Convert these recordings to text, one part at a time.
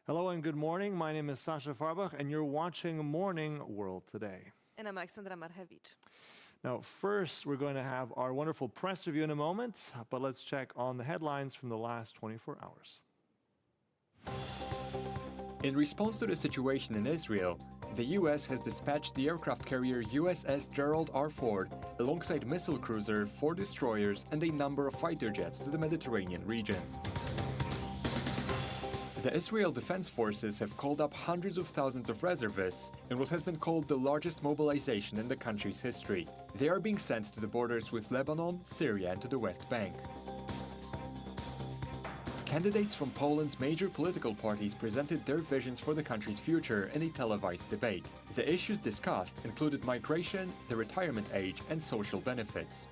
Hello and good morning. My name is Sasha Farbach, and you're watching Morning World Today. And I'm Alexandra Marhevich. Now, first, we're going to have our wonderful press review in a moment, but let's check on the headlines from the last 24 hours. In response to the situation in Israel, the U.S. has dispatched the aircraft carrier USS Gerald R. Ford alongside missile cruiser, 4 destroyers, and a number of fighter jets to the Mediterranean region. The Israel Defense Forces have called up hundreds of thousands of reservists in what has been called the largest mobilization in the country's history. They are being sent to the borders with Lebanon, Syria, and to the West Bank. Candidates from Poland's major political parties presented their visions for the country's future in a televised debate. The issues discussed included migration, the retirement age, and social benefits.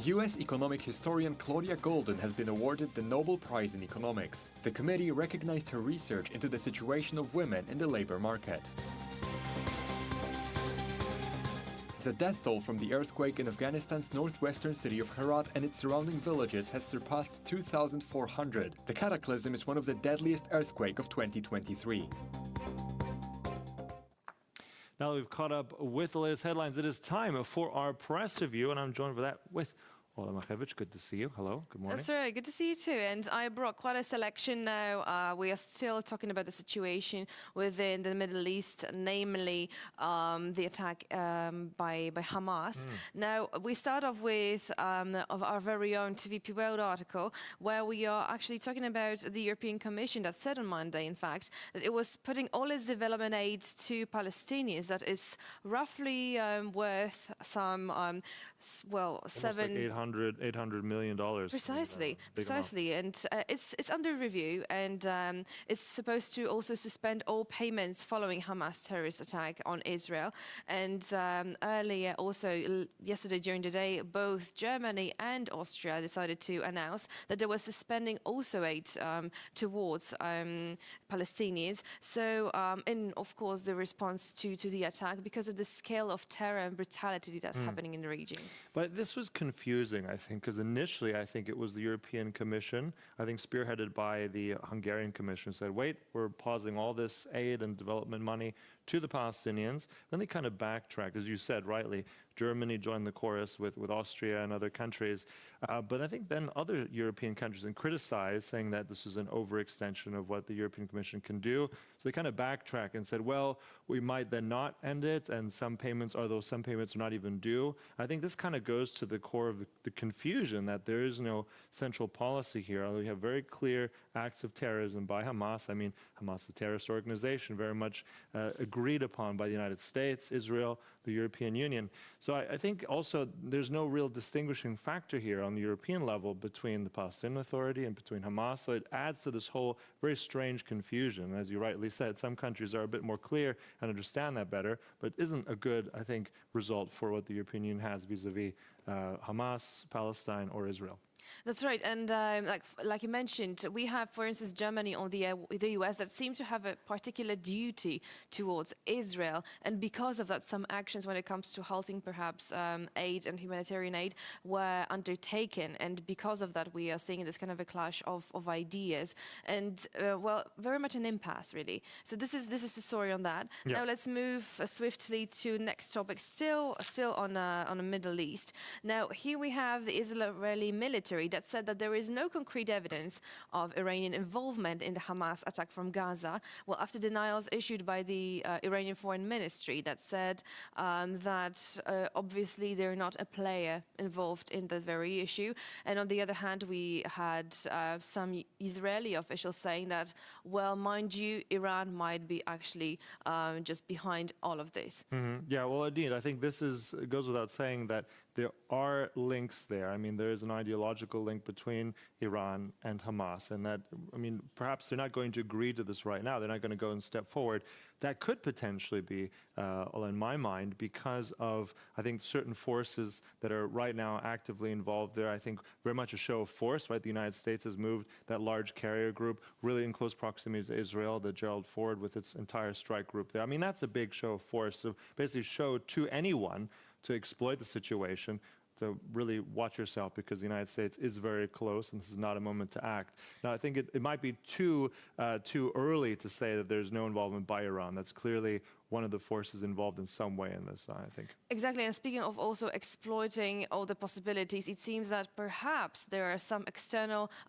U.S. economic historian Claudia Goldin has been awarded the Nobel Prize in Economics. The committee recognized her research into the situation of women in the labor market. The death toll from the earthquake in Afghanistan's northwestern city of Herat and its surrounding villages has surpassed 2,400. The cataclysm is one of the deadliest earthquakes of 2023. Now that we've caught up with the latest headlines, it is time for our press review, and I'm joined for that with Ola Marhevich. Good to see you. Hello. Good morning. That's right. Good to see you too. And I brought quite a selection now. We are still talking about the situation within the Middle East, namely the attack by Hamas. Now, we start off with of our very own TVP World article, where we are actually talking about the European Commission that said on Monday, in fact, that it was putting all its development aid to Palestinians. That is roughly worth some, Almost like $800 million. Precisely. And it's under review, and it's supposed to also suspend all payments following Hamas terrorist attack on Israel. And earlier, also yesterday during the day, both Germany and Austria decided to announce that they were suspending also aid towards Palestinians. So, in of course, the response to the attack because of the scale of terror and brutality that's happening in the region. But this was confusing, I think, because initially I think it was the European Commission, I think spearheaded by the Hungarian Commission, said, wait, we're pausing all this aid and development money to the Palestinians. Then they kind of backtracked, as you said rightly. Germany joined the chorus with Austria and other countries. But I think then other European countries and criticized, saying that this was an overextension of what the European Commission can do. So they kind of backtracked and said, well, we might then not end it, and some payments are not even due. I think this kind of goes to the core of the confusion that there is no central policy here. We have very clear acts of terrorism by Hamas. I mean, Hamas is a terrorist organization, very much agreed upon by the United States, Israel, the European Union. So I think also there's no real distinguishing factor here on the European level between the Palestinian Authority and between Hamas. So it adds to this whole very strange confusion. As you rightly said, some countries are a bit more clear and understand that better, but isn't a good, I think, result for what the European Union has vis-a-vis Hamas, Palestine, or Israel. That's right, and like you mentioned, we have, for instance, Germany or the US that seem to have a particular duty towards Israel, and because of that, some actions when it comes to halting perhaps aid and humanitarian aid were undertaken, and because of that, we are seeing this kind of a clash of ideas, and well, very much an impasse, really. So this is the story on that. Yeah. Now let's move swiftly to next topic, still on the Middle East. Now here we have the Israeli military that said that there is no concrete evidence of Iranian involvement in the Hamas attack from Gaza. Well, after denials issued by the Iranian Foreign Ministry that said that obviously they're not a player involved in that very issue. And on the other hand, we had some Israeli officials saying that, well, mind you, Iran might be actually just behind all of this. Yeah, well, indeed, I think this goes without saying that there are links there. I mean, there is an ideological link between Iran and Hamas, and that, I mean, perhaps they're not going to agree to this right now. They're not going to go and step forward. That could potentially be, in my mind, because of, I think, certain forces that are right now actively involved there. I think very much a show of force, right? The United States has moved that large carrier group really in close proximity to Israel, the Gerald Ford with its entire strike group there. I mean, that's a big show of force. So basically show to anyone to exploit the situation. to really watch yourself, because the United States is very close, and this is not a moment to act. Now, I think it might be too early to say that there's no involvement by Iran. That's clearly one of the forces involved in some way in this, I think. Exactly, and speaking of also exploiting all the possibilities, it seems that perhaps there are some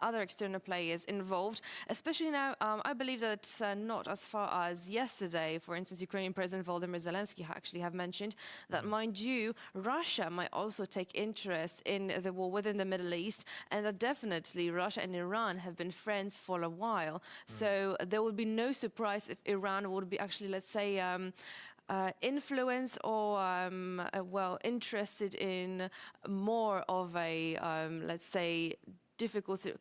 other external players involved, especially now. I believe that not as far as yesterday, for instance, Ukrainian President Volodymyr Zelensky actually have mentioned that, mind you, Russia might also take interest in the war within the Middle East, and that definitely Russia and Iran have been friends for a while. So there would be no surprise if Iran would be actually, let's say, influence or interested in more of a let's say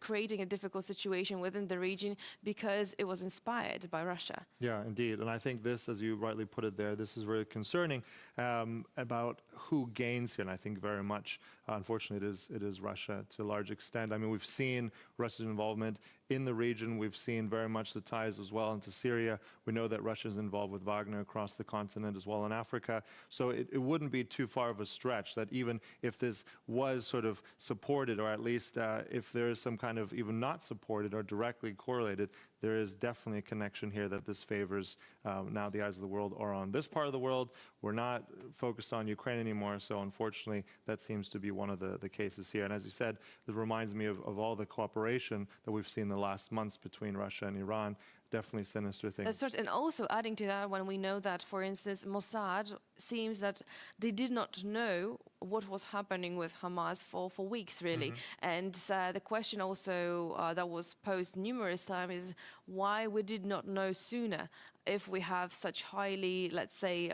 creating a difficult situation within the region because it was inspired by Russia. Yeah, indeed. And I think this, as you rightly put it there, this is very concerning about who gains here. And I think very much, unfortunately, it is Russia to a large extent. I mean, we've seen Russia's involvement in the region. We've seen very much the ties as well into Syria. We know that Russia is involved with Wagner across the continent as well in Africa. So it wouldn't be too far of a stretch that even if this was sort of supported, or at least if there is some kind of even not supported or directly correlated, there is definitely a connection here that this favors. Now the eyes of the world are on this part of the world. We're not focused on Ukraine anymore, so unfortunately that seems to be one of the cases here. And as you said, it reminds me of all the cooperation that we've seen in the last months between Russia and Iran. Definitely sinister things. And also adding to that, when we know that, for instance, Mossad seems that they did not know what was happening with Hamas for weeks, really. And the question also that was posed numerous times is why we did not know sooner if we have such highly, let's say,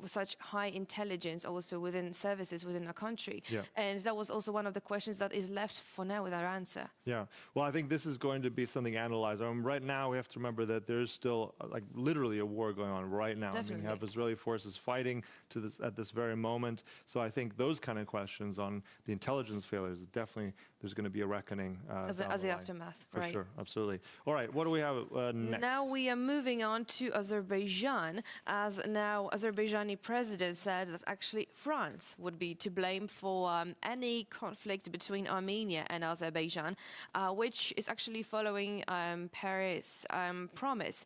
such high intelligence also within services within our country. Yeah. And that was also one of the questions that is left for now without answer. Yeah. Well, I think this is going to be something analyzed. Right now, we have to remember that there's still, like, literally a war going on right now. Definitely. I mean, you have Israeli forces fighting at this very moment. So I think those kind of questions on the intelligence failures, definitely there's going to be a reckoning As down the the line. aftermath, For right. sure, absolutely. All right, what do we have next? Now we are moving on to Azerbaijan, as now Azerbaijani president said that actually France would be to blame for any conflict between Armenia and Azerbaijan, which is actually following Paris' promise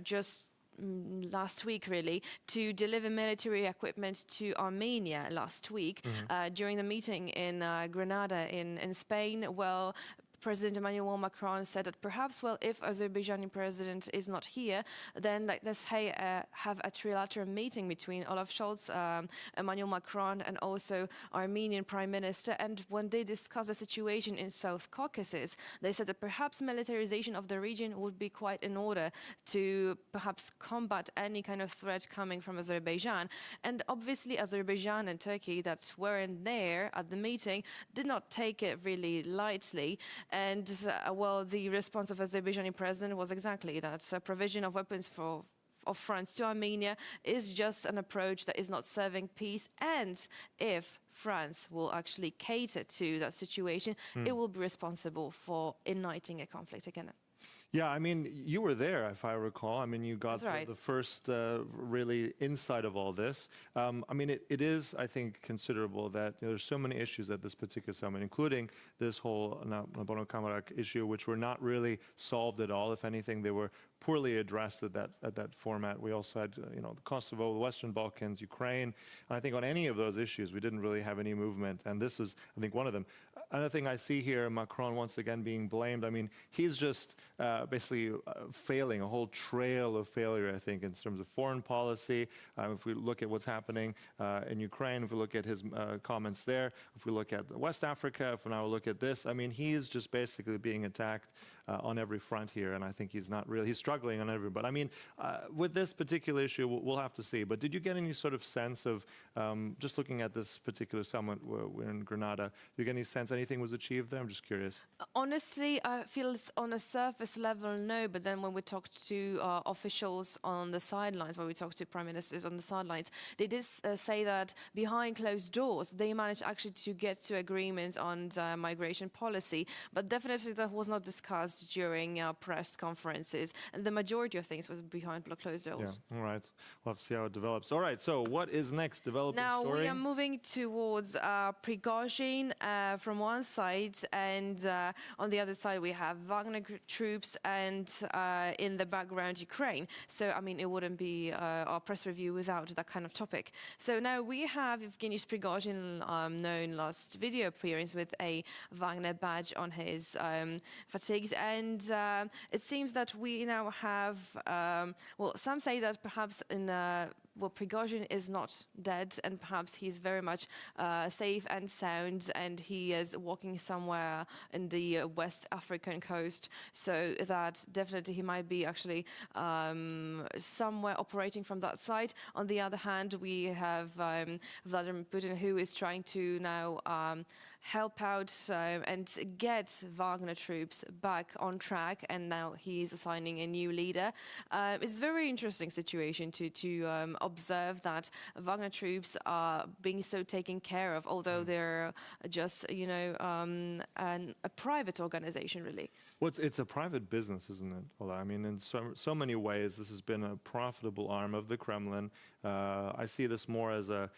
just last week, really, to deliver military equipment to Armenia last week during the meeting in Granada in Spain. Well, President Emmanuel Macron said that perhaps, well, if Azerbaijani president is not here, then let's have a trilateral meeting between Olaf Scholz, Emmanuel Macron, and also Armenian Prime Minister. And when they discussed the situation in South Caucasus, they said that perhaps militarization of the region would be quite in order to perhaps combat any kind of threat coming from Azerbaijan. And obviously, Azerbaijan and Turkey that weren't there at the meeting did not take it really lightly. And, well, the response of Azerbaijani president was exactly that. Provision of weapons of France to Armenia is just an approach that is not serving peace. And if France will actually cater to that situation, it will be responsible for igniting a conflict again. Yeah, I mean, you were there, if I recall. I mean, you got the first really insight of all this. I mean, it is, I think, considerable that there's so many issues at this particular summit, including this whole Nagorno-Karabakh issue, which were not really solved at all. If anything, they were poorly addressed at that format. We also had, the Kosovo, the Western Balkans, Ukraine. And I think on any of those issues, we didn't really have any movement. And this is, I think, one of them. Another thing I see here, Macron once again being blamed. I mean, he's just basically failing, a whole trail of failure, I think, in terms of foreign policy. If we look at what's happening in Ukraine, if we look at his comments there, if we look at West Africa, if we now look at this, I mean, he's just basically being attacked on every front here, and I think he's struggling on every. But I mean, with this particular issue, we'll have to see. But did you get any sort of sense of just looking at this particular summit in Granada? Did you get any sense anything was achieved there? I'm just curious. Honestly, I feel on a surface level, no. But then when we talked to officials on the sidelines, when we talked to prime ministers on the sidelines, they did say that behind closed doors, they managed actually to get to agreement on migration policy. But definitely that was not discussed discussed during press conferences, and the majority of things was behind closed Yeah, doors. all right. We'll have to see how it develops. All right, so what is next? Developing Now story? we are moving towards Prigozhin from one side, and on the other side we have Wagner troops, and in the background Ukraine. So I mean, it wouldn't be our press review without that kind of topic. So now we have Evgeny Prigozhin, known last video appearance with a Wagner badge on his fatigues, and it seems that we now have. Well, some say that perhaps Prigozhin is not dead, and perhaps he's very much safe and sound, and he is walking somewhere in the West African coast. So that definitely he might be actually somewhere operating from that side. On the other hand, we have Vladimir Putin, who is trying to now help out and get Wagner troops back on track, and now he is assigning a new leader. It's a very interesting situation to observe that Wagner troops are being so taken care of, although they're just, a private organization, really. Well, it's a private business, isn't it, Ola? I mean, in so many ways, this has been a profitable arm of the Kremlin. I see this more as a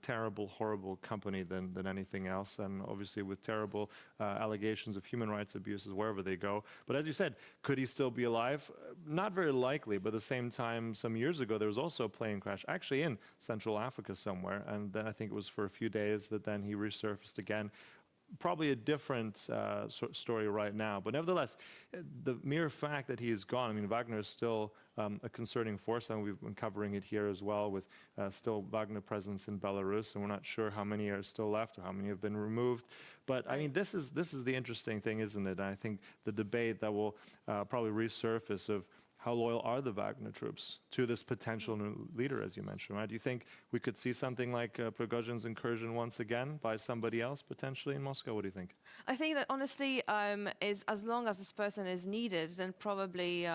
terrible, horrible company than anything else, and obviously with terrible allegations of human rights abuses wherever they go. But as you said, could he still be alive? Not very likely, but at the same time, some years ago, there was also a plane crash, actually in Central Africa somewhere, and then I think it was for a few days that then he resurfaced again. Probably a different story right now, but nevertheless, the mere fact that he is gone, I mean, Wagner is still a concerning force, and we've been covering it here as well with still Wagner presence in Belarus, and we're not sure how many are still left or how many have been removed. But I mean, this is the interesting thing, isn't it? And I think the debate that will probably resurface of how loyal are the Wagner troops to this potential new leader, as you mentioned, right? Do you think we could see something like Prigozhin's incursion once again by somebody else potentially in Moscow? What do you think? I think that honestly, is as long as this person is needed, then probably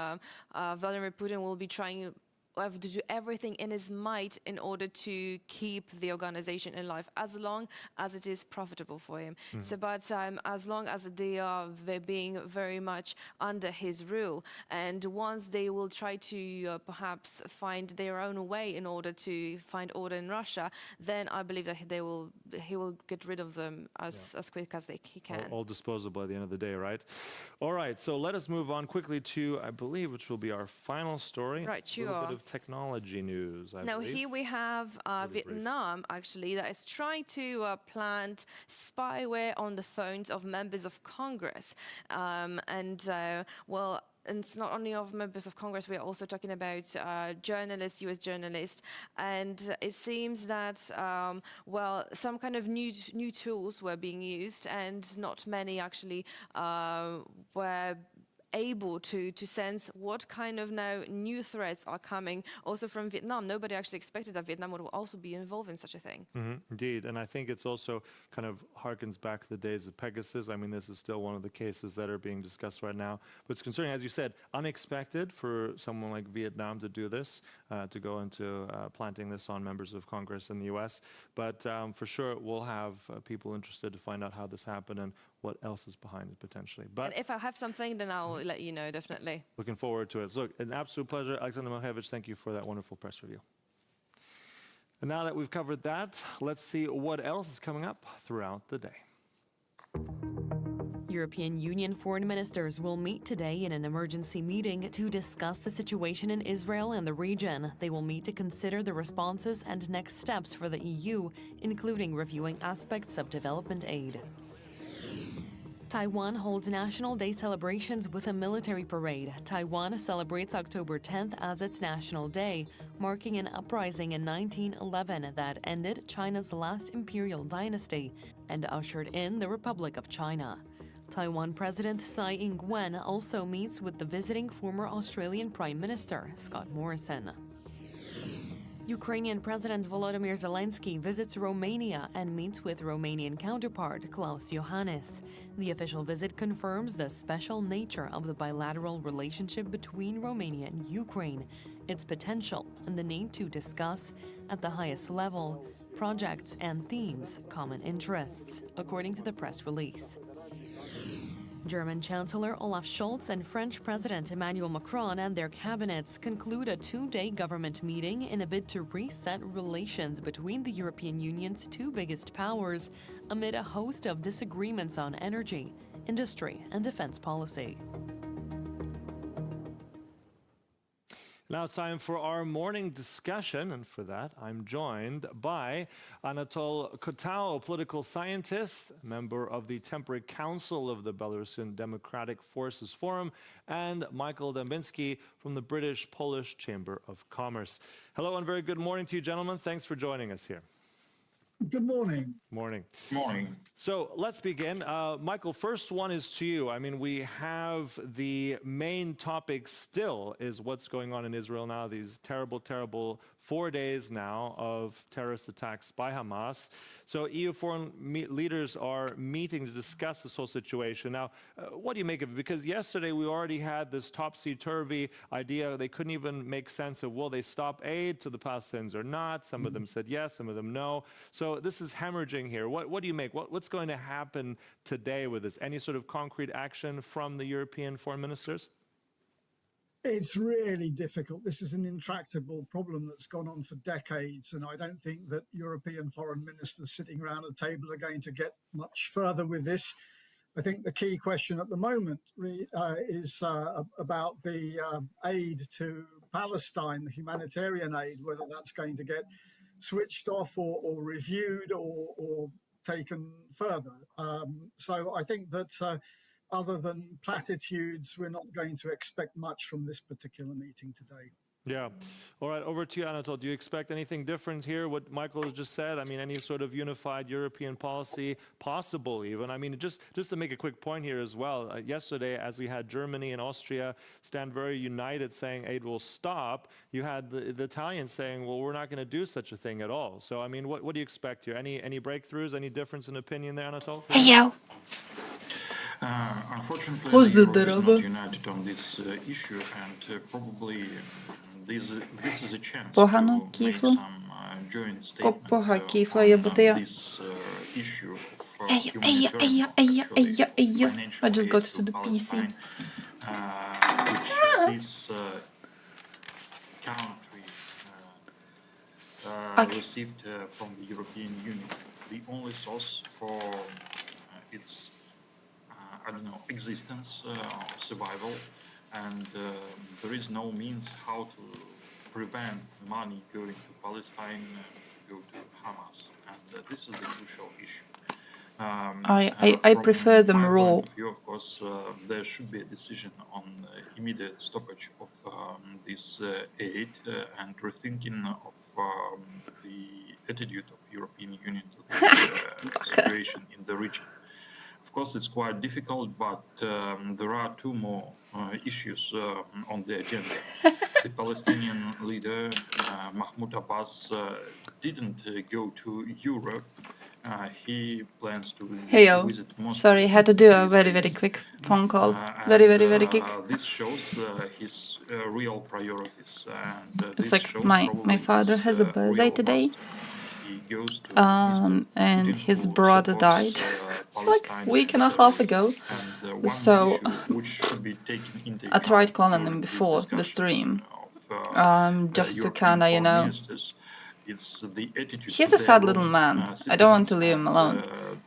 Vladimir Putin will be trying have to do everything in his might in order to keep the organization in life, as long as it is profitable for him. So, but as long as they're being very much under his rule, and once they will try to perhaps find their own way in order to find order in Russia, then I believe that he will get rid of them as quick as he can. All disposable at the end of the day, right? All right, so let us move on quickly to, I believe, which will be our final story. Right, A little sure. bit of technology news, I Now, believe. here we have Vietnam, actually, that is trying to plant spyware on the phones of members of Congress. And it's not only of members of Congress, we are also talking about journalists, US journalists. And it seems that, some kind of new tools were being used, and not many actually were able to sense what kind of now new threats are coming also from Vietnam. Nobody actually expected that Vietnam would also be involved in such a thing. Indeed, and I think it's also kind of harkens back to the days of Pegasus. I mean, this is still one of the cases that are being discussed right now. But it's concerning, as you said, unexpected for someone like Vietnam to do this, to go into planting this on members of Congress in the US. But for sure, we'll have people interested to find out how this happened and what else is behind it potentially. But And if I have something, then I'll let you know, definitely. looking forward to it. So, an absolute pleasure. Alexander Milhevich, thank you for that wonderful press review. And now that we've covered that, let's see what else is coming up throughout the day. European Union foreign ministers will meet today in an emergency meeting to discuss the situation in Israel and the region. They will meet to consider the responses and next steps for the EU, including reviewing aspects of development aid. Taiwan holds National Day celebrations with a military parade. Taiwan celebrates October 10th as its National Day, marking an uprising in 1911 that ended China's last imperial dynasty and ushered in the Republic of China. Taiwan President Tsai Ing-wen also meets with the visiting former Australian Prime Minister, Scott Morrison. Ukrainian President Volodymyr Zelensky visits Romania and meets with Romanian counterpart Klaus Iohannis. The official visit confirms the special nature of the bilateral relationship between Romania and Ukraine, its potential, and the need to discuss, at the highest level, projects and themes, common interests, according to the press release. German Chancellor Olaf Scholz and French President Emmanuel Macron and their cabinets conclude a two-day government meeting in a bid to reset relations between the European Union's two biggest powers amid a host of disagreements on energy, industry, and defense policy. Now it's time for our morning discussion, and for that I'm joined by Anatol Kotau, a political scientist, member of the Temporary Council of the Belarusian Democratic Forces Forum, and Michael Dębinski from the British-Polish Chamber of Commerce. Hello and very good morning to you, gentlemen. Thanks for joining us here. Good morning. Morning. Morning. So let's begin. Michael, first one is to you. I mean, we have the main topic still is what's going on in Israel now, these terrible, terrible 4 days now of terrorist attacks by Hamas. So EU foreign leaders are meeting to discuss this whole situation. Now, what do you make of it? Because yesterday we already had this topsy-turvy idea. They couldn't even make sense of, will they stop aid to the Palestinians or not? Some of them said yes, some of them no. So this is hemorrhaging here. What do you make? What's going to happen today with this? Any sort of concrete action from the European foreign ministers? It's really difficult. This is an intractable problem that's gone on for decades, and I don't think that European foreign ministers sitting around a table are going to get much further with this. I think the key question at the moment is about the aid to Palestine, the humanitarian aid, whether that's going to get switched off or reviewed or taken further. So I think that other than platitudes, we're not going to expect much from this particular meeting today. Yeah. All right, over to you, Anatol. Do you expect anything different here, what Michael has just said? I mean, any sort of unified European policy possible even? I mean, just to make a quick point here as well, yesterday, as we had Germany and Austria stand very united saying aid will stop, you had the Italians saying, well, we're not going to do such a thing at all. So, I mean, what do you expect here? Any breakthroughs, any difference in opinion there, Anatol? Hey, yo. Unfortunately, Who's Europe the is Daraba? not united on this issue, and probably this is a chance Погано to make кіфло. some joint statement Пога кіфло є on бути. this issue of Hey, humanitarian, I just got aid to the PC. Palestine, which this country Okay. received from the European Union. It's the only source for its I don't know, existence, survival, and there is no means how to prevent money going to Palestine to go to Hamas, and this is the crucial issue. I From prefer them my raw. point of view, of course, there should be a decision on immediate stoppage of this aid and rethinking of the attitude of European Union to the situation in the region. Of course, it's quite difficult, but there are two more issues on the agenda. The Palestinian leader, Mahmoud Abbas, didn't go to Europe. He plans to Hey, yo. visit Moscow. Sorry, I had to do a these very days. quick phone call. And, Very quick. This shows his real priorities. And, It's this like shows my probably father his, has a birthday real today. lust. He goes to Mr. And Putin, his who brother supports, died like a Palestine week and a half ago. and, one So, issue which should be taken into I tried account calling him during this before the discussion stream, of, just to European kinda, you foreign know. ministers. It's the attitude He's to a their sad little own, man. I don't want to citizens leave him and, alone.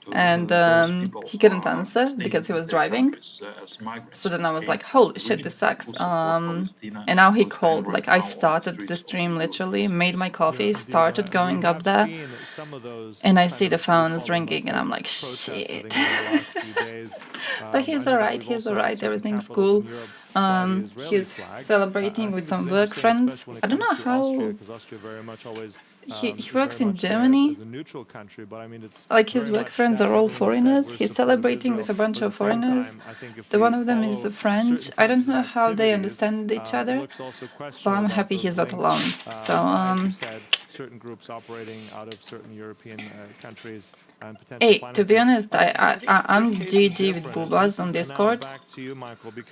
to And those people he couldn't who are answer staying because he in was their driving. countries, as migrants So then I was came like, from holy the shit, region this sucks. who support Palestina And now he Palestine called, right like now I on the started the streets of stream Europe. literally, This made is my coffee, started going up there, and I see the phone's ringing and I'm like, shit. But he's alright, everything's cool. He's celebrating with some work friends. I don't know how. He works in Germany. Like his work friends are all foreigners. He's celebrating with a bunch of foreigners. The one of them is French. I don't know how they understand each other, but I'm happy he's not alone. So certain groups operating out of certain European countries and potentially Hey, to be honest, I'm GG with boobas on Discord.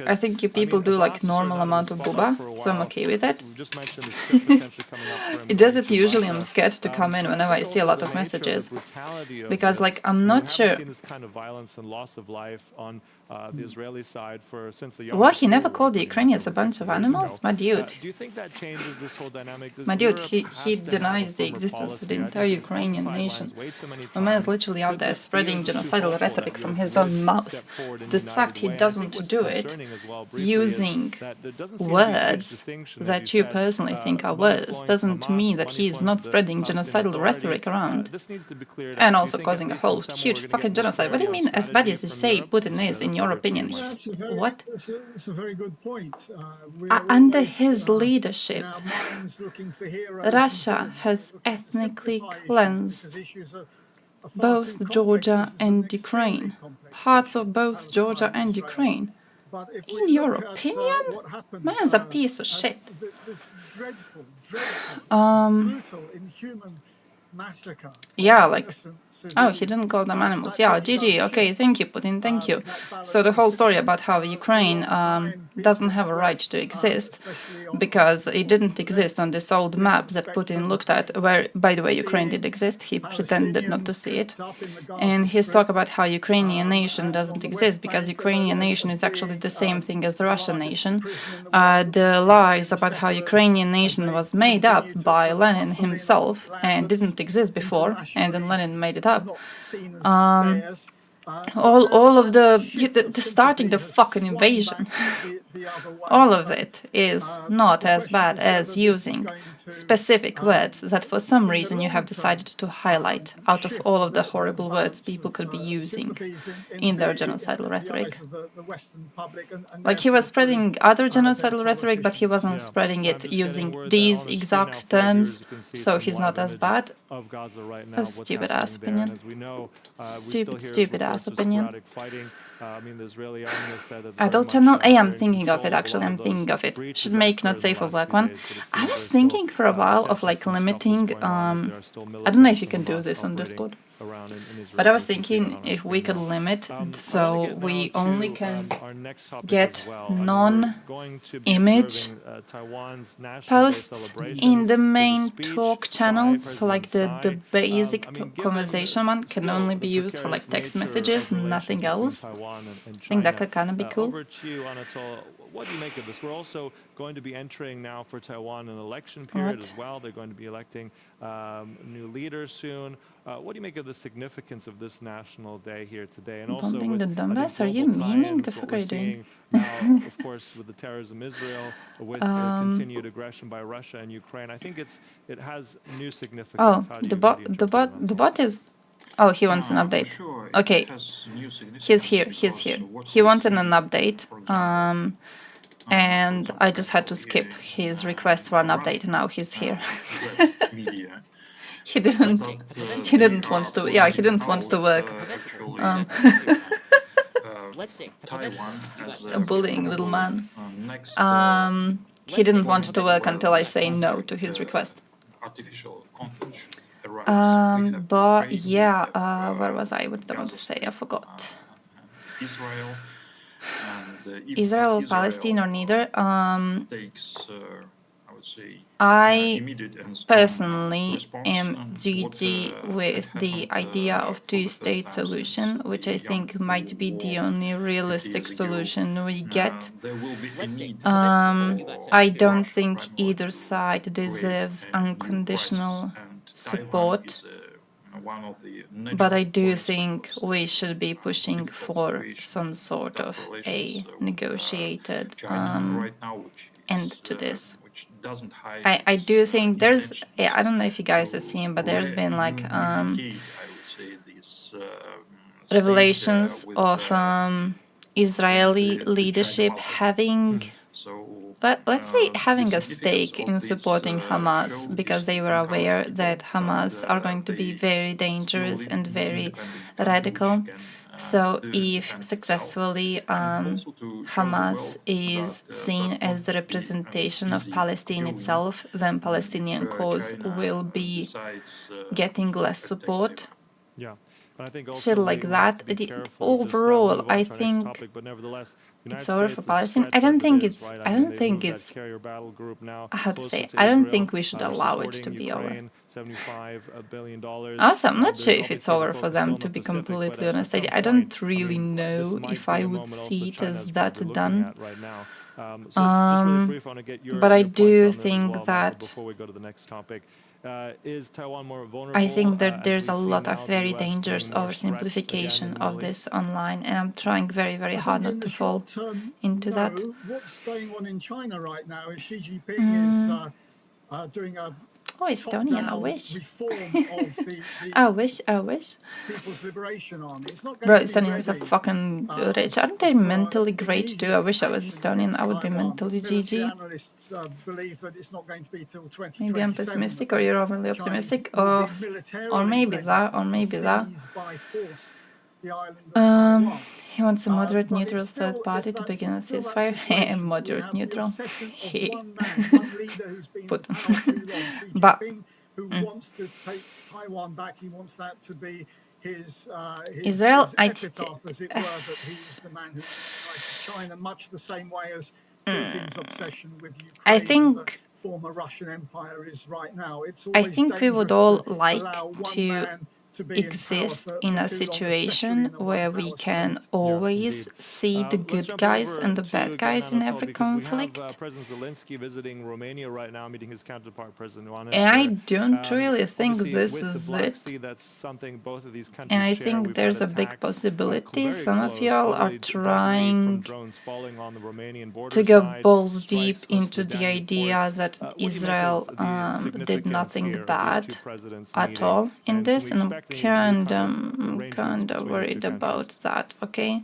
I think you people do like normal amount of booba, so I'm okay with it. It does it usually, I'm scared to come in whenever I see a lot of messages. Because like, I'm not sure. The Israeli side since the What, he never called the Ukrainians a bunch of animals? My dude. Do you think that changes this whole dynamic? My dude, he denies the existence of the entire Ukrainian nation. The man is literally out there spreading genocidal rhetoric from his own mouth. The fact he doesn't do it using words that you personally think are worse doesn't mean that he is not spreading genocidal rhetoric around. And also causing a whole huge fucking genocide. What do you mean as bad as you say Putin is, in your opinion? What? That's a very good point. Under his leadership, Russia has ethnically cleansed both Georgia and Ukraine, parts of both Georgia and Ukraine. In your opinion, man's a piece of shit. Yeah, like, oh, he didn't call them animals. Yeah, GG, okay, thank you, Putin, thank you. So the whole story about how Ukraine doesn't have a right to exist because it didn't exist on this old map that Putin looked at, where, by the way, Ukraine did exist, he pretended not to see it. And he's talk about how Ukrainian nation doesn't exist because Ukrainian nation is actually the same thing as the Russian nation. The lies about how Ukrainian nation was made up by Lenin himself and didn't exist before, and then Lenin made it up. All of the starting the fucking invasion, all of it is not as bad as using specific words that for some reason you have decided to highlight out of all of the horrible words people could be using in their genocidal rhetoric. Like, he was spreading other genocidal rhetoric, but he wasn't spreading it using these exact terms, so he's not as bad. A stupid ass opinion. Stupid ass opinion. Adult channel? I am thinking of it, actually, I'm thinking of it. Should make not safe for black one. I was thinking for a while of like limiting, I don't know if you can do this on Discord. But I was thinking if we could limit so we only can get non-image posts in the main talk channel, so like the basic conversation one can only be used for like text messages, nothing else. I think that could kind of be cool. What do you make of this? We're also going to be entering now for Taiwan an election period as well. They're going to be electing new leaders soon. What do you make of the significance of this national day here today? And also with the Donbass? Are you memeing? The fuck are you doing? Now, of course, with the terrorism Israel, with continued aggression by Russia and Ukraine, I think it has new significance. Oh, the bot is. Oh, he wants an update. Okay, he's here. He wanted an update, and I just had to skip his request for an update. Now he's here. He didn't want to. Yeah, he didn't want to work. A bullying little man. He didn't want to work until I say no to his request. But yeah, where was I? What did I want to say? I forgot. Israel, Palestine, or neither. I personally am GG with the idea of two-state solution, which I think might be the only realistic solution we get. I don't think either side deserves unconditional support, but I do think we should be pushing for some sort of a negotiated end to this. I do think there's, I don't know if you guys have seen, but there's been like revelations of Israeli leadership having, let's say, having a stake in supporting Hamas, because they were aware that Hamas are going to be very dangerous and very radical. So if defend itself, successfully and also to show the Hamas world is that seen not as the be representation of easy Palestine going itself, then if Palestinian cause China will be decides getting to less attack support. Taiwan. Yeah. And I think also Shit like we have that. to be careful, just Overall, move on I to our next think topic, but nevertheless, the it's United over States, for as Palestine. I stretched don't as it think is, it's. right? I mean, don't they've think moved it's. that carrier battle group now How to closer say? to I don't Israel. think we should They're allow it to supporting be over. Ukraine, $75 billion. Also, I'm not There's sure if it's obviously the over for focus still them, in to the be Pacific, but completely at honest. some I don't point, really this know might if be I a would moment also see it China as is that probably looking done. at right now. So just really brief, I want to get But I your points do on this as think well, Michael, that before we go to the next topic. Is Taiwan more vulnerable? I think that as there's we a see lot of now the very US being dangerous more stretched again oversimplification in the of Middle East? this online, and I'm trying very, very I hard think not in to the fall short term, into that. no. What's going on in China right now is Xi Jinping is doing a Oh, Estonian, I top-down wish. reform of the I wish. People's Liberation Army. It's not going Bro, to be Estonians are ready fucking rich. Aren't they for mentally great too? I immediate wish I was action Estonian. against I would be Taiwan. mentally Military GG. analysts believe that it's not going to be till Maybe I'm 2027 pessimistic that or the you're overly Chinese optimistic, will or be militarily maybe ready that, or to maybe that. seize by force the island of Taiwan. He wants a moderate, But neutral it's still, third party it's to that, begin a still that ceasefire. situation. We Moderate, have the neutral. obsession of one man, one leader who's been in Putin. power too long, Xi But- Jinping, who wants to take Taiwan back. He wants that to be his Israel, his I'd epitaph, as it were, that he was the man who united China, much the same way as Putin's obsession with Ukraine. I and the think former Russian Empire is right now. It's I always think we would dangerous all to like allow one to man to be in power exist for in a too long, especially situation in a where we one-power can state. always indeed. see the Let's good jump guys over and the to bad guys in Gary every Hananotol, because we conflict. have President Zelensky visiting Romania right now, meeting his counterpart, President Iohannis. And I there. don't really think Obviously, this with the is Black it. Sea, that's something both of these countries And I share. think We've there's had a big attacks, possibility very some of close, y'all are literally directly trying from drones falling on the Romanian border to go side, balls deep strikes close into to the Danube idea ports. that What do you make Israel of the did significance nothing here of these bad two presidents at meeting? all in And this, can we and I'm expect any new kind arrangements of between the worried two about countries? that, okay?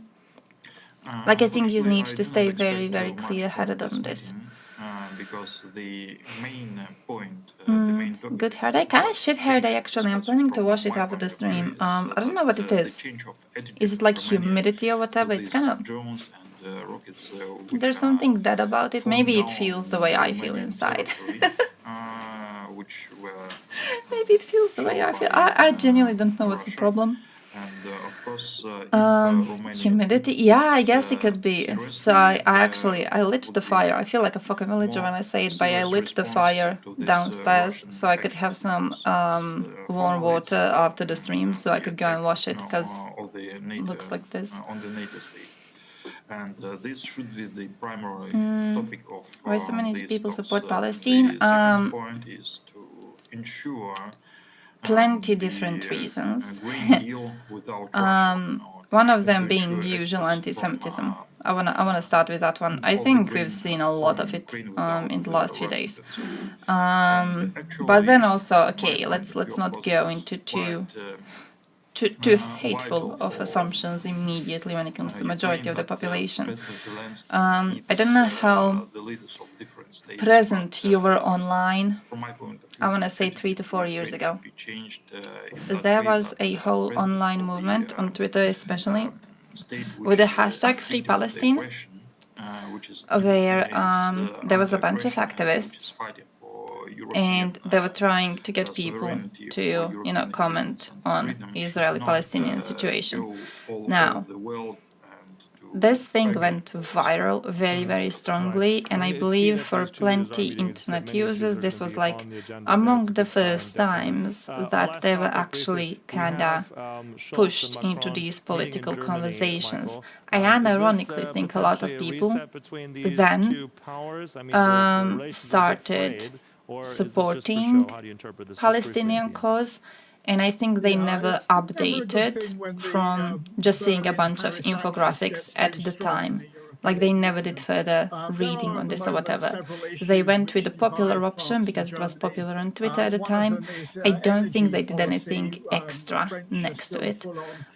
Like, I think you Unfortunately, need I to do stay not very, expect very much from clear-headed this on this. meeting, because the main point, the main topic Good hair day? Kind of shit hair day, we actually. I'm discuss planning to from wash it my after the point of view stream. is I don't know what it the is. change of attitude Is it of like Romania humidity or to whatever? It's these kind of... drones and rockets which There's are something dead about it. falling Maybe it down feels the in way I feel Romanian inside. territory, which were Maybe it feels the way I feel. I genuinely don't know what's the Russia. problem. And of course, if Romania Humidity? could Yeah, I get, guess it could be. So I lit the fire. I feel like a fucking villager when I say it, but I lit the fire downstairs so I could have some warm water after the stream so I could go and wash it because it looks like this. on the NATO state. And this should be the primary topic of Why so many these people talks. support The Palestine? second point is to ensure Plenty the, different reasons. Green Deal without Russia. One of them To being ensure usual exports from, anti-Semitism. I wanna start with that one. I of the think grain we've seen a lot from of it Ukraine without, in the last few Russian days. consent. And But then actually, also, my okay, point let's of view, not of go course, into is too quite, hateful vital of for, assumptions immediately when it comes to majority of the population. President Zelensky I don't know needs, how the leaders of different states, present but, you were online. from my point of view, I wanna say attitude 3 to 4 to years Ukraine ago. should be changed, in that There way was that, a whole president online of the, movement on Twitter especially state with the which, hashtag Free treated the Palestine, question, which is where against, there was a bunch of anti-aggression and which activists is fighting for European, and they were trying to get people sovereignty, to, for European comment existence and on freedom, should Israeli-Palestinian not, situation. go all Now, over the world and to this thing target went viral very, very strongly, and I believe for plenty internet users, this was like among the first times that they were actually kinda pushed into these political conversations. I unironically think a lot of people then started supporting Palestinian cause, and I think they never updated from just seeing a bunch of infographics at the time. Like, they never did further reading on this or whatever. They went with the popular option because it was popular on Twitter at the time. I don't think they did anything extra next to it,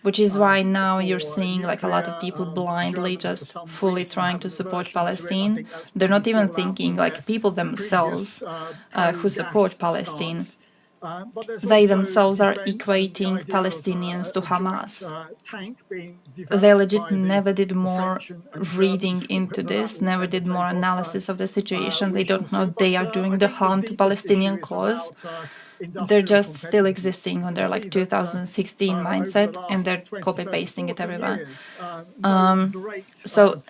which is why now you're seeing like a lot of people blindly just fully trying to support Palestine. They're not even thinking, like, people themselves who support Palestine But there's they also themselves are defense and the equating idea of, Palestinians to a joint, Hamas. tank being They developed legit by the never did more French and Germans reading to into equip them. this, That will never never did take more off. analysis of the situation. We They shall don't see. know they But are doing I the think the harm to deepest Palestinian issue is cause. about They're industrial just still competitiveness. existing on We their see like that 2016 over the mindset, and last they're 20, copy 30, pasting it 40 everywhere. years, no great So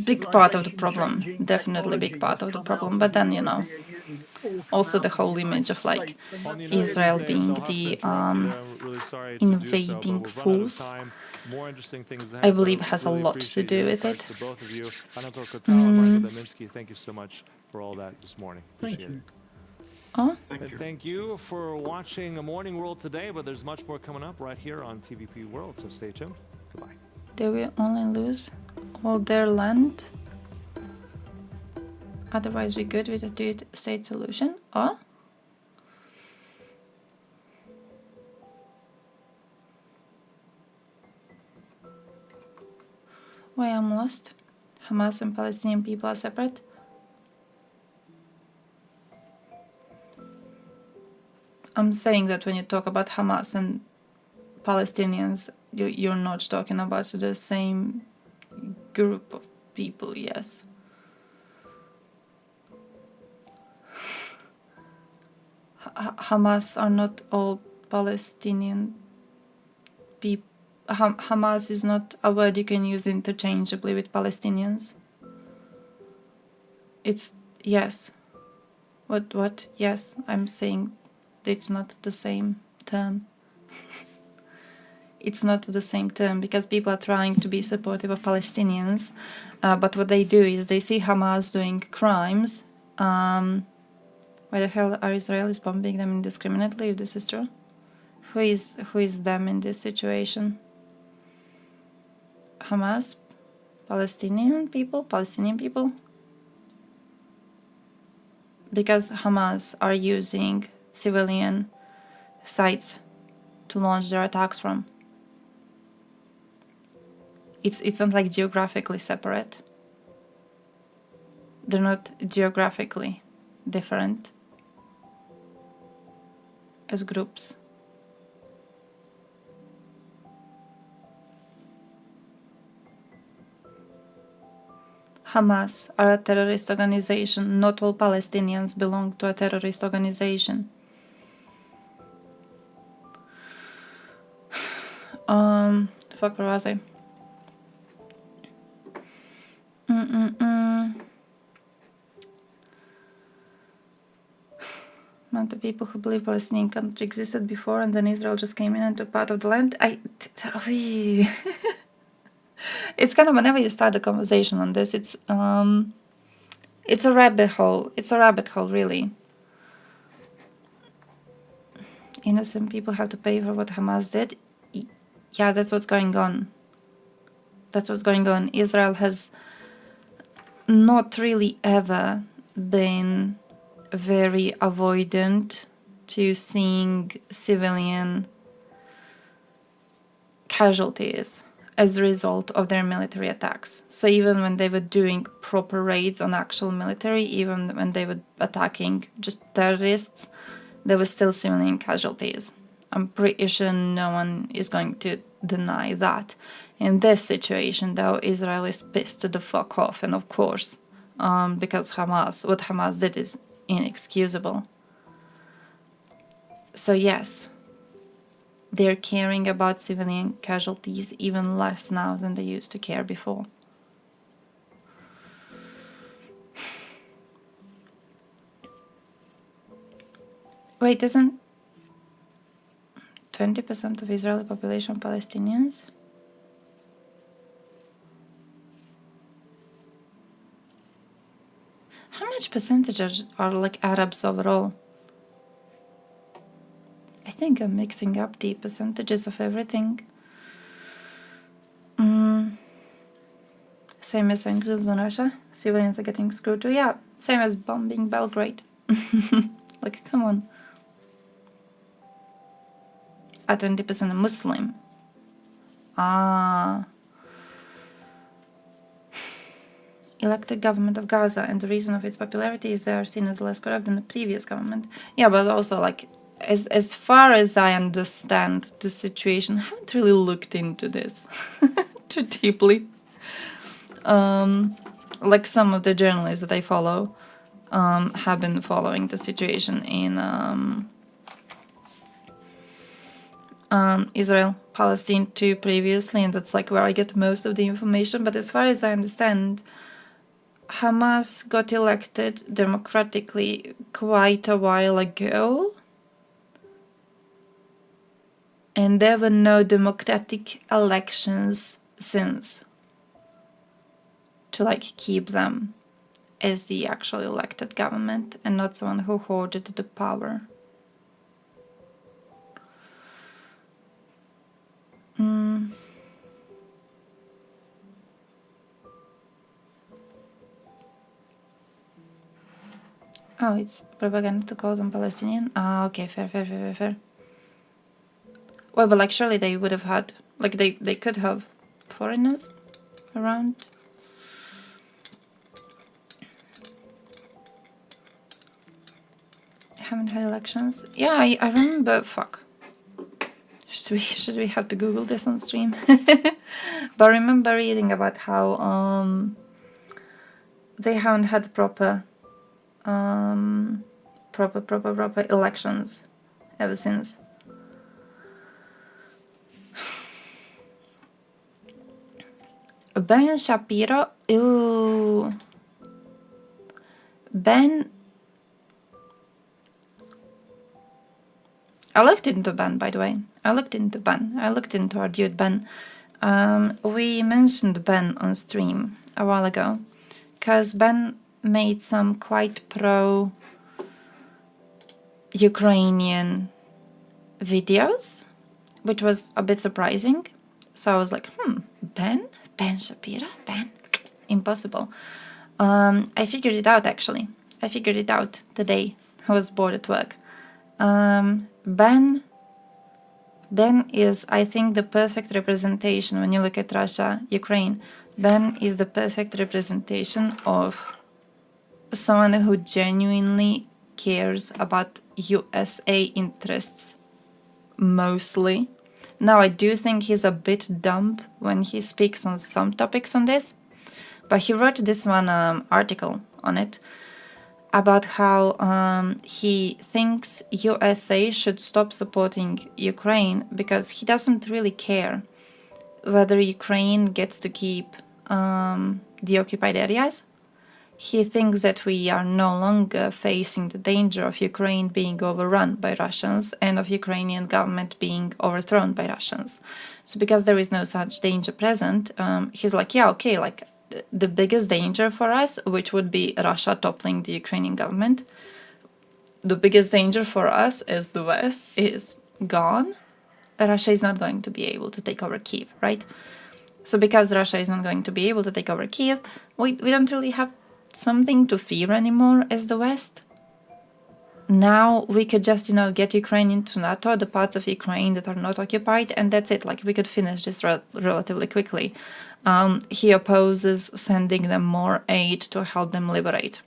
big part of the civilization problem, changing definitely big technology part has of the come problem. out But of the then European Union. It's all come also out the of whole the image United of like States, and On the that's United really Israel States, being I'll have to the interrupt you there. I'm really sorry to do so, but invading we've run out of force. time. More interesting things ahead. I but believe has a really lot to appreciate do your with insights it. to both of you. Anatol Kotal and Michael Daminsky, thank you so much for all that this morning. Thank Appreciate you. it. Oh, Thank you. Thank you for watching Morning World today, but there's much more coming up right here on TVP World, so stay tuned. Goodbye. they will only lose all their land. Otherwise, we're good with a two-state solution. Oh? Why I'm lost? Hamas and Palestinian people are separate? I'm saying that when you talk about Hamas and Palestinians, you're not talking about the same group of people, yes. Hamas are not all Palestinian people. Hamas is not a word you can use interchangeably with Palestinians. It's, yes. What? Yes, I'm saying it's not the same term. It's not the same term because people are trying to be supportive of Palestinians, but what they do is they see Hamas doing crimes. Why the hell are Israelis bombing them indiscriminately if this is true? Who is them in this situation? Hamas? Palestinian people? Because Hamas are using civilian sites to launch their attacks from. It's not like geographically separate. They're not geographically different as groups. Hamas are a terrorist organization. Not all Palestinians belong to a terrorist organization. Fuck, where was I? Amount of people who believe Palestinian country existed before and then Israel just came in and took part of the land. It's kind of whenever you start a conversation on this, it's a rabbit hole. It's a rabbit hole, really. Innocent people have to pay for what Hamas did. Yeah, that's what's going on. That's what's going on. Israel has not really ever been very avoidant to seeing civilian casualties as a result of their military attacks. So even when they were doing proper raids on actual military, even when they were attacking just terrorists, there were still civilian casualties. I'm pretty sure no one is going to deny that. In this situation, though, Israel is pissed to the fuck off, and of course, because what Hamas did is inexcusable. So yes, they're caring about civilian casualties even less now than they used to care before. Wait, isn't 20% of Israeli population Palestinians? How much percentages are like Arabs overall? I think I'm mixing up the percentages of everything. Same as sanctions on Russia. Civilians are getting screwed too. Yeah, same as bombing Belgrade. Like, come on. At 20% Muslim. Elected government of Gaza, and the reason of its popularity is they are seen as less corrupt than the previous government. Yeah, but also like as far as I understand the situation, I haven't really looked into this too deeply. Like some of the journalists that I follow have been following the situation in Israel, Palestine too previously, and that's like where I get most of the information. But as far as I understand, Hamas got elected democratically quite a while ago, and there were no democratic elections since to like keep them as the actually elected government and not someone who hoarded the power. Oh, it's propaganda to call them Palestinian? Ah, okay, fair. Well, but like surely they would have had, like they could have foreigners around. Haven't had elections. Yeah, I remember. Fuck. Should we have to Google this on stream? But I remember reading about how they haven't had proper elections ever since. Ben Shapiro. Ooh. Ben. I looked into Ben, by the way. I looked into our dude Ben. We mentioned Ben on stream a while ago, because Ben made some quite pro-Ukrainian videos, which was a bit surprising. So I was like, Ben Shapiro? Ben? Impossible. I figured it out, actually. I figured it out today. I was bored at work. Ben is, I think, the perfect representation when you look at Russia, Ukraine. Ben is the perfect representation of someone who genuinely cares about USA interests, mostly. Now, I do think he's a bit dumb when he speaks on some topics on this, but he wrote this one article on it about how he thinks USA should stop supporting Ukraine because he doesn't really care whether Ukraine gets to keep the occupied areas. He thinks that we are no longer facing the danger of Ukraine being overrun by Russians and of Ukrainian government being overthrown by Russians. So because there is no such danger present, he's like, yeah, okay, like the biggest danger for us, which would be Russia toppling the Ukrainian government, the biggest danger for us as the West is gone. Russia is not going to be able to take over Kyiv, right? So because Russia is not going to be able to take over Kyiv, we don't really have something to fear anymore as the West. Now we could just, get Ukraine into NATO, the parts of Ukraine that are not occupied, and that's it. Like, we could finish this relatively quickly. He opposes sending them more aid to help them liberate,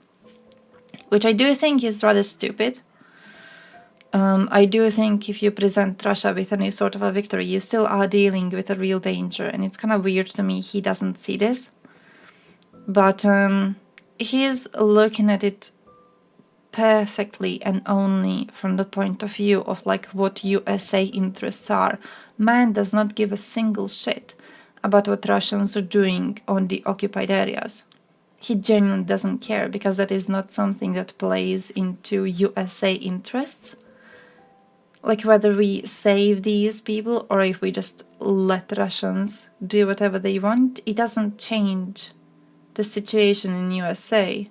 which I do think is rather stupid. I do think if you present Russia with any sort of a victory, you still are dealing with a real danger, and it's kind of weird to me he doesn't see this. But he's looking at it perfectly and only from the point of view of like what USA interests are. Man does not give a single shit about what Russians are doing on the occupied areas. He genuinely doesn't care because that is not something that plays into USA interests. Like whether we save these people or if we just let Russians do whatever they want, it doesn't change the situation in USA.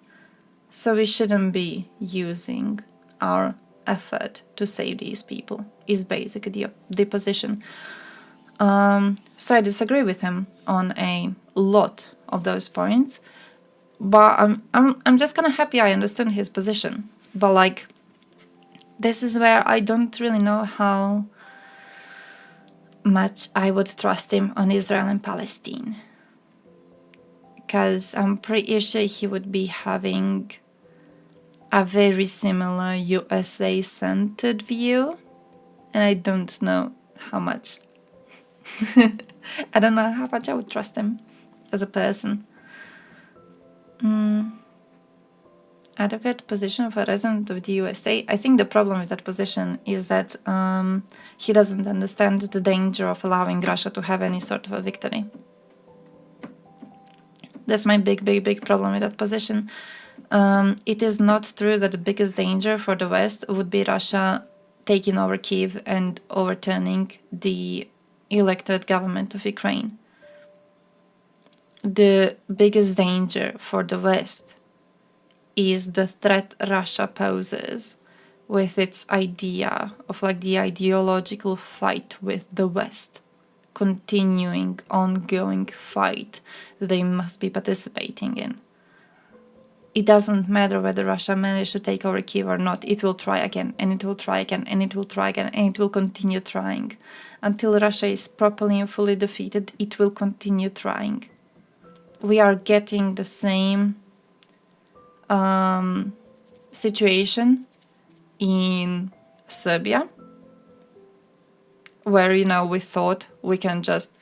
So we shouldn't be using our effort to save these people, is basically the position. So I disagree with him on a lot of those points, but I'm just kind of happy I understand his position. But like, this is where I don't really know how much I would trust him on Israel and Palestine, because I'm pretty sure he would be having a very similar USA-centered view, and I don't know how much. I don't know how much I would trust him as a person. Adequate position of a resident of the USA. I think the problem with that position is that he doesn't understand the danger of allowing Russia to have any sort of a victory. That's my big problem with that position. It is not true that the biggest danger for the West would be Russia taking over Kyiv and overturning the elected government of Ukraine. The biggest danger for the West is the threat Russia poses with its idea of like the ideological fight with the West, continuing, ongoing fight that they must be participating in. It doesn't matter whether Russia managed to take over Kyiv or not, it will try again, and it will try again, and it will try again, and it will continue trying. Until Russia is properly and fully defeated, it will continue trying. We are getting the same situation in Serbia, where, you know, we thought we can just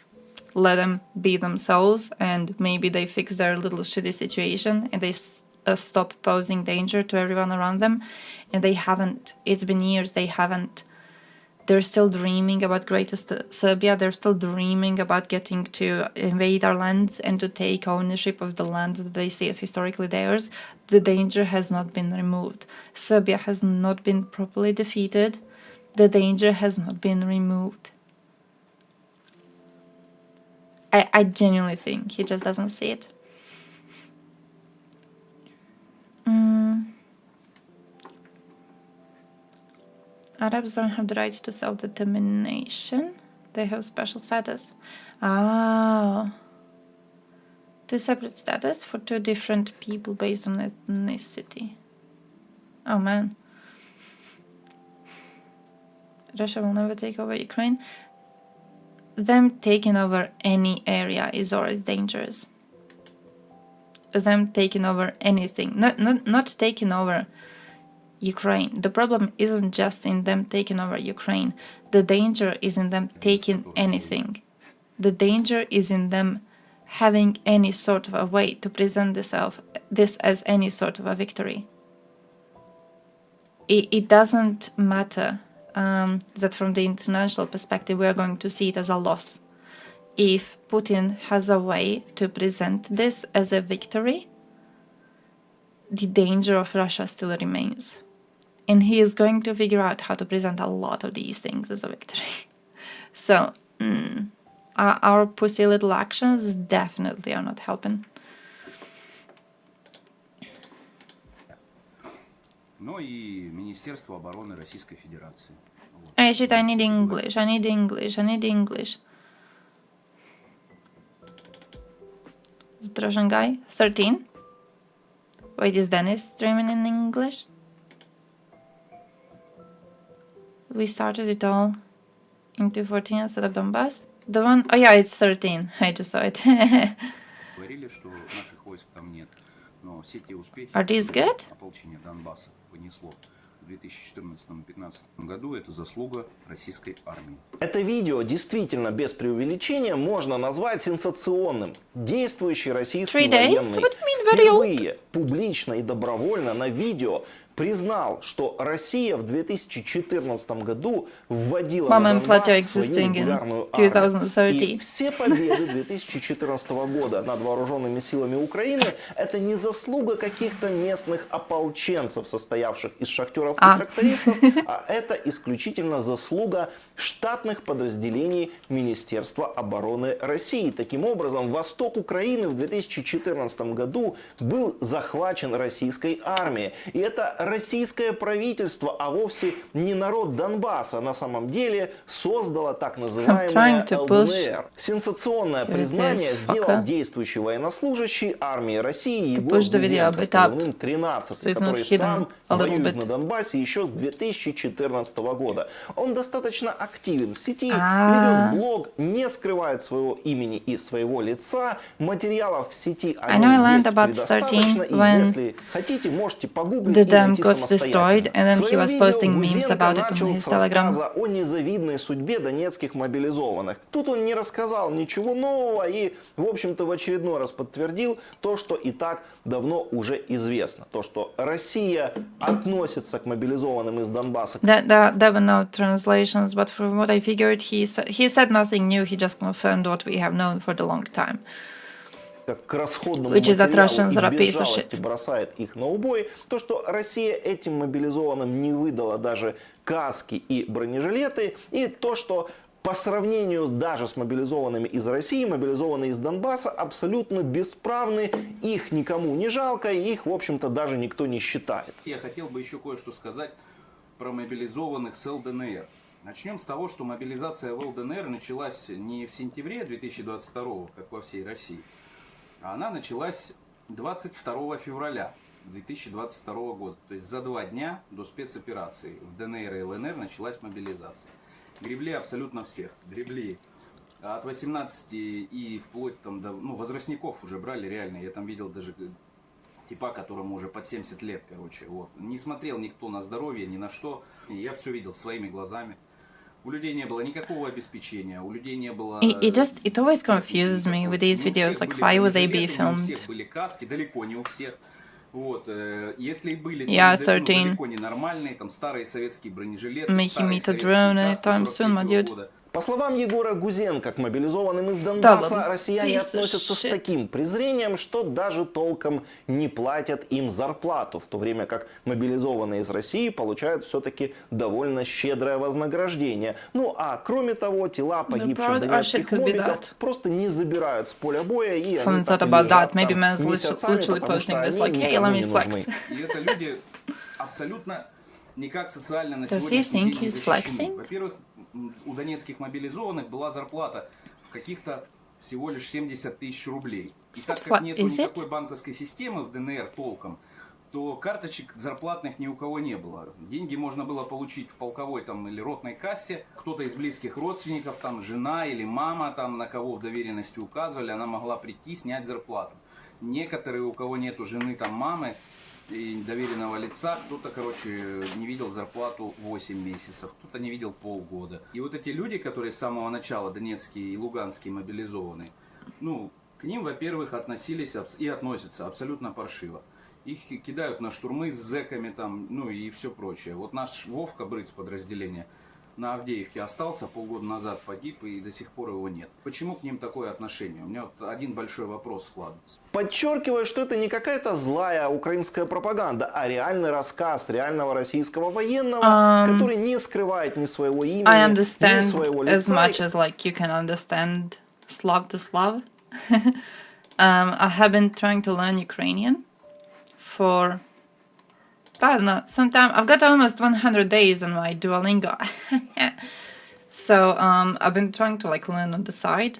let them be themselves and maybe they fix their little shitty situation and they stop posing danger to everyone around them, and they haven't. It's been years, they haven't. They're still dreaming about greatest Serbia. They're still dreaming about getting to invade our lands and to take ownership of the land that they see as historically theirs. The danger has not been removed. Serbia has not been properly defeated. The danger has not been removed. I genuinely think he just doesn't see it. Arabs don't have the right to self-determination. They have special status. Oh. Two separate status for two different people based on ethnicity. Oh man. Russia will never take over Ukraine. Them taking over any area is already dangerous. Them taking over anything. Not taking over Ukraine. The problem isn't just in them taking over Ukraine. The danger is in them taking anything. The danger is in them having any sort of a way to present this as any sort of a victory. It doesn't matter that from the international perspective we are going to see it as a loss. If Putin has a way to present this as a victory, the danger of Russia still remains. And he is going to figure out how to present a lot of these things as a victory. So, our pussy little actions definitely are not helping. Но и Министерство обороны Российской Федерации. Hey, shit, I need English. Is it Russian guy? 13? Wait, is Dennis streaming in English? We started it all in 2014 instead of Donbass. The one, oh yeah, it's 13. I just saw it. Говорили, что наших войск там нет, но все те успехи, Are these good? ополчение Донбасса понесло в 2014-2015 году, это заслуга российской армии. Это видео действительно без преувеличения можно назвать сенсационным. Действующий российский военный впервые публично и добровольно на видео признал, что Россия в 2014 году вводила на Донбасс свою регулярную армию. И все победы 2014 года над вооруженными силами Украины – это не заслуга каких-то местных ополченцев, состоявших из шахтеров и трактористов, а это исключительно заслуга штатных подразделений Министерства обороны России. Таким образом, восток Украины в 2014 году был захвачен российской армией. И это российское правительство, а вовсе не народ Донбасса, на самом деле создало так называемое ЛДНР. Сенсационное признание сделал действующий военнослужащий армии России Егор Гузенко с позывным 13, который сам воюет на Донбассе еще с 2014 года. Он достаточно активен в сети, ведет блог, не скрывает своего имени и своего лица. Материалов в сети о нем есть предостаточно, и если хотите, можете погуглить и найти самостоятельно. Своим видео Гузенко начал с рассказа о незавидной судьбе донецких мобилизованных. Тут он не рассказал ничего нового и, в общем-то, в очередной раз подтвердил то, что и так давно уже известно. То, что Россия относится к мобилизованным из Донбасса. There were no translations, but from what I figured, he said nothing new. He just confirmed what we have known for the long time. К расходному материалу и без жалости бросает их на убой. То, что Россия этим мобилизованным не выдала даже каски и бронежилеты, и то, что по сравнению даже с мобилизованными из России, мобилизованные из Донбасса абсолютно бесправны, их никому не жалко, их, в общем-то, даже никто не считает. Я хотел бы еще кое-что сказать про мобилизованных с ЛДНР. Начнем с того, что мобилизация в ЛДНР началась не в сентябре 2022, как во всей России, а она началась 22 февраля 2022 года. То есть за 2 дня до спецоперации в ДНР и ЛНР началась мобилизация. Гребли абсолютно всех. Гребли от 18 и вплоть там до возрастников уже брали реально. Я там видел даже типа, которому уже под 70 лет, короче. Вот. Не смотрел никто на здоровье, ни на что. Я все видел своими глазами. У людей не было никакого обеспечения, у людей не было... It always confuses me with these videos, like why would they be filmed? У всех были каски, далеко не у всех. Вот, если и были, далеко не нормальные, там старые советские бронежилеты, Making me to drone anytime soon, my dude. По словам Егора Гузенко, к мобилизованным из Донбасса россияне относятся с таким презрением, что даже толком не платят им зарплату, в то время как мобилизованные из России получают все-таки довольно щедрое вознаграждение. Ну а кроме того, тела погибших донецких мобиков просто не забирают с поля боя, и они так и лежат там месяцами, потому что они никому не нужны. И это люди абсолютно никак социально на сегодняшний день не защищены. Во-первых, у донецких мобилизованных была зарплата в каких-то всего лишь 70 тысяч рублей. И так как нет никакой банковской системы в ДНР толком, то карточек зарплатных ни у кого не было. Деньги можно было получить в полковой там, или ротной кассе. Кто-то из близких родственников, там жена или мама, там, на кого в доверенности указывали, она могла прийти, снять зарплату. Некоторые, у кого нету жены, там мамы, и доверенного лица, кто-то, короче, не видел зарплату 8 месяцев, кто-то не видел полгода. И вот эти люди, которые с самого начала донецкие и луганские мобилизованные, ну, к ним, во-первых, относились и относятся абсолютно паршиво. Их кидают на штурмы с зэками там, ну и все прочее. Вот наш Вовка Брыц подразделение на Авдеевке остался, полгода назад погиб, и до сих пор его нет. Почему к ним такое отношение? У меня вот один большой вопрос складывается. Подчеркиваю, что это не какая-то злая украинская пропаганда, а реальный рассказ реального российского военного, который не скрывает ни своего имени, ни своего лица. As much as like you can understand Slav to Slav. I have been trying to learn Ukrainian for... I don't know, sometime I've got almost 100 days on my Duolingo. So I've been trying to like learn on the side.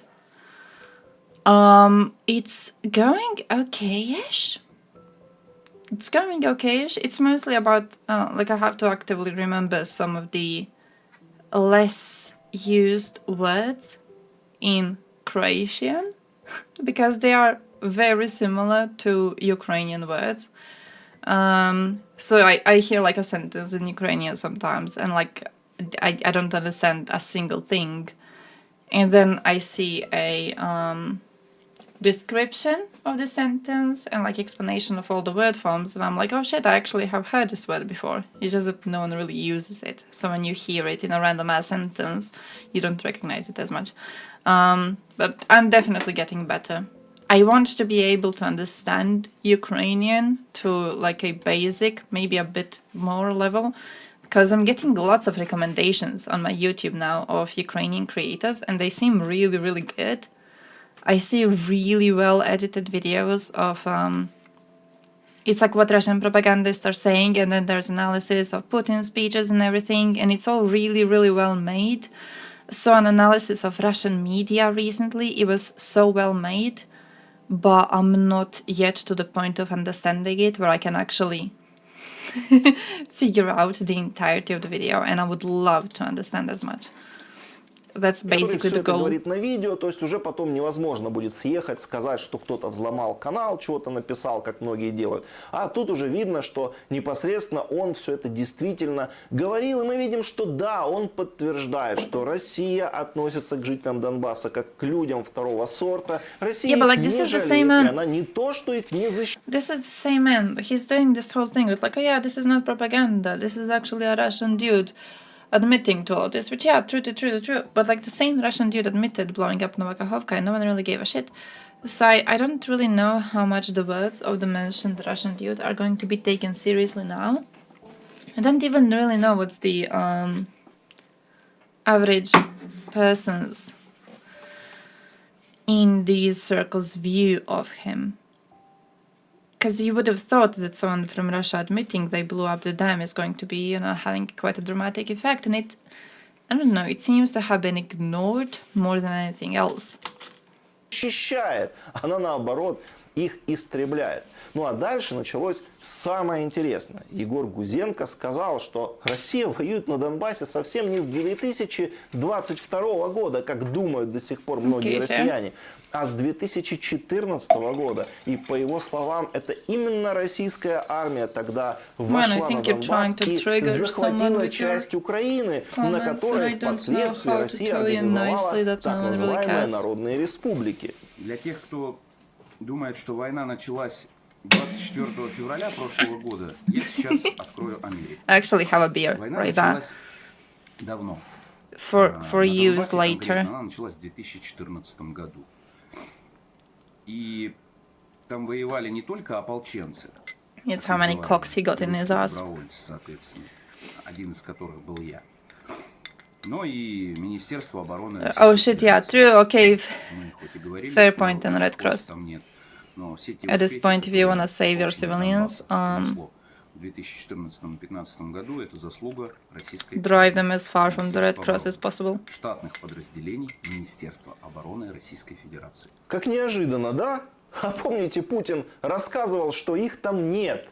It's going okay-ish. It's going okay-ish. It's mostly about like I have to actively remember some of the less used words in Croatian because they are very similar to Ukrainian words. So I hear like a sentence in Ukrainian sometimes and like I don't understand a single thing. And then I see a description of the sentence and like explanation of all the word forms and I'm like, oh shit, I actually have heard this word before. It's just that no one really uses it. So when you hear it in a random ass sentence, you don't recognize it as much. But I'm definitely getting better. I want to be able to understand Ukrainian to like a basic, maybe a bit more level, because I'm getting lots of recommendations on my YouTube now of Ukrainian creators and they seem really, really good. I see really well edited videos of, it's like what Russian propagandists are saying and then there's analysis of Putin's speeches and everything and it's all really, really well made. Saw an analysis of Russian media recently, it was so well made. But I'm not yet to the point of understanding it where I can actually figure out the entirety of the video and I would love to understand as much. That's который basically все the это goal. говорит на видео, то есть уже потом невозможно будет съехать, сказать, что кто-то взломал канал, чего-то написал, как многие делают. А тут уже видно, что непосредственно он все это действительно говорил, и мы видим, что да, он подтверждает, что Россия относится к жителям Донбасса как к людям второго сорта. Россия Yeah, but, like, их this не is the жалеет, same и man. она не то, что их не защищает. This is the same man. He's doing this whole thing with like, oh yeah, this is not propaganda. This is actually a Russian dude admitting to all of this. Which, yeah, true. But like the same Russian dude admitted blowing up Novakhovka and no one really gave a shit. So I don't really know how much the words of the mentioned Russian dude are going to be taken seriously now. I don't even really know what's the average person's in these circles view of him. Because you would have thought that someone from Russia admitting they blew up the dam is going to be, you know, having quite a dramatic effect. And it, I don't know, it seems to have been ignored more than anything else. Защищает, она наоборот их истребляет. Ну а дальше началось самое интересное. Егор Гузенко сказал, что Россия воюет на Донбассе совсем не с 2022 года, как думают до сих пор многие россияне, а с 2014 года. И по его словам, это именно российская армия тогда вошла на Донбасс и захватила часть Украины, на которой впоследствии Россия организовала так называемые народные республики. Для тех, кто думает, что война началась 24 февраля прошлого года, я сейчас открою Америку. I actually have a beer Война right there. началась давно. For На use Донбассе later. конкретно она началась в 2014 году. И там воевали не только ополченцы. It's how many cocks he got in his ass. Добровольцы, соответственно, один из которых был я. Но и Министерство обороны. Oh shit, yeah, true, okay. Мы хоть и говорили, Fair что point on Red наших войск Cross. там нет, но все те At this успехи, point, if you которые wanna save your общество civilians, Донбасса принесло в 2014-2015 году, это заслуга Российской drive them as far from the Red Министерства Cross as обороны, possible. штатных подразделений Министерства обороны Российской Федерации. Как неожиданно, да? А помните, Путин рассказывал, что их там нет.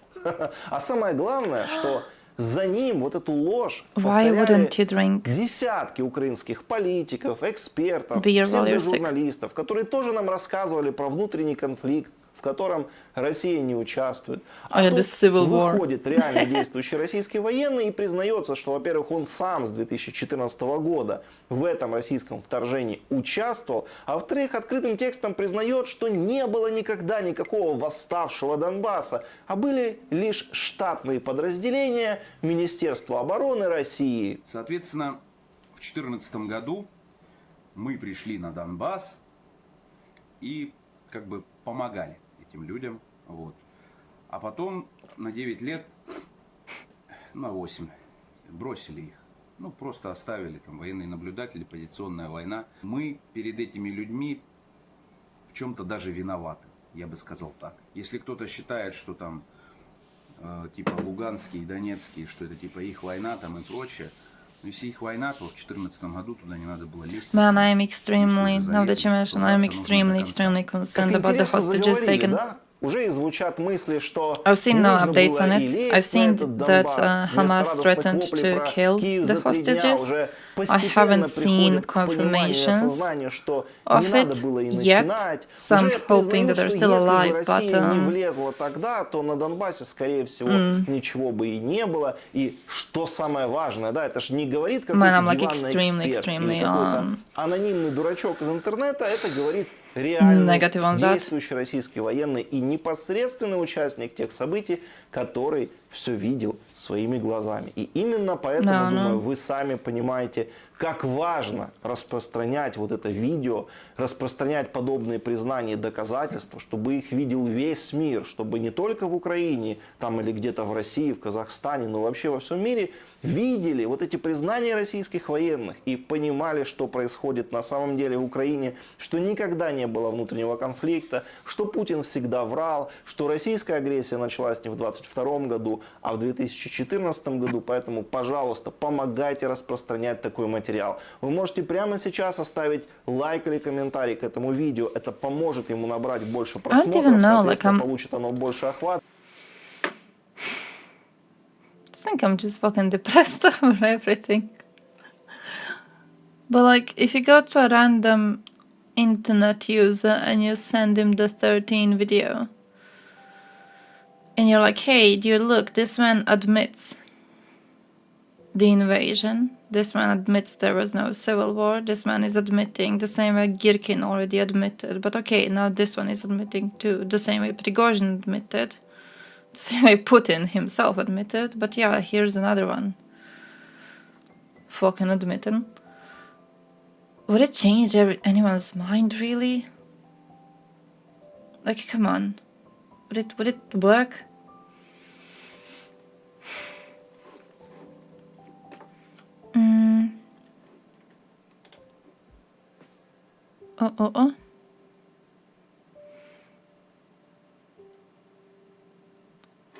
А самое главное, что за ним вот эту ложь Why повторяли wouldn't you drink десятки украинских политиков, экспертов, beer while you're sick? журналистов, которые тоже нам рассказывали про внутренний конфликт, в котором Россия не участвует. А Oh, yeah, тут the civil war. выходит реально действующий российский военный и признается, что, во-первых, он сам с 2014 года в этом российском вторжении участвовал, а во-вторых, открытым текстом признает, что не было никогда никакого восставшего Донбасса, а были лишь штатные подразделения Министерства обороны России. Соответственно, в 2014 году мы пришли на Донбасс и как бы помогали этим людям. Вот. А потом на 9 лет, на 8, бросили их. Ну, просто оставили, там, военные наблюдатели, позиционная война. Мы перед этими людьми в чем-то даже виноваты, я бы сказал так. Если кто-то считает, что там, типа, луганские и донецкие, что это, типа, их война там и прочее, но если их война, то в 2014 году туда не надо было лезть. Man, I am extremely, now that you mention, I am extremely concerned Как about the интересно hostages заговорили, taken. да? Уже и звучат мысли, что I've seen no нужно updates было on и it. лезть I've на seen этот that Донбасс. Hamas Вместо радостных threatened воплей to про kill Киев the за 3 дня hostages. уже I постепенно haven't seen приходят к пониманию и confirmations осознанию, что of не надо it было и yet. начинать. Some Уже hoping признают, that they're что still если бы alive, but Россия не влезла тогда, то на Донбассе, скорее всего, ничего бы и не было. И что самое важное, да, это же не говорит какой-то Man, I'm like диванный эксперт или какой-то анонимный дурачок из интернета, это говорит реальный Negative on that. действующий российский военный и непосредственный участник тех событий, который все видел своими глазами. И именно поэтому, думаю, вы сами понимаете, как важно распространять вот это видео, распространять подобные признания и доказательства, чтобы их видел весь мир, чтобы не только в Украине, там или где-то в России, в Казахстане, но вообще во всем мире видели вот эти признания российских военных и понимали, что происходит на самом деле в Украине, что никогда не было внутреннего конфликта, что Путин всегда врал, что российская агрессия началась не в 2022 году, а в 2014 году. Поэтому, пожалуйста, помогайте распространять такой материал. Вы можете прямо сейчас оставить лайк или комментарий к этому видео. Это поможет ему набрать больше просмотров, соответственно, получит оно больше охват. I think I'm just fucking depressed over everything. But like, if you go to a random internet user and you send him the 13 video, and you're like, hey, dude, look, this man admits the invasion. This man admits there was no civil war. This man is admitting the same way Girkin already admitted. But okay, now this one is admitting too. The same way Prigozhin admitted. The same way Putin himself admitted. But yeah, here's another one. Fucking admitting. Would it change anyone's mind, really? Like, come on. Would it work? Oh.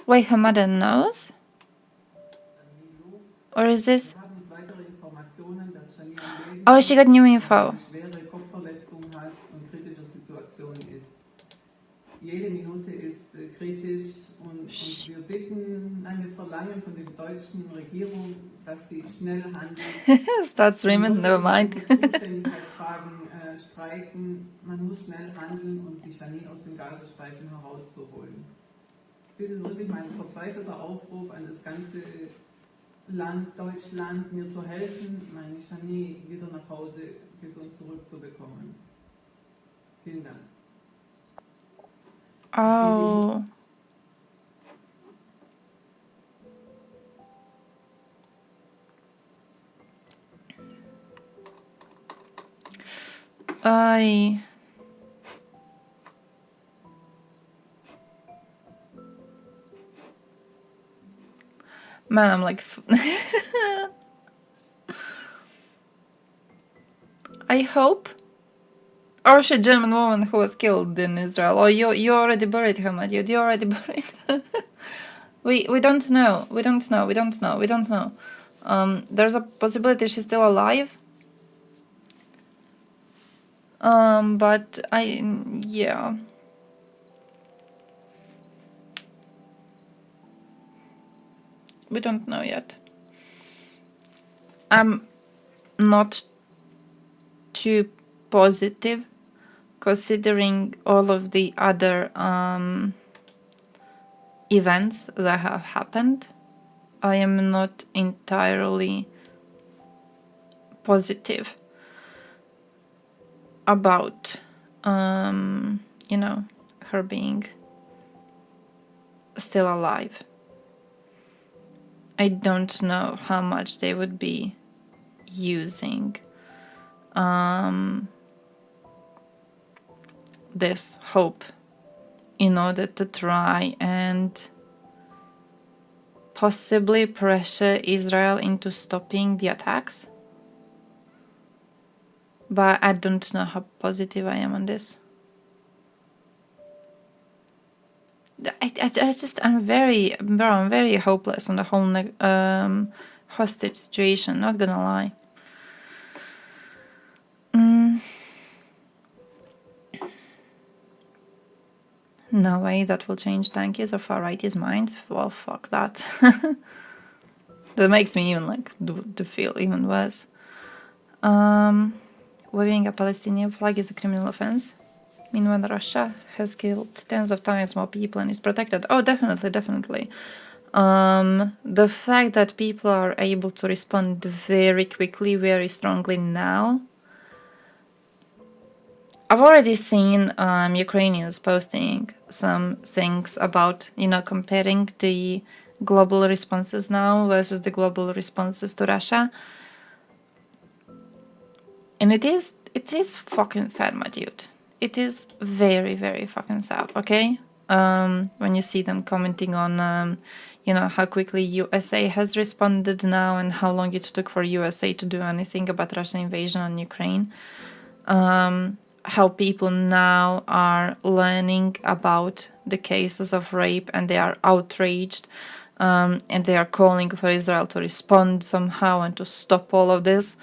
Wait, her mother knows? Or is this... Oh, she got new info. Jede Minute ist kritisch und wir bitten, nein, wir verlangen von der deutschen Regierung, dass sie schnell handelt. Start streaming, never mind. Zuständigkeitsfragen streiten. Man muss schnell handeln und die Chani aus dem Gazastreifen herauszuholen. Das ist wirklich mein verzweifelter Aufruf an das ganze Land, Deutschland, mir zu helfen, meine Chani wieder nach Hause gesund zurückzubekommen. Vielen Dank. Oh. Man, I'm like... I hope... Or she German woman who was killed in Israel. Oh, you already buried her, my dude. You already buried her. We don't know. We don't know. There's a possibility she's still alive. But yeah. We don't know yet. I'm not too positive, considering all of the other events that have happened. I am not entirely positive about, you know, her being still alive. I don't know how much they would be using this hope in order to try and possibly pressure Israel into stopping the attacks. But I don't know how positive I am on this. I'm very hopeless on the whole hostage situation, not gonna lie. No way that will change tankies or far-righties' minds. Well, fuck that. That makes me even like to feel even worse. Waving a Palestinian flag is a criminal offense. Meanwhile, Russia has killed tens of times more people and is protected. Oh, definitely. The fact that people are able to respond very quickly, very strongly now. I've already seen Ukrainians posting some things about, you know, comparing the global responses now versus the global responses to Russia. And it is fucking sad, my dude. It is very, very fucking sad, okay? When you see them commenting on, you know, how quickly USA has responded now and how long it took for USA to do anything about Russian invasion on Ukraine. How people now are learning about the cases of rape and they are outraged, and they are calling for Israel to respond somehow and to stop all of this.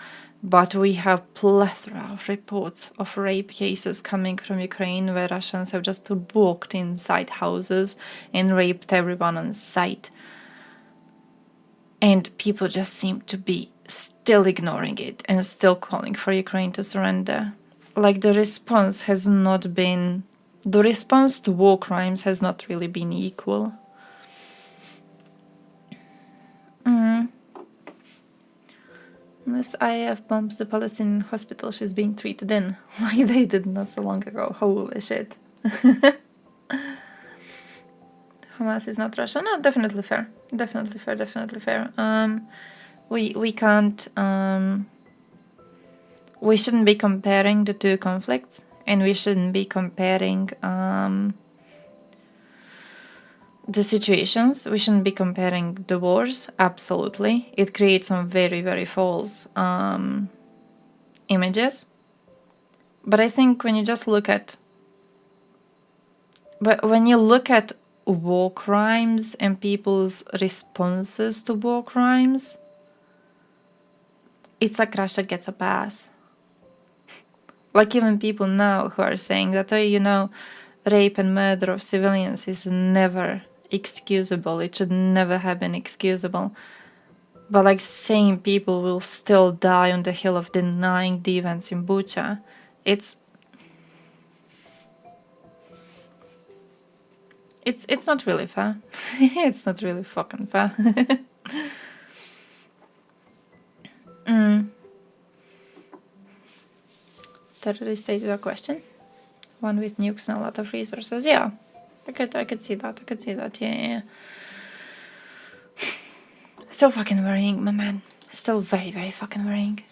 But we have plethora of reports of rape cases coming from Ukraine where Russians have just walked inside houses and raped everyone on sight. And people just seem to be still ignoring it and still calling for Ukraine to surrender. Like the response has not been, the response to war crimes has not really been equal. Unless IAF bombs the Palestinian hospital she's being treated in, like they did not so long ago. Holy shit. Hamas is not Russia. No, definitely fair. Definitely fair, definitely fair. We can't, we shouldn't be comparing the two conflicts, and we shouldn't be comparing the situations. We shouldn't be comparing the wars, absolutely. It creates some very, very false images. But I think when you just look at, when you look at war crimes and people's responses to war crimes, it's like Russia gets a pass. Like even people now who are saying that, oh, you know, rape and murder of civilians is never excusable, it should never have been excusable. But like same people will still die on the hill of denying the events in Bucha. It's not really fair. It's not really fucking fair. Terrorist state without question. One with nukes and a lot of resources. Yeah, I could see that. I could see that. Yeah. Still fucking worrying, my man. Still very, very fucking worrying.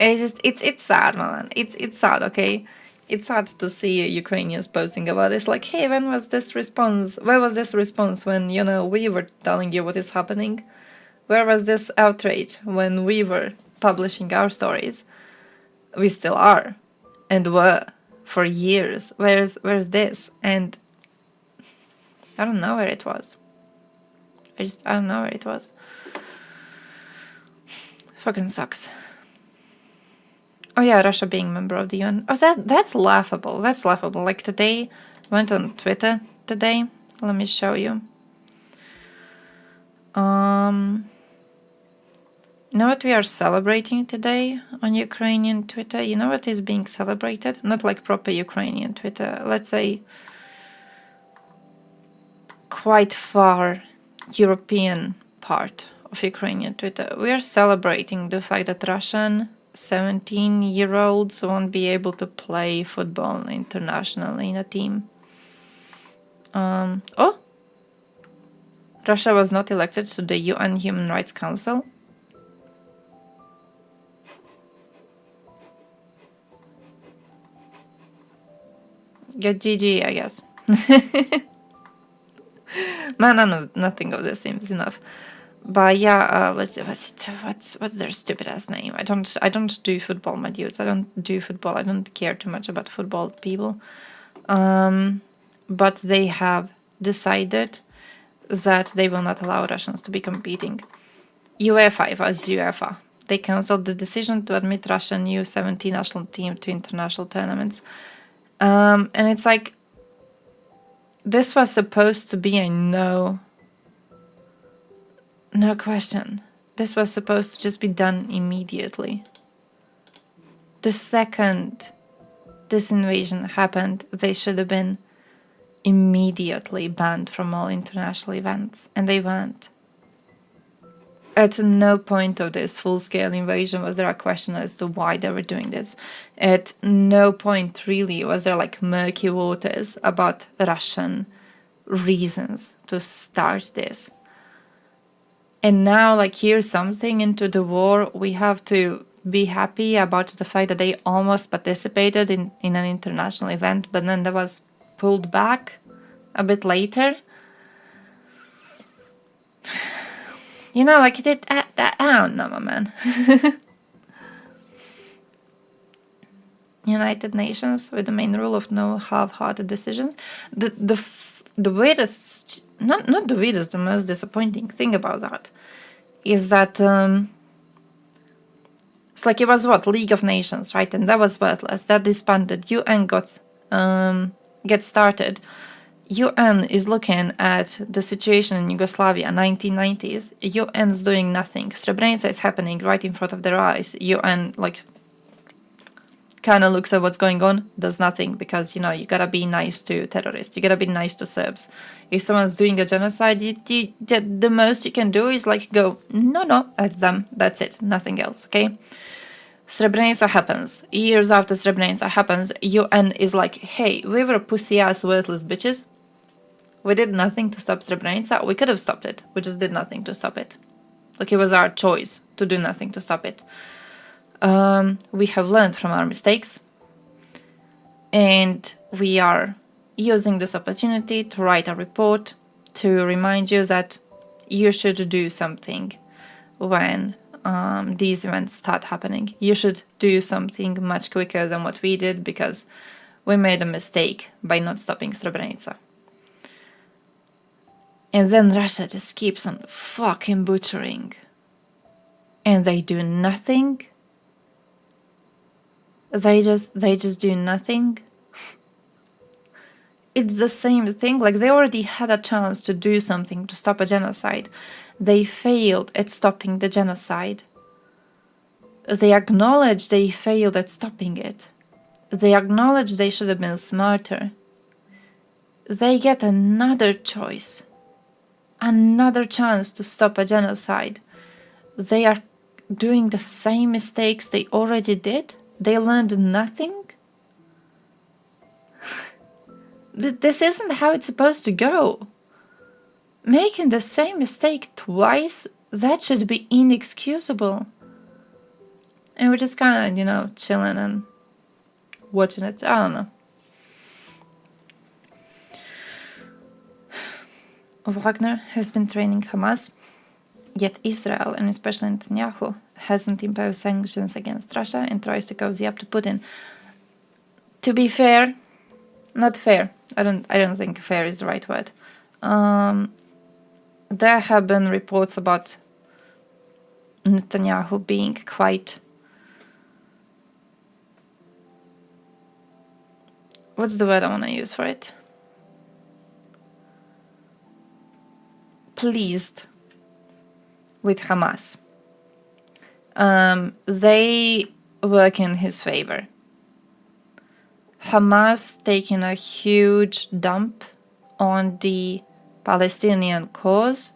It's sad, my man. It's sad, okay? It's sad to see Ukrainians posting about this. Like, hey, when was this response? Where was this response when, you know, we were telling you what is happening? Where was this outrage when we were publishing our stories? We still are, and were for years. Where's this? And I don't know where it was. I don't know where it was. Fucking sucks. Oh yeah, Russia being member of the UN. Oh, that's laughable. That's laughable. Like today, went on Twitter today. Let me show you. You know what we are celebrating today on Ukrainian Twitter? You know what is being celebrated? Not like proper Ukrainian Twitter. Let's say quite far European part of Ukrainian Twitter. We are celebrating the fact that Russian 17-year-olds won't be able to play football internationally in a team. Oh! Russia was not elected to the UN Human Rights Council. Get GG, I guess. Man, I know nothing of this seems enough. But yeah, what's their stupid ass name? I don't do football, my dudes. I don't do football. I don't care too much about football people. But they have decided that they will not allow Russians to be competing. UEFA, it was UEFA. They cancelled the decision to admit Russian U17 national team to international tournaments. And it's like, this was supposed to be a no question. This was supposed to just be done immediately. The second this invasion happened, they should have been immediately banned from all international events, and they weren't. At no point of this full-scale invasion was there a question as to why they were doing this. At no point really was there like murky waters about Russian reasons to start this. And now, like, here's something into the war, we have to be happy about the fact that they almost participated in an international event, but then that was pulled back a bit later. You know, like, I don't know, my man. United Nations, with the main rule of no half-hearted decisions. The weirdest, not the weirdest, the most disappointing thing about that is that it's like it was League of Nations, right? And that was worthless. That disbanded. UN get started. UN is looking at the situation in Yugoslavia, 1990s. UN is doing nothing. Srebrenica is happening right in front of their eyes. UN, like, kind of looks at what's going on, does nothing, because, you know, you gotta be nice to terrorists. You gotta be nice to Serbs. If someone's doing a genocide, the most you can do is, like, go, no, that's them. That's it. Nothing else, okay? Srebrenica happens. Years after Srebrenica happens, UN is like, hey, we were pussy-ass worthless bitches. We did nothing to stop Srebrenica. We could have stopped it. We just did nothing to stop it. Like, it was our choice to do nothing to stop it. We have learned from our mistakes. And we are using this opportunity to write a report to remind you that you should do something when these events start happening. You should do something much quicker than what we did, because we made a mistake by not stopping Srebrenica. And then Russia just keeps on fucking butchering. And they do nothing. They just do nothing. It's the same thing. Like, they already had a chance to do something to stop a genocide. They failed at stopping the genocide. They acknowledge they failed at stopping it. They acknowledge they should have been smarter. They get another choice. Another chance to stop a genocide. They are doing the same mistakes they already did. They learned nothing. This isn't how it's supposed to go. Making the same mistake twice, that should be inexcusable. And we're just kind of, you know, chilling and watching it. I don't know. Wagner has been training Hamas, yet Israel, and especially Netanyahu, hasn't imposed sanctions against Russia and tries to cozy up to Putin. To be fair, not fair. I don't think fair is the right word. There have been reports about Netanyahu being quite... What's the word I want to use for it? Pleased with Hamas. They work in his favor. Hamas taking a huge dump on the Palestinian cause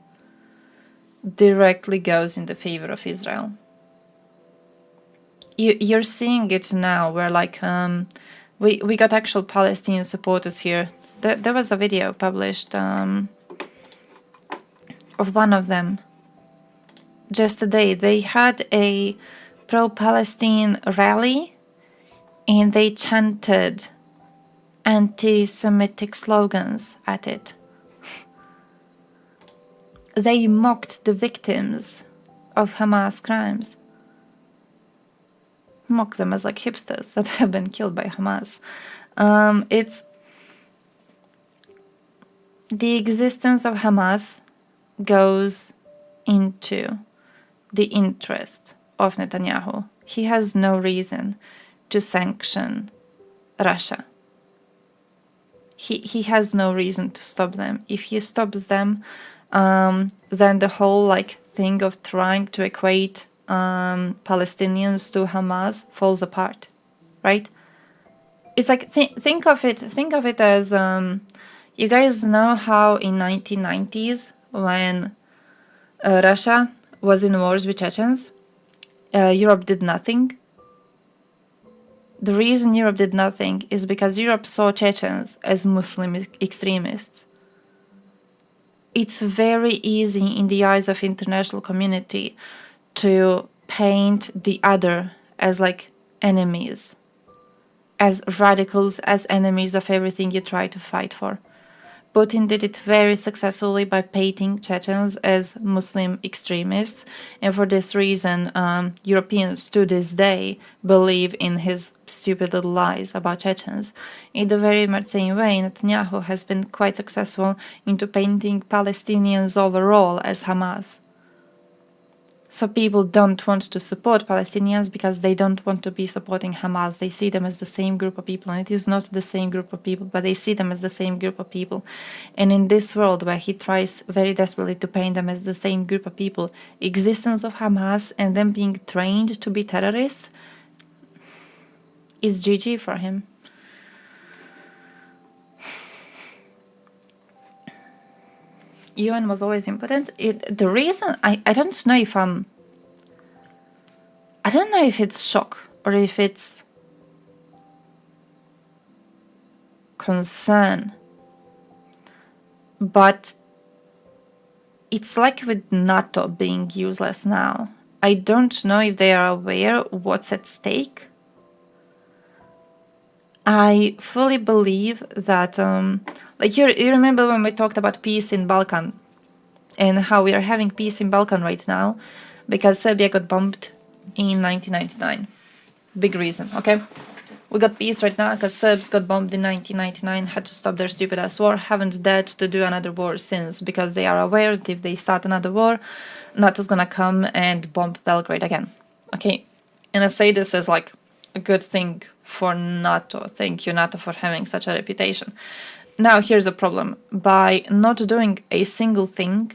directly goes in the favor of Israel. You're seeing it now, where, like, we got actual Palestinian supporters here. There was a video published of one of them just today. They had a pro-Palestine rally and they chanted anti-Semitic slogans at it. They mocked the victims of Hamas crimes. Mock them as, like, hipsters that have been killed by Hamas. It's the existence of Hamas goes into the interest of Netanyahu. He has no reason to sanction Russia. He has no reason to stop them. If he stops them, then the whole, like, thing of trying to equate Palestinians to Hamas falls apart, right? It's like, think of it as, you guys know how in 1990s, when Russia was in wars with Chechens, Europe did nothing. The reason Europe did nothing is because Europe saw Chechens as Muslim extremists. It's very easy in the eyes of international community to paint the other as, like, enemies, as radicals, as enemies of everything you try to fight for. Putin did it very successfully by painting Chechens as Muslim extremists, and for this reason, Europeans to this day believe in his stupid little lies about Chechens. In the very much same way, Netanyahu has been quite successful into painting Palestinians overall as Hamas. So people don't want to support Palestinians because they don't want to be supporting Hamas. They see them as the same group of people, and it is not the same group of people, but they see them as the same group of people. And in this world where he tries very desperately to paint them as the same group of people, existence of Hamas and them being trained to be terrorists is GG for him. UN was always important. The reason I don't know if I don't know if it's shock or if it's concern, but it's like with NATO being useless now. I don't know if they are aware of what's at stake. I fully believe that, like you remember when we talked about peace in Balkan and how we are having peace in Balkan right now because Serbia got bombed in 1999. Big reason, okay? We got peace right now because Serbs got bombed in 1999, had to stop their stupid ass war, haven't dared to do another war since because they are aware that if they start another war, NATO's gonna come and bomb Belgrade again, okay? And I say this as like a good thing for NATO. Thank you, NATO, for having such a reputation. Now, here's the problem. By not doing a single thing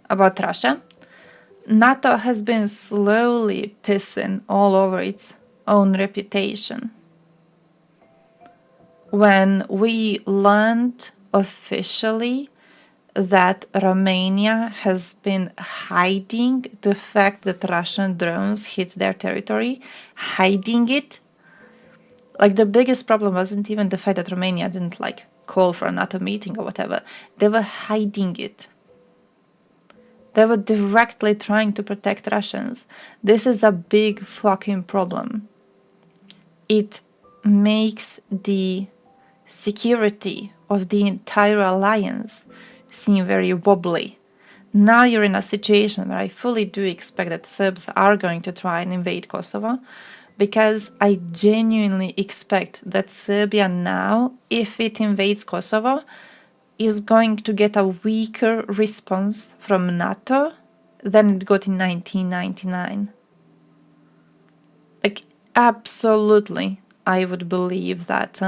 about Russia, NATO has been slowly pissing all over its own reputation. When we learned officially that Romania has been hiding the fact that Russian drones hit their territory, hiding it. Like, the biggest problem wasn't even the fact that Romania didn't, like, call for a NATO meeting or whatever. They were hiding it. They were directly trying to protect Russians. This is a big fucking problem. It makes the security of the entire alliance seem very wobbly. Now you're in a situation where I fully do expect that Serbs are going to try and invade Kosovo, because I genuinely expect that Serbia now, if it invades Kosovo, is going to get a weaker response from NATO than it got in 1999. Like, absolutely, I would believe that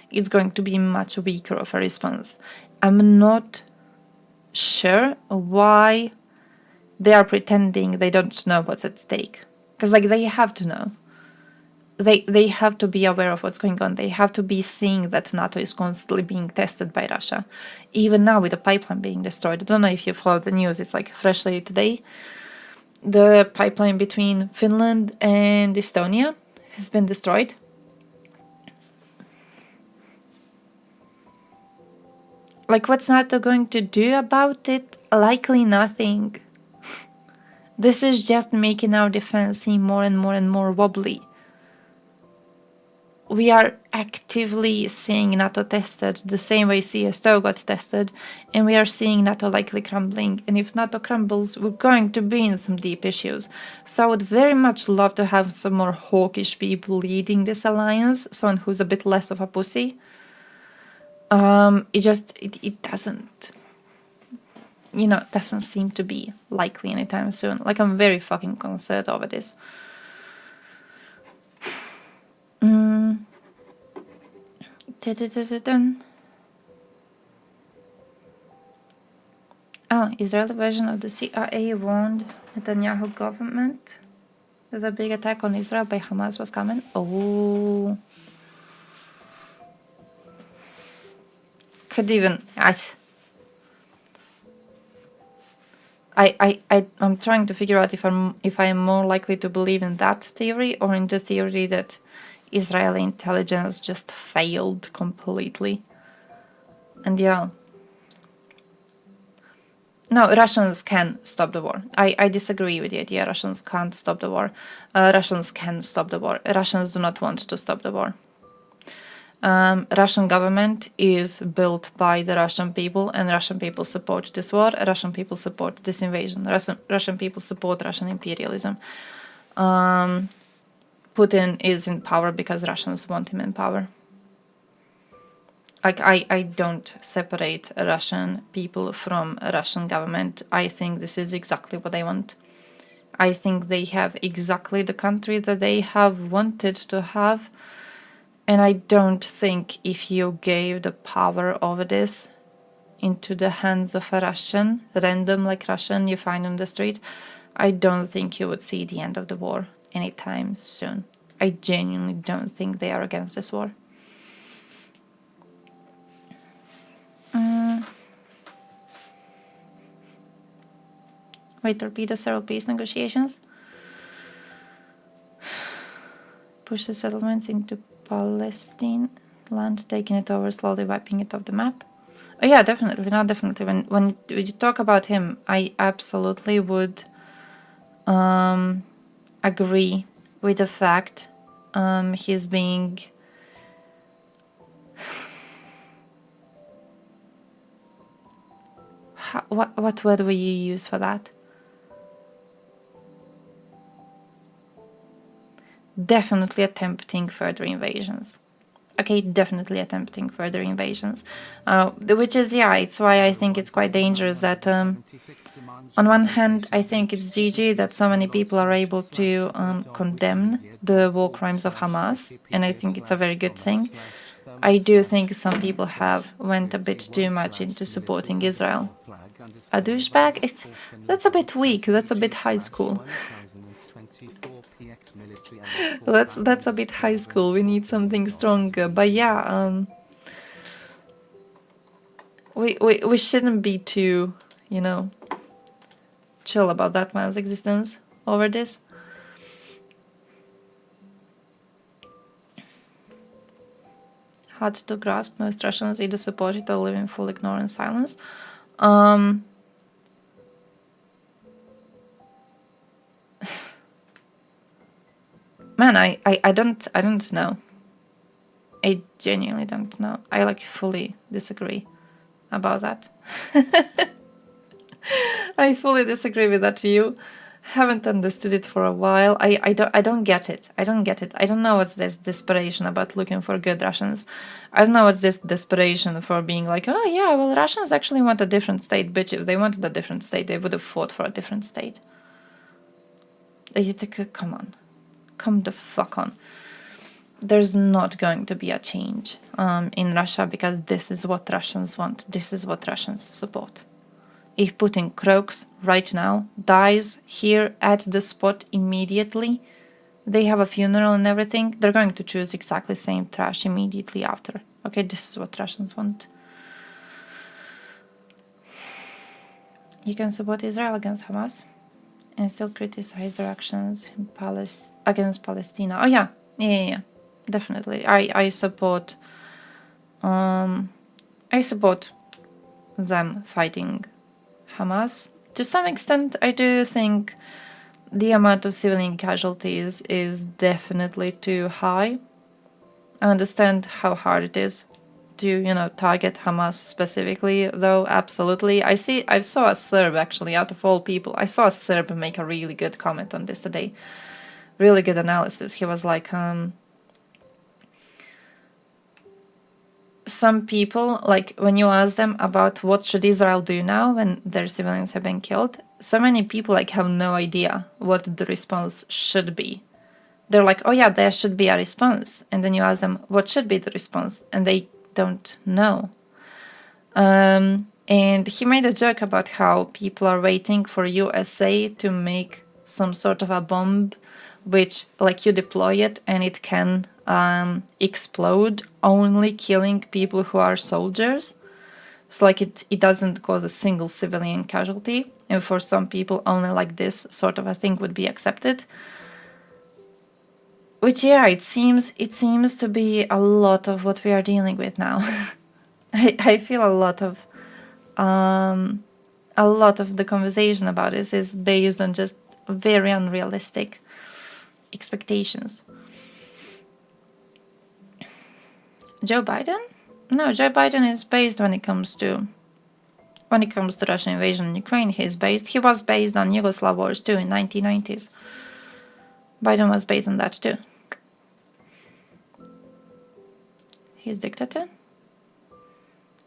it's going to be much weaker of a response. I'm not sure why they are pretending they don't know what's at stake. Because, like, they have to know. They have to be aware of what's going on. They have to be seeing that NATO is constantly being tested by Russia. Even now with the pipeline being destroyed. I don't know if you followed the news. It's like freshly today. The pipeline between Finland and Estonia has been destroyed. Like, what's NATO going to do about it? Likely nothing. This is just making our defense seem more and more wobbly. We are actively seeing NATO tested the same way CSTO got tested, and we are seeing NATO likely crumbling. And if NATO crumbles, we're going to be in some deep issues. So I would very much love to have some more hawkish people leading this alliance, someone who's a bit less of a pussy. It doesn't, doesn't seem to be likely anytime soon. Like, I'm very fucking concerned over this. Oh, Israeli version of the CIA warned Netanyahu government that a big attack on Israel by Hamas was coming. Oh. Could even... I'm trying to figure out if I'm more likely to believe in that theory or in the theory that Israeli intelligence just failed completely. And yeah. No, Russians can stop the war. I disagree with the idea Russians can't stop the war. Russians can stop the war. Russians do not want to stop the war. Russian government is built by the Russian people, and Russian people support this war. Russian people support this invasion. Russian people support Russian imperialism. Putin is in power because Russians want him in power. Like, I don't separate Russian people from Russian government. I think this is exactly what they want. I think they have exactly the country that they have wanted to have. And I don't think if you gave the power over this into the hands of a Russian, random like Russian you find on the street, I don't think you would see the end of the war anytime soon. I genuinely don't think they are against this war. Wait, torpedo several peace negotiations. Push the settlements into Palestine land, taking it over, slowly wiping it off the map. Oh yeah, definitely, no, definitely. When you talk about him, I absolutely would agree with the fact he's being what word will you use for that? Definitely attempting further invasions. Okay, definitely attempting further invasions. Which is, yeah, it's why I think it's quite dangerous that on one hand, I think it's GG that so many people are able to condemn the war crimes of Hamas, and I think it's a very good thing. I do think some people have went a bit too much into supporting Israel. A douchebag? That's a bit weak, that's a bit high school. That's a bit high school. We need something stronger. But yeah, we shouldn't be too, you know, chill about that man's existence over this. Hard to grasp. Most Russians either support it or live in full ignorance, silence. Man, I don't know. I genuinely don't know. I like fully disagree about that. I fully disagree with that view. Haven't understood it for a while. I don't get it. I don't get it. I don't know what's this desperation about looking for good Russians. I don't know what's this desperation for being like, oh yeah, well, Russians actually want a different state, bitch. If they wanted a different state, they would have fought for a different state. Come on. Come the fuck on. There's not going to be a change in Russia because this is what Russians want. This is what Russians support. If Putin croaks right now, dies here at the spot immediately, they have a funeral and everything, they're going to choose exactly the same trash immediately after. Okay, this is what Russians want. You can support Israel against Hamas and still criticize their actions in against Palestine. Oh yeah, definitely. I support them fighting Hamas. To some extent, I do think the amount of civilian casualties is definitely too high. I understand how hard it is to, you know, target Hamas specifically, though, absolutely. I saw a Serb, actually, out of all people, I saw a Serb make a really good comment on this today. Really good analysis. He was like, some people, like, when you ask them about what should Israel do now when their civilians have been killed, so many people, like, have no idea what the response should be. They're like, oh yeah, there should be a response. And then you ask them, what should be the response? And they don't know. And he made a joke about how people are waiting for USA to make some sort of a bomb, which, like, you deploy it and it can explode, only killing people who are soldiers. So, like, it doesn't cause a single civilian casualty. And for some people, only like this sort of a thing would be accepted. Which, yeah, it seems to be a lot of what we are dealing with now. I feel a lot of the conversation about this is based on just very unrealistic expectations. Joe Biden? No, Joe Biden is based when it comes to Russian invasion in Ukraine. He was based on Yugoslav wars too in 1990s. Biden was based on that too. He's dictator?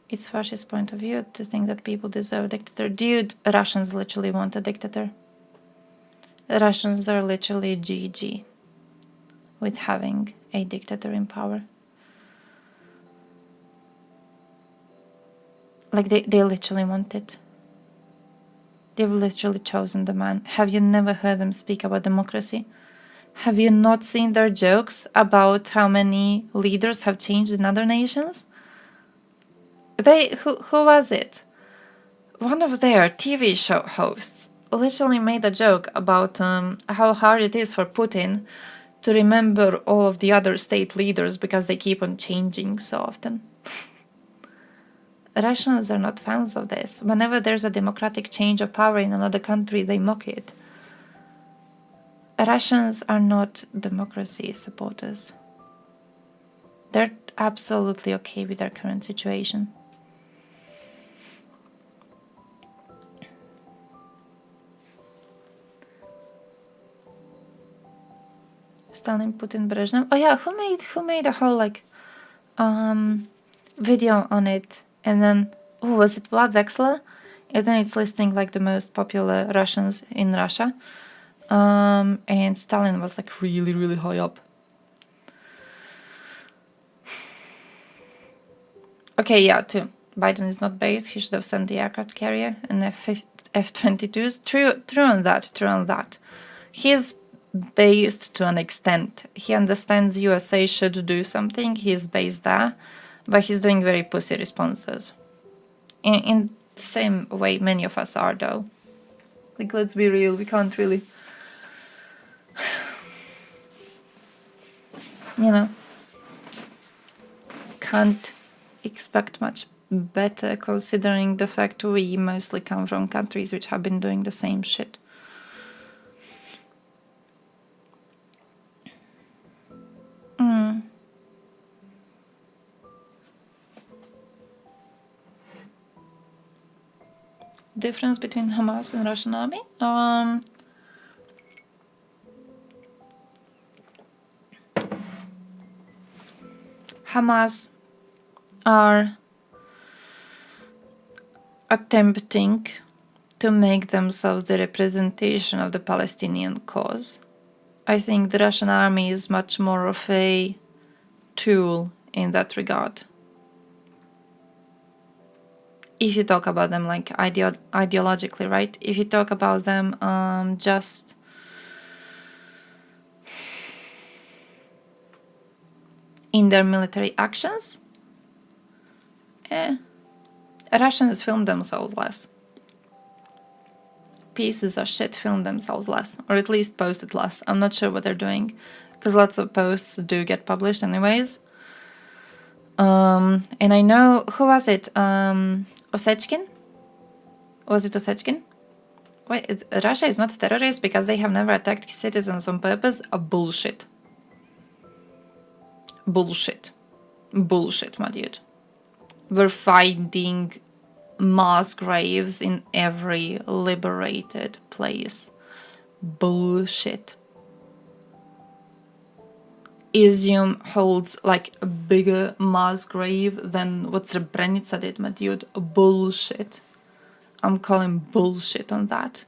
It's fascist point of view to think that people deserve a dictator. Dude, Russians literally want a dictator. Russians are literally GG with having a dictator in power. Like they literally want it. They've literally chosen the man. Have you never heard them speak about democracy? Have you not seen their jokes about how many leaders have changed in other nations? Who was it? One of their TV show hosts literally made a joke about how hard it is for Putin to remember all of the other state leaders because they keep on changing so often. Russians are not fans of this. Whenever there's a democratic change of power in another country, they mock it. Russians are not democracy supporters. They're absolutely okay with their current situation. Stalin, Putin, Brezhnev. Oh yeah, who made a whole like video on it? And then, oh, was it Vlad Vexler? And then it's listing like the most popular Russians in Russia. And Stalin was like really, really high up. Okay, yeah, too. Biden is not based. He should have sent the aircraft carrier and F-22s. True on that. He's based to an extent. He understands USA should do something. He's based there. But he's doing very pussy responses. In the same way many of us are, though. Like, let's be real, we can't really... you know... can't expect much better considering the fact we mostly come from countries which have been doing the same shit. Difference between Hamas and Russian army? Hamas are attempting to make themselves the representation of the Palestinian cause. I think the Russian army is much more of a tool in that regard. If you talk about them like ideologically, right? If you talk about them just in their military actions, Russians film themselves less. Pieces of shit film themselves less, or at least post it less. I'm not sure what they're doing, because lots of posts do get published anyways. And I know, who was it? Osechkin? Was it Osechkin? Wait, Russia is not a terrorist because they have never attacked citizens on purpose? Bullshit. Bullshit. Bullshit, my dude. We're finding mass graves in every liberated place. Bullshit. Izium holds like a bigger mass grave than what Srebrenica did, my dude. Bullshit. I'm calling bullshit on that.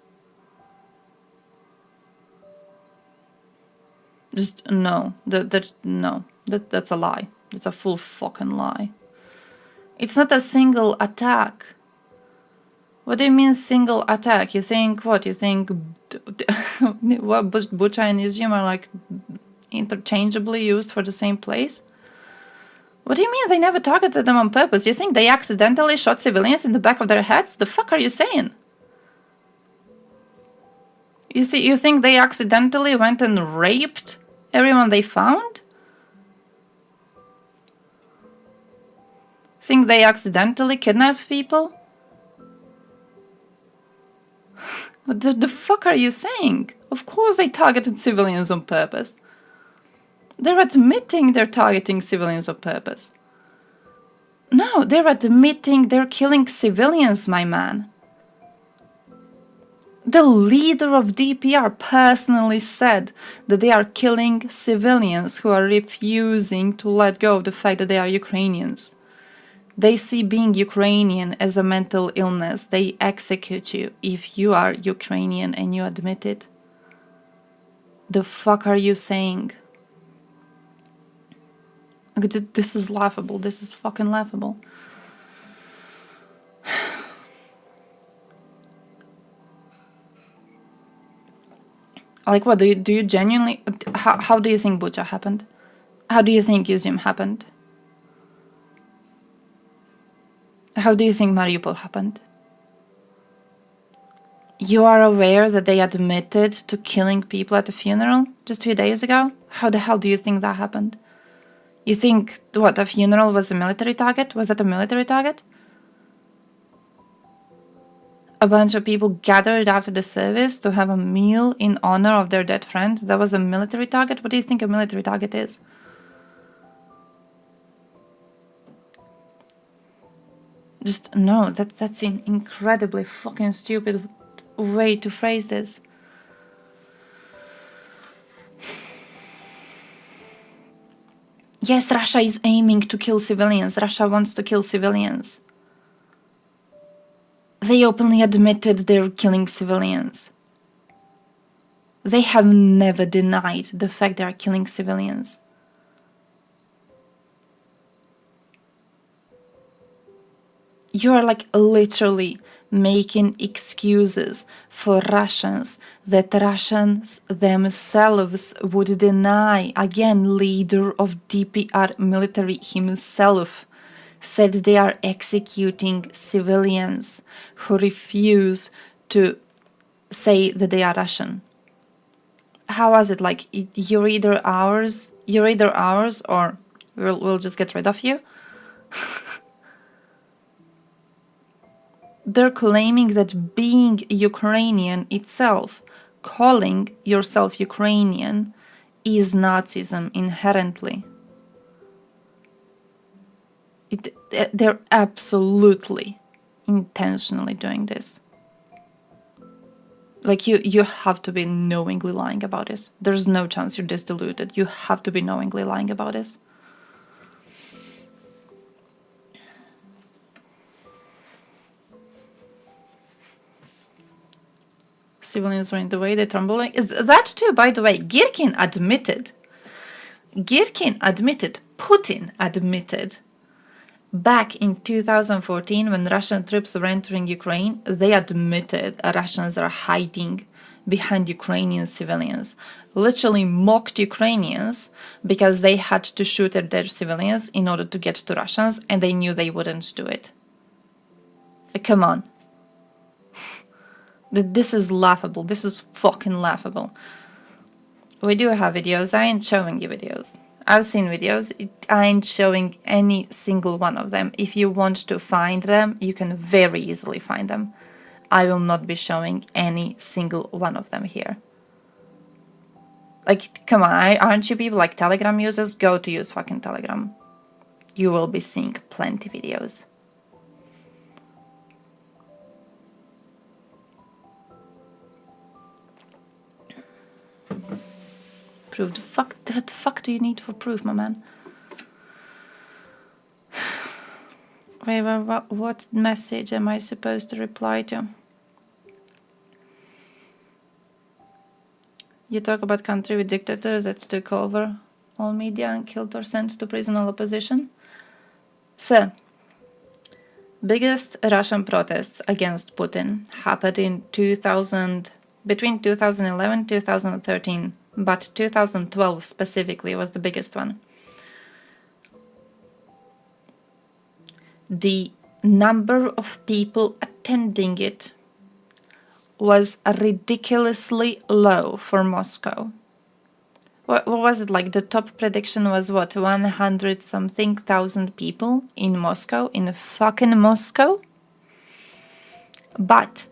Just no. That's a lie. That's a full fucking lie. It's not a single attack. What do you mean single attack? You think what? You think what Bucha and Izium are like interchangeably used for the same place? What do you mean they never targeted them on purpose? You think they accidentally shot civilians in the back of their heads? The fuck are you saying? You think they accidentally went and raped everyone they found? Think they accidentally kidnapped people? What the fuck are you saying? Of course they targeted civilians on purpose. They're admitting they're targeting civilians on purpose. No, they're admitting they're killing civilians, my man. The leader of DPR personally said that they are killing civilians who are refusing to let go of the fact that they are Ukrainians. They see being Ukrainian as a mental illness. They execute you if you are Ukrainian and you admit it. The fuck are you saying? This is laughable. This is fucking laughable. Like, what do you genuinely? How do you think Bucha happened? How do you think Izium happened? How do you think Mariupol happened? You are aware that they admitted to killing people at a funeral just a few days ago? How the hell do you think that happened? You think, what, a funeral was a military target? Was it a military target? A bunch of people gathered after the service to have a meal in honor of their dead friend. That was a military target? What do you think a military target is? Just, no, that's an incredibly fucking stupid way to phrase this. Yes, Russia is aiming to kill civilians. Russia wants to kill civilians. They openly admitted they're killing civilians. They have never denied the fact they are killing civilians. You are like literally making excuses for Russians that Russians themselves would deny. Again, leader of DPR military himself said they are executing civilians who refuse to say that they are Russian. How was it? Like, you're either ours or we'll just get rid of you? They're claiming that being Ukrainian itself, calling yourself Ukrainian, is Nazism inherently. They're absolutely intentionally doing this. Like, you have to be knowingly lying about this. There's no chance you're this deluded. You have to be knowingly lying about this. Civilians were in the way, they trembling. That too, by the way, Girkin admitted, Putin admitted, back in 2014 when Russian troops were entering Ukraine, they admitted Russians are hiding behind Ukrainian civilians. Literally mocked Ukrainians because they had to shoot at their civilians in order to get to Russians, and they knew they wouldn't do it. Come on. This is laughable. This is fucking laughable. We do have videos. I ain't showing you videos. I've seen videos. I ain't showing any single one of them. If you want to find them, you can very easily find them. I will not be showing any single one of them here. Like, come on, aren't you people like Telegram users? Go to use fucking Telegram. You will be seeing plenty videos. Proof. What the fuck do you need for proof, my man? Wait, what message am I supposed to reply to? You talk about country with dictators that took over all media and killed or sent to prison all opposition? So, biggest Russian protests against Putin happened in between 2011 and 2013. But 2012 specifically was the biggest one. The number of people attending it was ridiculously low for Moscow. What was it like? The top prediction was what, 100-something thousand people in Moscow, in fucking Moscow? But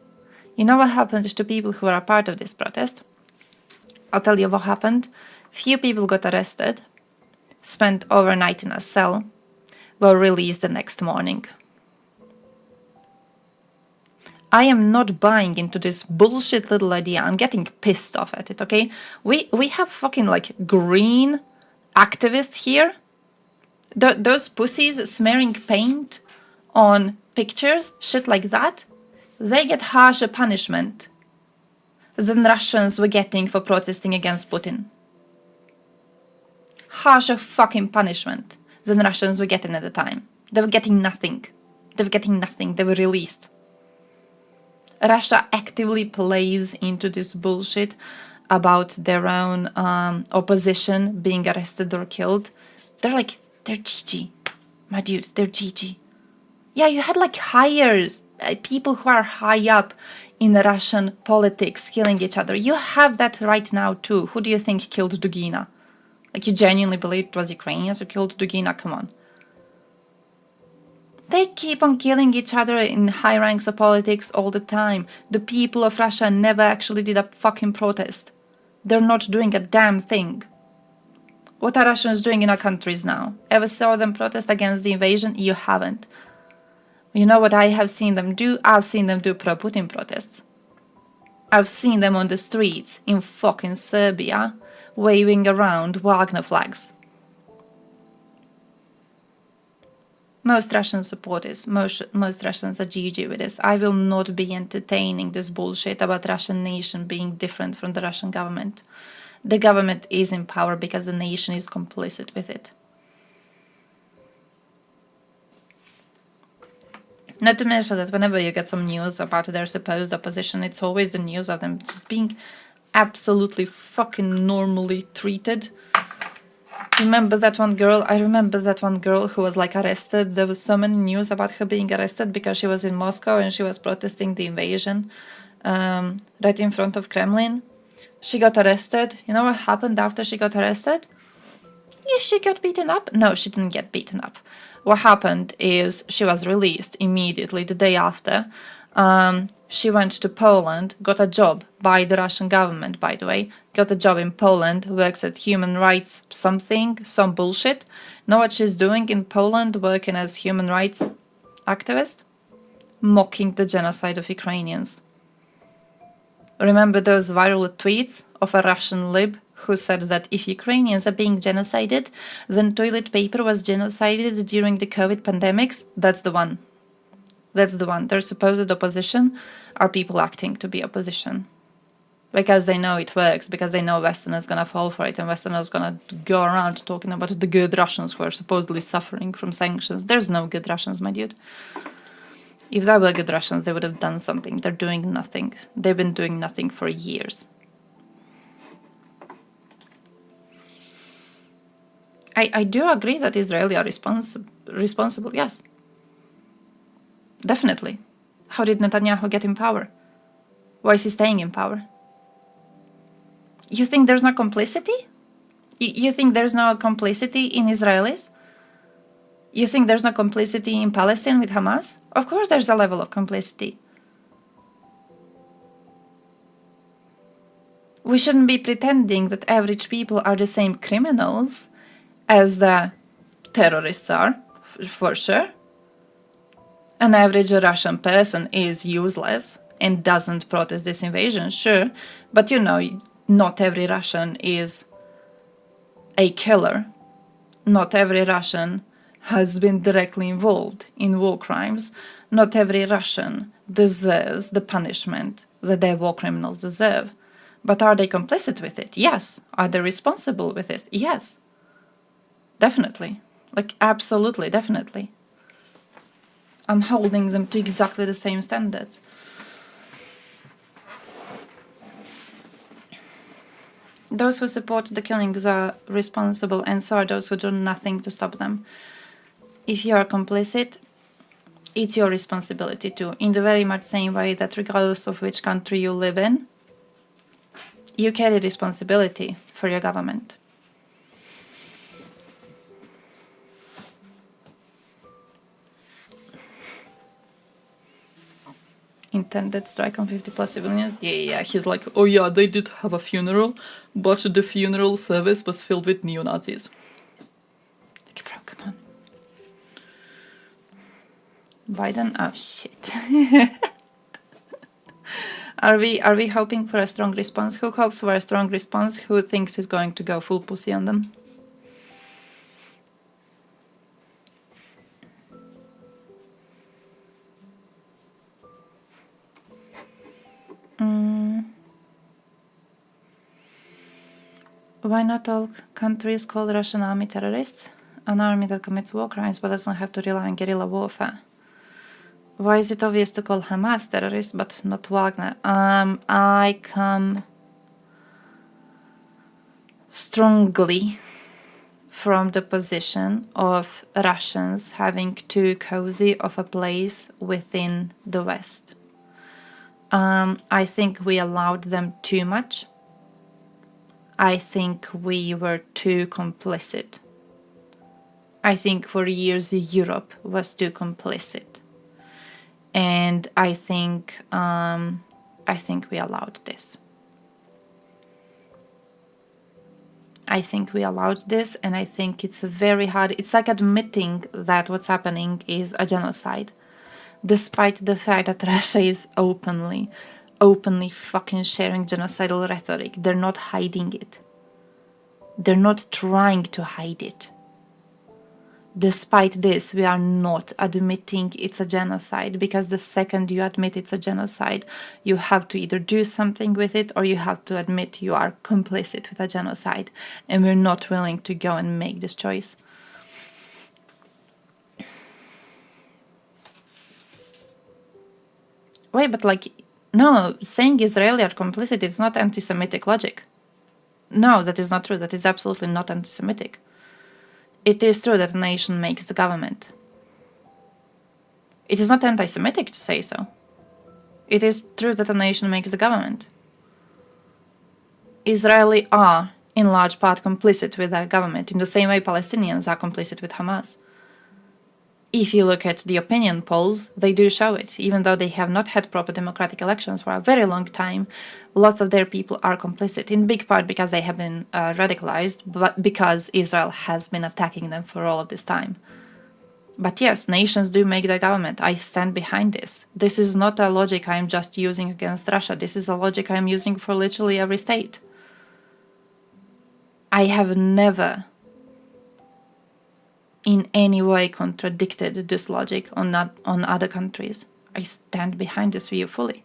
you know what happened to people who were a part of this protest? I'll tell you what happened. Few people got arrested, spent overnight in a cell, were released the next morning. I am not buying into this bullshit little idea. I'm getting pissed off at it, okay? We have fucking like green activists here. Those pussies smearing paint on pictures, shit like that, they get harsher punishment than Russians were getting for protesting against Putin. Harsher fucking punishment than Russians were getting at the time. They were getting nothing. They were getting nothing. They were released. Russia actively plays into this bullshit about their own opposition being arrested or killed. They're GG. My dude, they're GG. Yeah, you had like hires, people who are high up in Russian politics killing each other. You have that right now too. Who do you think killed Dugina? Like, you genuinely believe it was Ukrainians who killed Dugina? Come on. They keep on killing each other in high ranks of politics all the time. The people of Russia never actually did a fucking protest. They're not doing a damn thing. What are Russians doing in our countries now? Ever saw them protest against the invasion? You haven't. You know what I have seen them do? I've seen them do pro-Putin protests. I've seen them on the streets in fucking Serbia waving around Wagner flags. Most Russian supporters, most Russians are GG with this. I will not be entertaining this bullshit about Russian nation being different from the Russian government. The government is in power because the nation is complicit with it. Not to mention that whenever you get some news about their supposed opposition, it's always the news of them just being absolutely fucking normally treated. Remember that one girl? I remember that one girl who was like arrested. There was so many news about her being arrested because she was in Moscow and she was protesting the invasion right in front of Kremlin. She got arrested. You know what happened after she got arrested? Yeah, she got beaten up. No, she didn't get beaten up. What happened is she was released immediately the day after. She went to Poland, got a job by the Russian government, by the way. Got a job in Poland, works at human rights something, some bullshit. Know what she's doing in Poland, working as human rights activist? Mocking the genocide of Ukrainians. Remember those viral tweets of a Russian lib who said that if Ukrainians are being genocided, then toilet paper was genocided during the COVID pandemics? That's the one. That's the one. Their supposed opposition are people acting to be opposition. Because they know it works, because they know Westerners gonna fall for it, and Westerners gonna go around talking about the good Russians who are supposedly suffering from sanctions. There's no good Russians, my dude. If there were good Russians, they would have done something. They're doing nothing. They've been doing nothing for years. I do agree that Israeli are responsible, yes. Definitely. How did Netanyahu get in power? Why is he staying in power? You think there's no complicity? You think there's no complicity in Israelis? You think there's no complicity in Palestine with Hamas? Of course there's a level of complicity. We shouldn't be pretending that average people are the same criminals as the terrorists are, for sure. An average Russian person is useless and doesn't protest this invasion, sure, but you know, not every Russian is a killer. Not every Russian has been directly involved in war crimes. Not every Russian deserves the punishment that their war criminals deserve. But are they complicit with it? Yes. Are they responsible with it? Yes. Definitely. Like, absolutely, definitely. I'm holding them to exactly the same standards. Those who support the killings are responsible, and so are those who do nothing to stop them. If you are complicit, it's your responsibility too, in the very much same way that regardless of which country you live in, you carry responsibility for your government. Intended strike on 50 plus civilians? Yeah, he's like, oh yeah, they did have a funeral, but the funeral service was filled with neo-Nazis. Like, bro, come on. Biden? Oh shit. Are we hoping for a strong response? Who hopes for a strong response? Who thinks he's going to go full pussy on them? Why not all countries call the Russian army terrorists? An army that commits war crimes but doesn't have to rely on guerrilla warfare. Why is it obvious to call Hamas terrorists but not Wagner? I come strongly from the position of Russians having too cozy of a place within the West. I think we allowed them too much. I think we were too complicit. I think for years Europe was too complicit. And I think we allowed this. I think we allowed this, and I think it's very hard. It's like admitting that what's happening is a genocide, despite the fact that Russia is openly fucking sharing genocidal rhetoric. They're not hiding it. They're not trying to hide it. Despite this, we are not admitting it's a genocide, because the second you admit it's a genocide, you have to either do something with it or you have to admit you are complicit with a genocide. And we're not willing to go and make this choice. Wait, but like, no, saying Israeli are complicit is not anti-Semitic logic. No, that is not true. That is absolutely not anti-Semitic. It is true that a nation makes the government. It is not anti-Semitic to say so. It is true that a nation makes the government. Israelis are, in large part, complicit with that government, in the same way Palestinians are complicit with Hamas. If you look at the opinion polls, they do show it. Even though they have not had proper democratic elections for a very long time, lots of their people are complicit, in big part because they have been radicalized, but because Israel has been attacking them for all of this time. But yes, nations do make the government. I stand behind this. This is not a logic I'm just using against Russia. This is a logic I'm using for literally every state. I have never in any way contradicted this logic on other countries. I stand behind this view fully.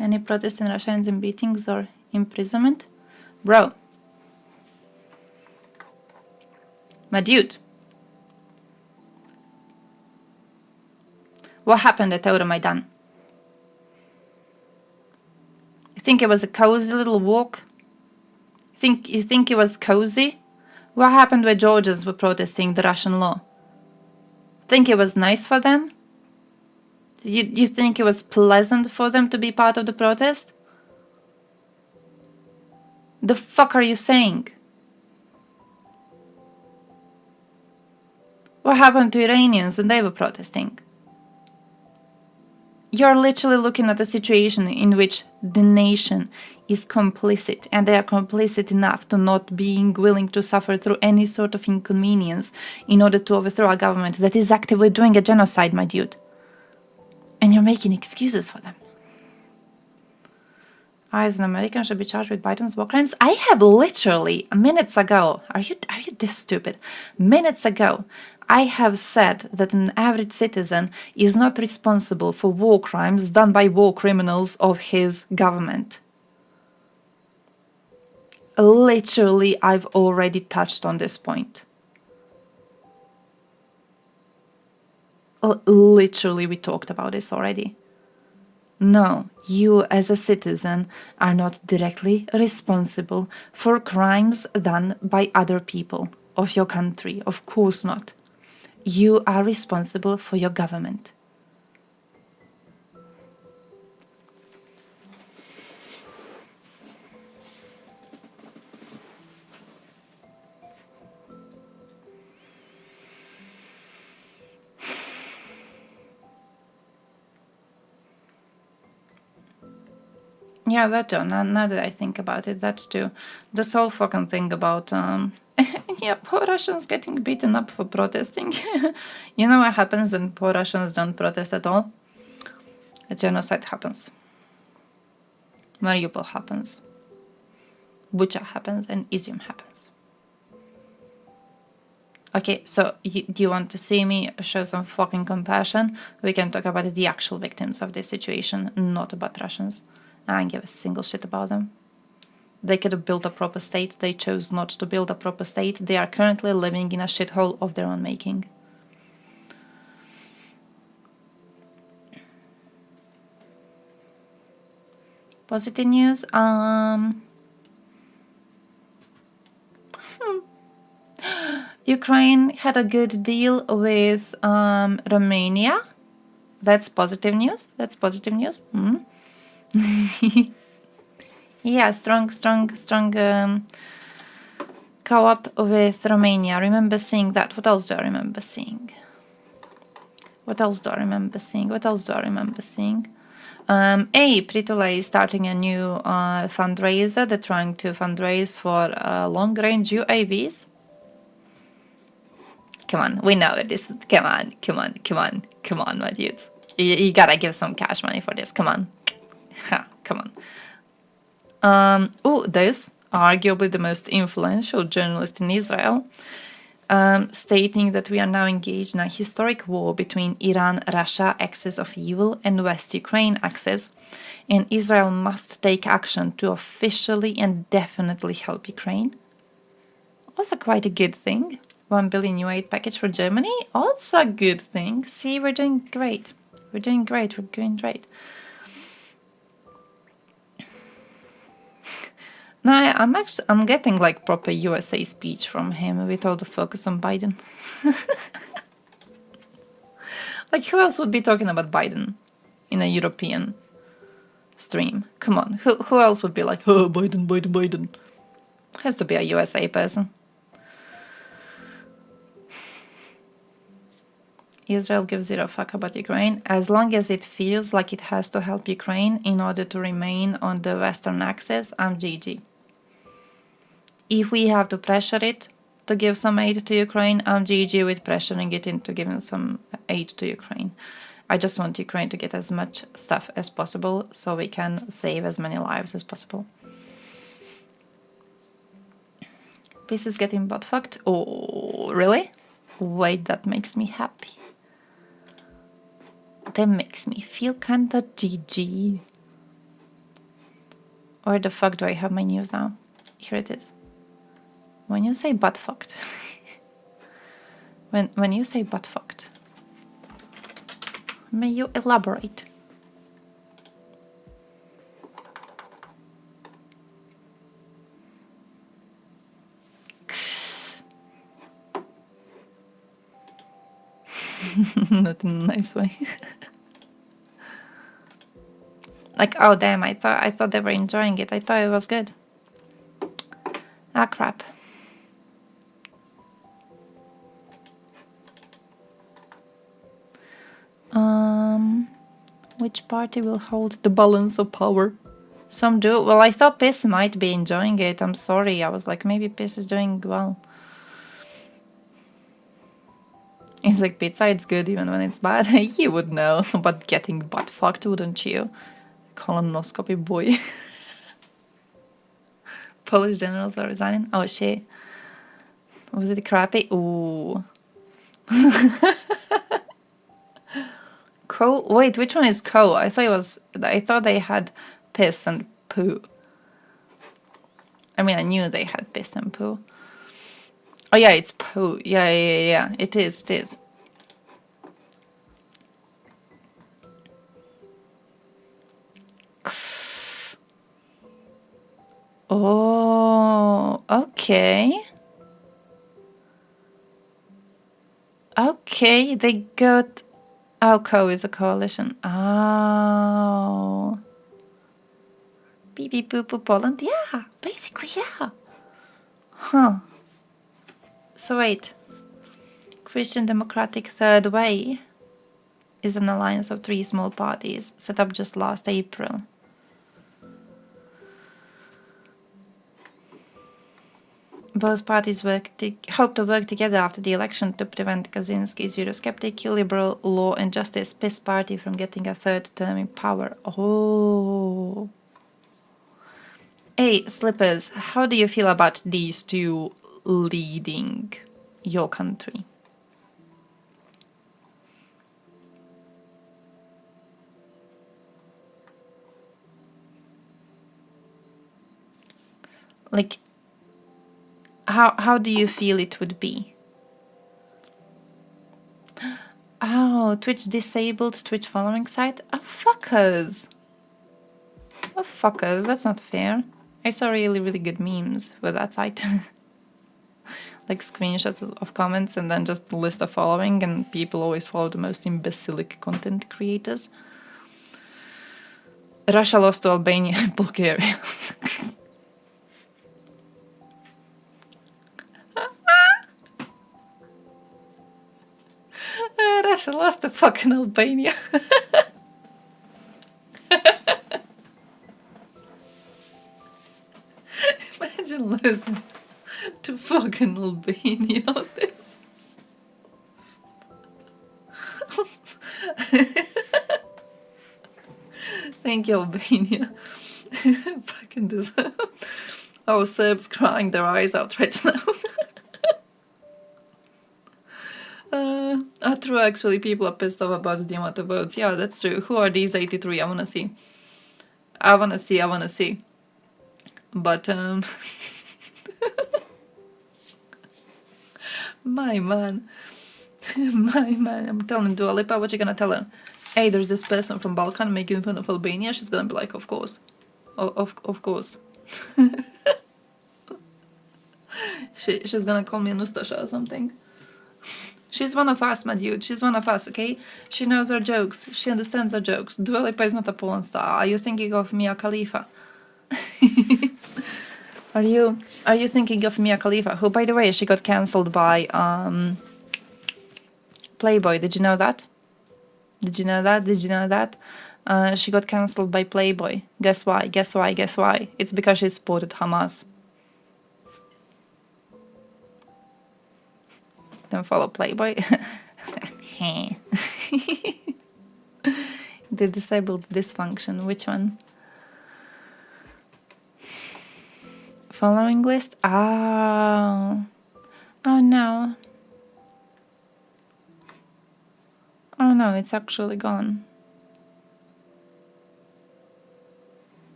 Any protests in Russia ends in beatings or imprisonment? Bro. My dude. What happened at Euromaidan? You think it was a cozy little walk? You think it was cozy? What happened when Georgians were protesting the Russian law? Think it was nice for them? You think it was pleasant for them to be part of the protest? The fuck are you saying? What happened to Iranians when they were protesting? You're literally looking at a situation in which the nation is complicit, and they are complicit enough to not being willing to suffer through any sort of inconvenience in order to overthrow a government that is actively doing a genocide, my dude. And you're making excuses for them. I, as an American, should be charged with Biden's war crimes? I have literally, minutes ago, are you this stupid? Minutes ago, I have said that an average citizen is not responsible for war crimes done by war criminals of his government. Literally, I've already touched on this point. Literally, we talked about this already. No, you as a citizen are not directly responsible for crimes done by other people of your country. Of course not. You are responsible for your government. Yeah, that too. Now that I think about it, that too. This whole fucking thing about, yeah, poor Russians getting beaten up for protesting. You know what happens when poor Russians don't protest at all? A genocide happens. Mariupol happens. Bucha happens, and Izium happens. Okay, so do you want to see me show some fucking compassion? We can talk about the actual victims of this situation, not about Russians. I don't give a single shit about them. They could have built a proper state. They chose not to build a proper state. They are currently living in a shithole of their own making. Positive news. Ukraine had a good deal with Romania. That's positive news. That's positive news. Yeah, strong co-op with Romania. I remember seeing that. What else do I remember seeing? Pritula is starting a new fundraiser. They're trying to fundraise for long-range UAVs. Come on, we know it. This. Come on, my dudes. You gotta give some cash money for this. Come on. Come on. This, arguably the most influential journalist in Israel, stating that we are now engaged in a historic war between Iran-Russia axis of evil and West Ukraine axis, and Israel must take action to officially and definitely help Ukraine. Also quite a good thing. 1 billion new aid package for Germany, also a good thing. See, we're doing great. We're doing great. No, I'm getting like proper USA speech from him with all the focus on Biden. Like, who else would be talking about Biden in a European stream? Come on, who else would be like, oh, Biden? Has to be a USA person. Israel gives zero fuck about Ukraine as long as it feels like it has to help Ukraine in order to remain on the Western axis. I'm GG. If we have to pressure it to give some aid to Ukraine, I'm GG with pressuring it into giving some aid to Ukraine. I just want Ukraine to get as much stuff as possible so we can save as many lives as possible. This is getting butt fucked. Oh, really? Wait, that makes me happy. That makes me feel kinda GG. Where the fuck do I have my news now? Here it is. When you say butt fucked. when you say butt fucked, may you elaborate? Not in a nice way. Like, oh damn, I thought they were enjoying it. I thought it was good. Ah, crap. Which party will hold the balance of power? Some do. Well, I thought PiS might be enjoying it. I'm sorry. I was like, maybe PiS is doing well. It's like, pizza, it's good even when it's bad. You would know about getting butt fucked, wouldn't you? Colonoscopy boy. Polish generals are resigning. Oh shit. Was it crappy? Ooh. Co? Wait, which one is Co? I thought they had piss and poo. I mean, I knew they had piss and poo. Oh yeah, it's poo. Yeah. It is. Oh, okay. Okay, they got... Oh, Co is a coalition. Oh. Beep beep boop boop Poland. Yeah, basically, yeah. Huh. So wait. Christian Democratic Third Way is an alliance of 3 small parties set up just last April. Both parties hope to work together after the election to prevent Kaczynski's Eurosceptic, liberal, law and justice PiS party from getting a 3rd term in power. Oh. Hey, Slippers, how do you feel about these 2 leading your country. Like, how do you feel it would be? Oh, Twitch disabled Twitch following site? Oh, fuckers. Oh, fuckers, that's not fair. I saw really good memes with that site. Like screenshots of comments and then just a list of following, and people always follow the most imbecilic content creators. Russia lost to Albania and Bulgaria. Russia lost to fucking Albania. Imagine losing to fucking Albania on this. Thank you, Albania. Fucking deserve. Our Serbs crying their eyes out right now. True, actually, people are pissed off about the amount of votes. Yeah, that's true. Who are these 83? I wanna see. I wanna see. But, my man, I'm telling Dua Lipa, what you gonna tell her? Hey, there's this person from Balkan making fun of Albania. She's gonna be like, of course. Of course. She's gonna call me a Nustasha or something. She's one of us, my dude. She's one of us, okay? She knows our jokes. She understands our jokes. Dua Lipa is not a porn star. Are you thinking of Mia Khalifa? Are you thinking of Mia Khalifa? Who, by the way, she got cancelled by Playboy. Did you know that? She got cancelled by Playboy. Guess why? It's because she supported Hamas. Don't follow Playboy. The disabled dysfunction. Which one? Following list? Oh no. Oh no, it's actually gone.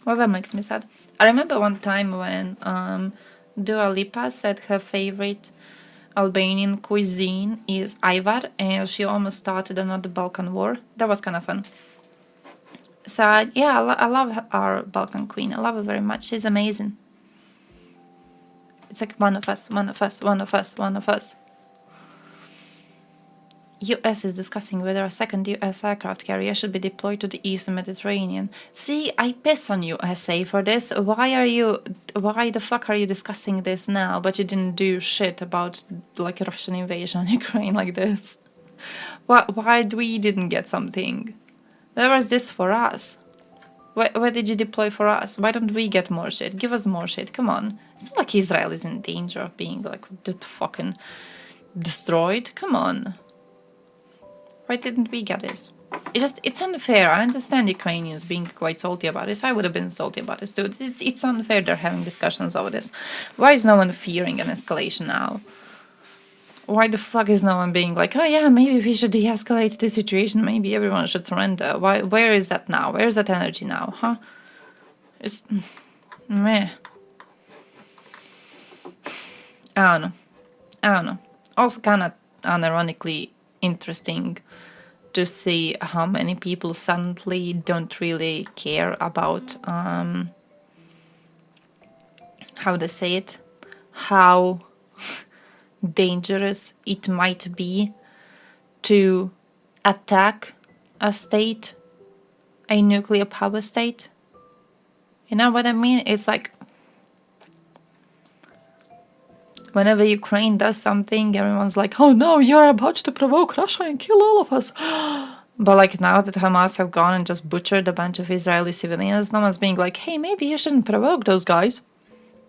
Well, that makes me sad. I remember one time when Dua Lipa said her favorite Albanian cuisine is Ajvar, and she almost started another Balkan war. That was kind of fun. So yeah, I love our Balkan queen. I love her very much. She's amazing. It's like one of us. US is discussing whether a second US aircraft carrier should be deployed to the Eastern Mediterranean. See, I piss on you, SA, for this. Why the fuck are you discussing this now, but you didn't do shit about, like, a Russian invasion on Ukraine like this? Why we didn't get something? Where was this for us? Where did you deploy for us? Why don't we get more shit? Give us more shit, come on. It's not like Israel is in danger of being, like, just fucking destroyed. Come on. Why didn't we get this? It's unfair. I understand Ukrainians being quite salty about this. I would have been salty about this too. It's unfair they're having discussions over this. Why is no one fearing an escalation now? Why the fuck is no one being like, oh yeah, maybe we should de-escalate the situation, maybe everyone should surrender? Where is that now? Where is that energy now, huh? It's... meh. I don't know. Also kind of unironically interesting to see how many people suddenly don't really care about how they say it, how dangerous it might be to attack a state, a nuclear power state. You know what I mean? It's like whenever Ukraine does something, everyone's like, oh no, you're about to provoke Russia and kill all of us. But like now that Hamas have gone and just butchered a bunch of Israeli civilians, no one's being like, hey, maybe you shouldn't provoke those guys.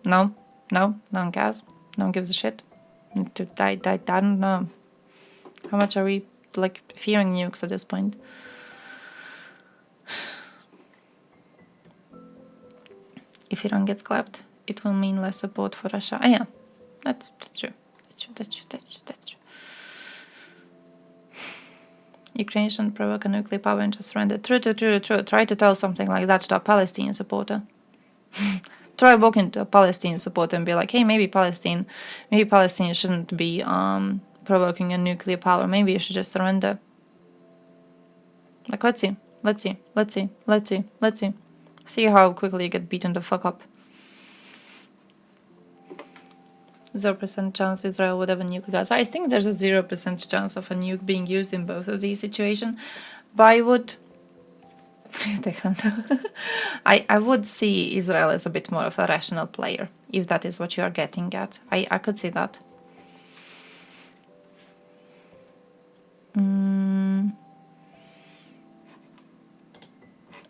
No one cares. No one gives a shit. I don't know. How much are we, like, fearing nukes at this point? If Iran gets clapped, it will mean less support for Russia. Oh, yeah, that's true. That's true. Ukraine shouldn't provoke a nuclear power and just surrender. True. Try to tell something like that to a Palestinian supporter. Try walking to a Palestinian supporter and be like, hey, maybe Palestine shouldn't be provoking a nuclear power. Maybe you should just surrender. Like, let's see. See how quickly you get beaten the fuck up. 0% chance Israel would have a nuke Gaza. I think there's a 0% chance of a nuke being used in both of these situations. But I would... I would see Israel as a bit more of a rational player, if that is what you are getting at. I could see that.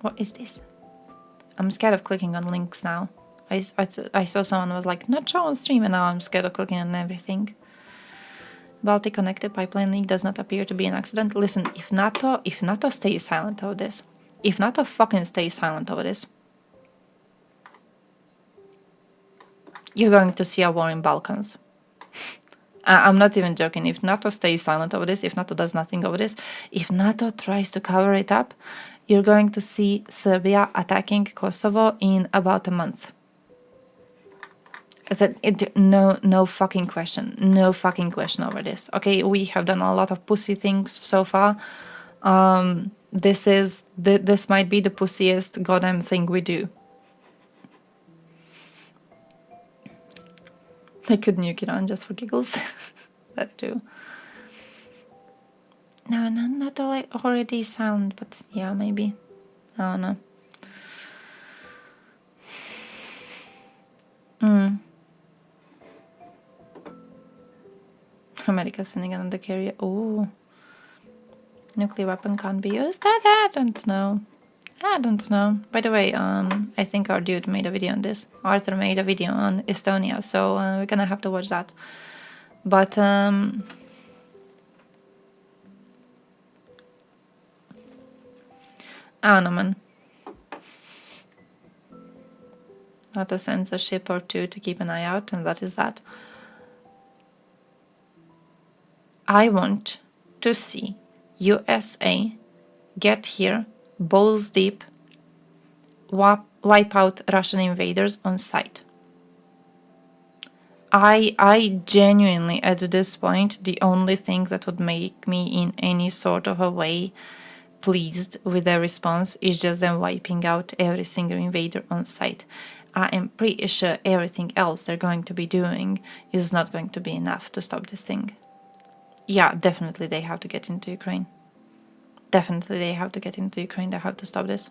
What is this? I'm scared of clicking on links now. I saw someone was like, not show on stream, and now I'm scared of clicking on everything. Baltic connected pipeline leak does not appear to be an accident. Listen, if NATO stays silent over this, if NATO fucking stays silent over this, you're going to see a war in Balkans. I'm not even joking. If NATO stays silent over this, if NATO does nothing over this, if NATO tries to cover it up, you're going to see Serbia attacking Kosovo in about a month. No fucking question. No fucking question over this. Okay, we have done a lot of pussy things so far. This might be the pussiest goddamn thing we do. They could nuke Iran just for giggles. That too. No, not already silent, but yeah, maybe. I don't know. America sending another carrier. Oh, nuclear weapon can't be used. I don't know. By the way, I think our dude made a video on this. Arthur made a video on Estonia, so we're gonna have to watch that. But I don't know, man. NATO sends a ship or two to keep an eye out, and that is that. I want to see USA get here, balls deep, wipe out Russian invaders on sight. I genuinely, at this point, the only thing that would make me in any sort of a way pleased with their response is just them wiping out every single invader on sight. I am pretty sure everything else they're going to be doing is not going to be enough to stop this thing. Yeah, definitely they have to get into Ukraine. They have to stop this.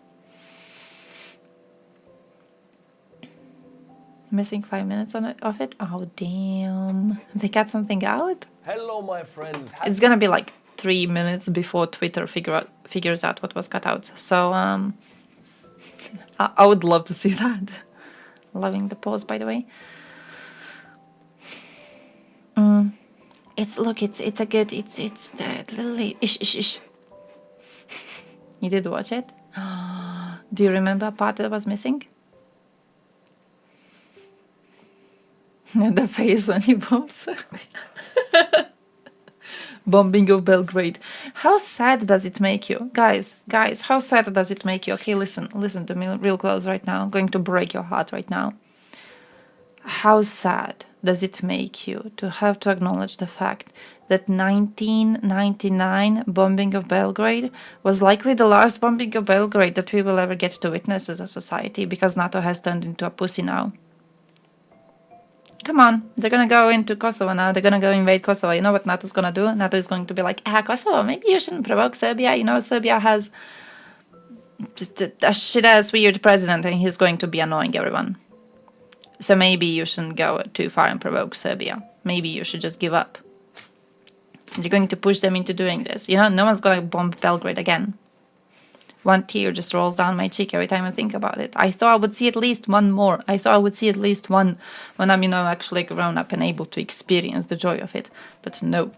Missing 5 minutes of it? Oh, damn. They got something out? Hello, my friend. It's gonna be like 3 minutes before Twitter figures out what was cut out. So, I would love to see that. Loving the pause, by the way. It's literally ish. You did watch it? Do you remember a part that was missing? The face when he bombs. Bombing of Belgrade. How sad does it make you? Guys, how sad does it make you? Okay, listen to me real close right now. I'm going to break your heart right now. How sad does it make you to have to acknowledge the fact that 1999 bombing of Belgrade was likely the last bombing of Belgrade that we will ever get to witness as a society, because NATO has turned into a pussy now? Come on, they're gonna go into Kosovo now, they're gonna go invade Kosovo. You know what NATO's gonna do? NATO is going to be like, Kosovo, maybe you shouldn't provoke Serbia. You know, Serbia has a shit-ass weird president and he's going to be annoying everyone. So maybe you shouldn't go too far and provoke Serbia. Maybe you should just give up. You're going to push them into doing this. You know, no one's gonna bomb Belgrade again. One tear just rolls down my cheek every time I think about it. I thought I would see at least one more. I thought I would see at least one when I'm, actually grown up and able to experience the joy of it. But no.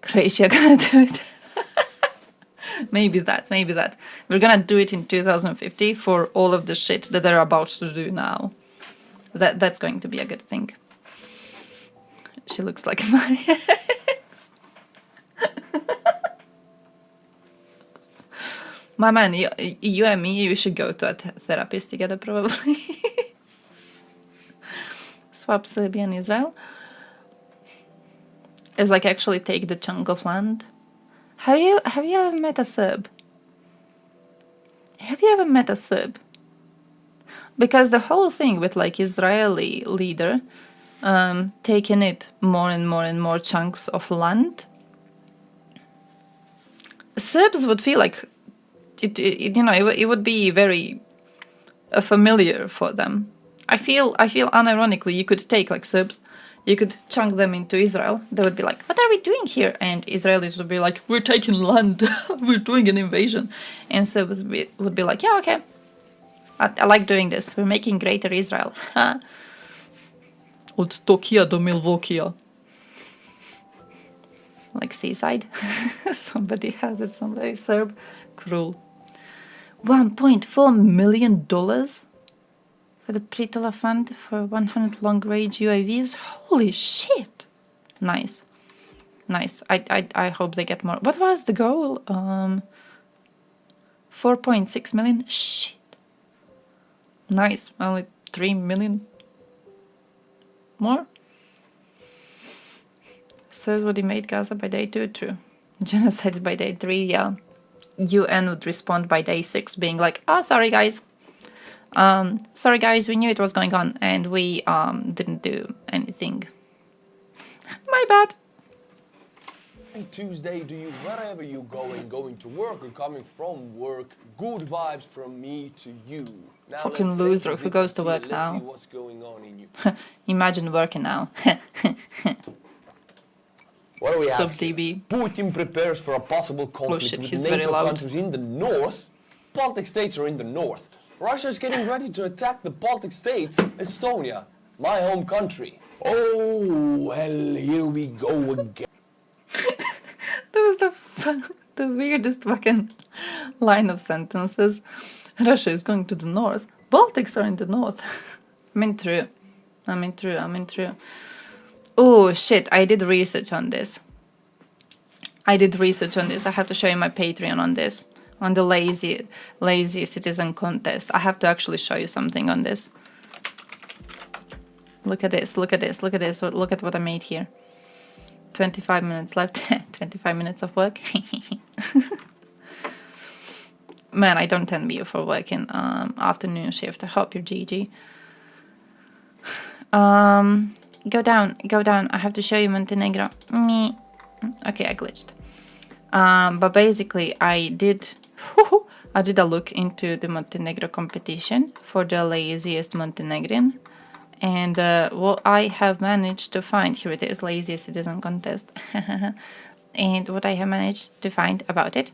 Croatia gonna do it. Maybe that. We're gonna do it in 2050 for all of the shit that they're about to do now. That's going to be a good thing. She looks like my ex. My man, you and me, we should go to a therapist together probably. Swap Serbia and Israel. It's like actually take the chunk of land. Have you ever met a Serb? Have you ever met a Serb? Because the whole thing with like Israeli leader taking it more and more chunks of land, Serbs would feel like it would be very familiar for them. I feel unironically you could take like Serbs, you could chunk them into Israel. They would be like, what are we doing here? And Israelis would be like, we're taking land, we're doing an invasion. And Serbs would be like, yeah, okay, I like doing this. We're making greater Israel. Od Tokyo do Milwaukee. Like seaside. Somebody has it, somebody Serb. Cruel. $1.4 million for the Pritola Fund for 100 long-range UAVs. Holy shit! Nice. Nice. I hope they get more. What was the goal? 4.6 million? Shit. Nice. Only 3 million more? Says what he made Gaza by day 2, true. Genocide by day 3, yeah. UN would respond by day 6 being like, oh, sorry guys. Sorry guys, we knew it was going on and we didn't do anything. My bad. Tuesday, do you, wherever you're going to work or coming from work, good vibes from me to you. Now fucking loser who goes to work now. See what's going on in you. Imagine working now. What do we have? SubDB. Putin prepares for a possible conflict shit, with he's very NATO loud. countries in the north. Baltic states are in the north. Russia is getting ready to attack the Baltic states, Estonia, my home country. Oh, well, here we go again. That was the weirdest fucking line of sentences. Russia is going to the north. Baltics are in the north. I mean, true. Oh, shit. I did research on this. I have to show you my Patreon on this. On the lazy citizen contest. I have to actually show you something on this. Look at this. Look at what I made here. 25 minutes left. 25 minutes of work. Man, I don't envy you for working afternoon shift. I hope you're GG. Go down. I have to show you Montenegro. Me. Okay, I glitched. But basically, I did a look into the Montenegro competition for the laziest Montenegrin. And what I have managed to find, here it is, laziest citizen contest. And what I have managed to find about it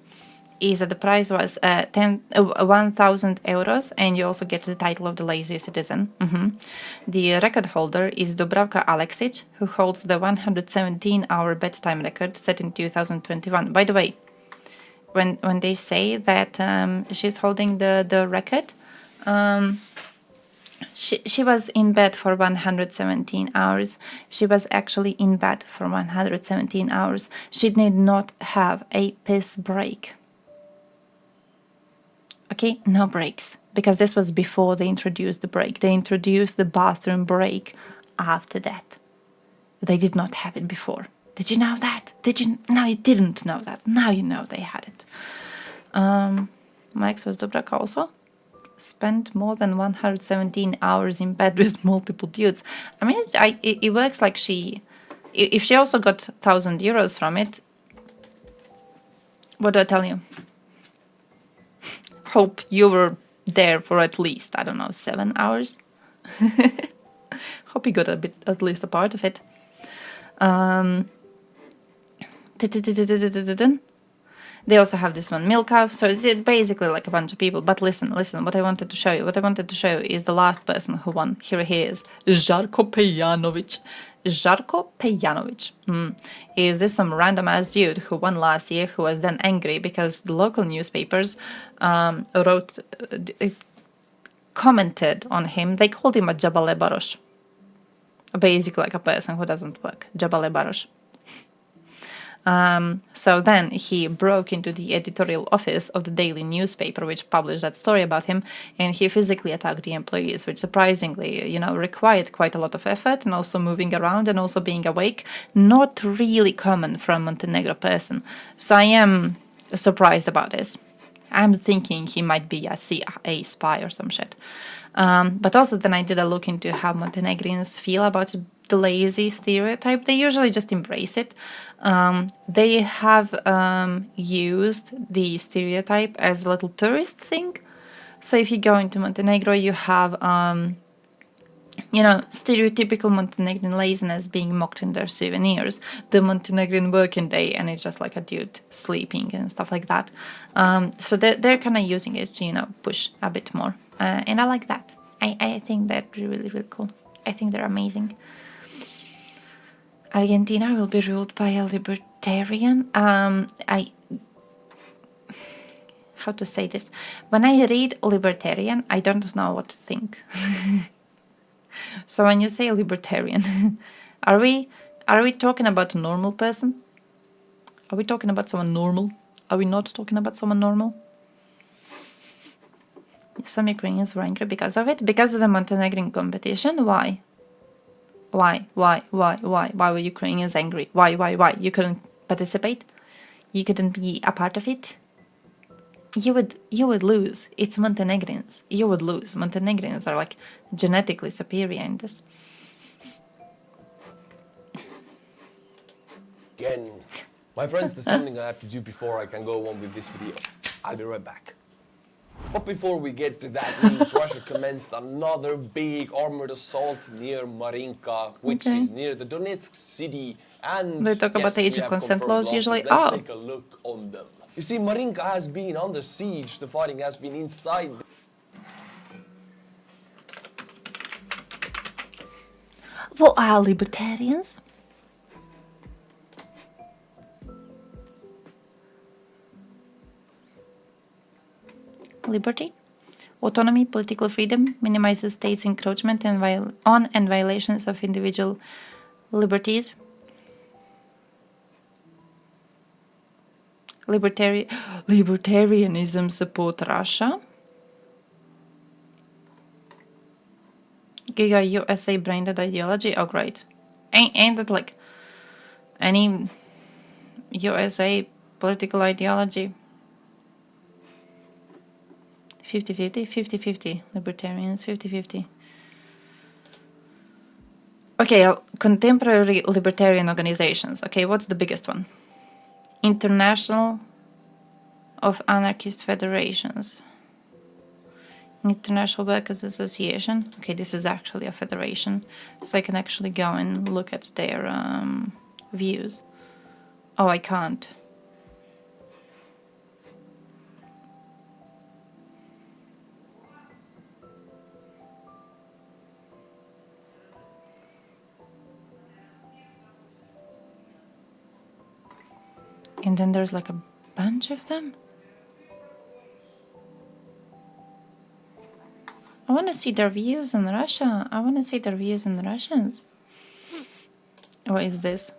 is that the prize was 1,000 euros, and you also get the title of the laziest citizen. The record holder is Dubravka Aleksic, who holds the 117-hour bedtime record set in 2021. By the way, when they say that she's holding the record, she was in bed for 117 hours. She was actually in bed for 117 hours. She did not have a piss break. Okay, no breaks, because this was before they introduced the break. They introduced the bathroom break after that. They did not have it before. Did you know that? No, you didn't know that. Now you know they had it. My ex was Dubravka also. Spent more than 117 hours in bed with multiple dudes. I mean, it works like if she also got 1,000 euros from it, what do I tell you? Hope you were there for at least, I don't know, 7 hours. Hope you got at least a part of it. They also have this one, Milka, so it's basically like a bunch of people. But listen, what I wanted to show you is the last person who won. Here he is, Žarko Pejanović. Is this some random ass dude who won last year, who was then angry because the local newspapers wrote commented on him. They called him a Jabal Barosh. Basically like a person who doesn't work. Jabal Barosh. So then he broke into the editorial office of the daily newspaper, which published that story about him, and he physically attacked the employees, which surprisingly, required quite a lot of effort and also moving around and also being awake. Not really common for a Montenegro person. So I am surprised about this. I'm thinking he might be a CIA spy or some shit. But also then I did a look into how Montenegrins feel about the lazy stereotype. They usually just embrace it. They have used the stereotype as a little tourist thing. So if you go into Montenegro, you have, stereotypical Montenegrin laziness being mocked in their souvenirs. The Montenegrin working day, and it's just like a dude sleeping and stuff like that. So they're kind of using it to, push a bit more. And I like that. I think they're really, really cool. I think they're amazing. Argentina will be ruled by a libertarian. How to say this? When I read libertarian, I don't know what to think. So when you say libertarian, are we talking about a normal person? Are we talking about someone normal? Are we not talking about someone normal? Some Ukrainians were angry because of it. Because of the Montenegrin competition? Why? Why were Ukrainians angry? Why? You couldn't participate? You couldn't be a part of it? You would lose. It's Montenegrins. You would lose. Montenegrins are like genetically superior in this. Again, my friends, there's something I have to do before I can go on with this video. I'll be right back. But before we get to that news, Russia commenced another big armored assault near Marinka, which is near the Donetsk city. And they talk about the age of consent laws usually. Let's take a look on them. You see, Marinka has been under siege. The fighting has been inside. What are libertarians? Liberty, autonomy, political freedom, minimizes states' encroachment and violations of individual liberties. Libertarianism support Russia. Giga USA branded ideology. Oh great, ain't that like any USA political ideology? 50-50 libertarians, 50-50. Okay, contemporary libertarian organizations. Okay, what's the biggest one? International of Anarchist Federations. International Workers Association. Okay, this is actually a federation, so I can actually go and look at their views. Oh, I can't. And then there's like a bunch of them. I want to see their views in Russia. I want to see their views in the Russians. What is this?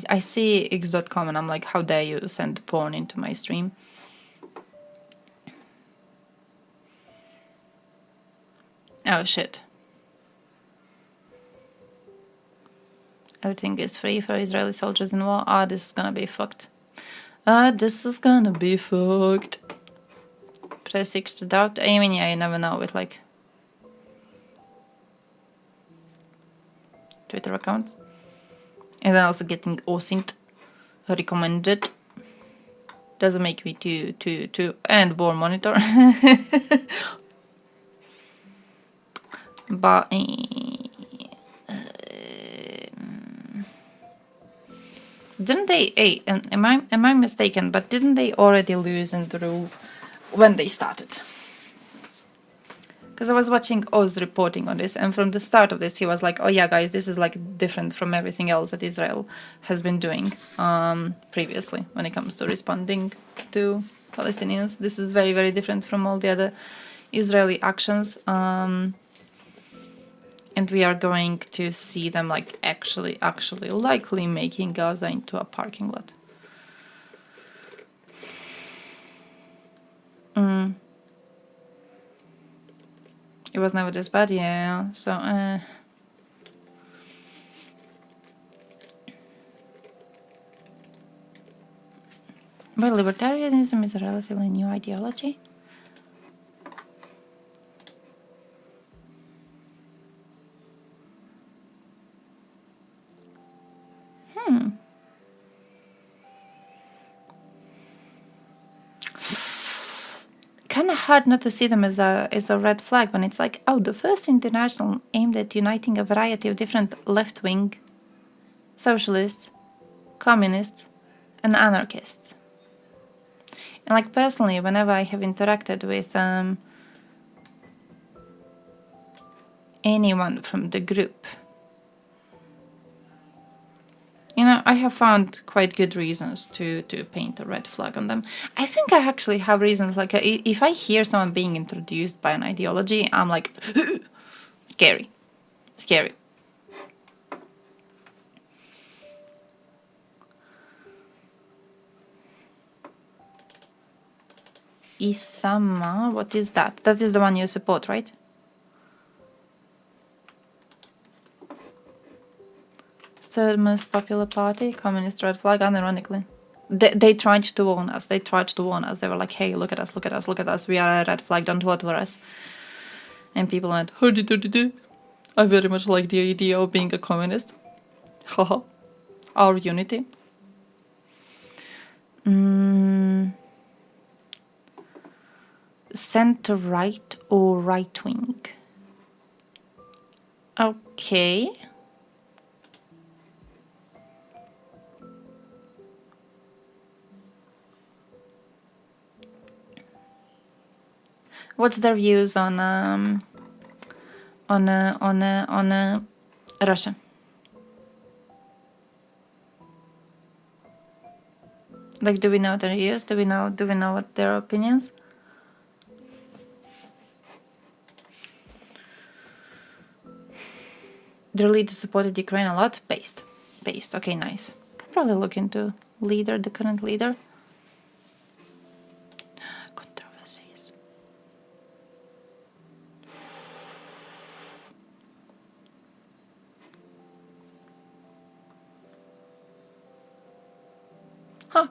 I see x.com and I'm like, how dare you send porn into my stream? Oh shit. Everything is free for Israeli soldiers in war. Ah, this is gonna be fucked. This is gonna be fucked. Press X to doubt. I mean, yeah, you never know with like Twitter accounts. And then also getting OSINT recommended. Doesn't make me too and War Monitor. But didn't they? Am I mistaken? But didn't they already loosen the rules when they started? Because I was watching Oz reporting on this, and from the start of this, he was like, "Oh yeah, guys, this is like different from everything else that Israel has been doing previously when it comes to responding to Palestinians. This is very, very different from all the other Israeli actions, and we are going to see them like actually likely making Gaza into a parking lot. It was never this bad, yeah. So, but libertarianism is a relatively new ideology. Kind of hard not to see them as a red flag when it's like, oh, the first international aimed at uniting a variety of different left-wing socialists, communists, and anarchists. And like personally, whenever I have interacted with anyone from the group, you know, I have found quite good reasons to paint a red flag on them. I think I actually have reasons, like if I hear someone being introduced by an ideology, I'm like, scary. Isama, what is that? That is the one you support, right? Third most popular party, communist red flag, unironically. They tried to warn us. They were like, hey, look at us. We are a red flag, don't vote for us. And people went, do. I very much like the idea of being a communist. Haha. Our unity. Center-right or right-wing? Okay. What's their views on Russia? Like, do we know their views? Do we know what their opinions? Their leader supported Ukraine a lot. Based. Okay, nice. Could probably look into the current leader.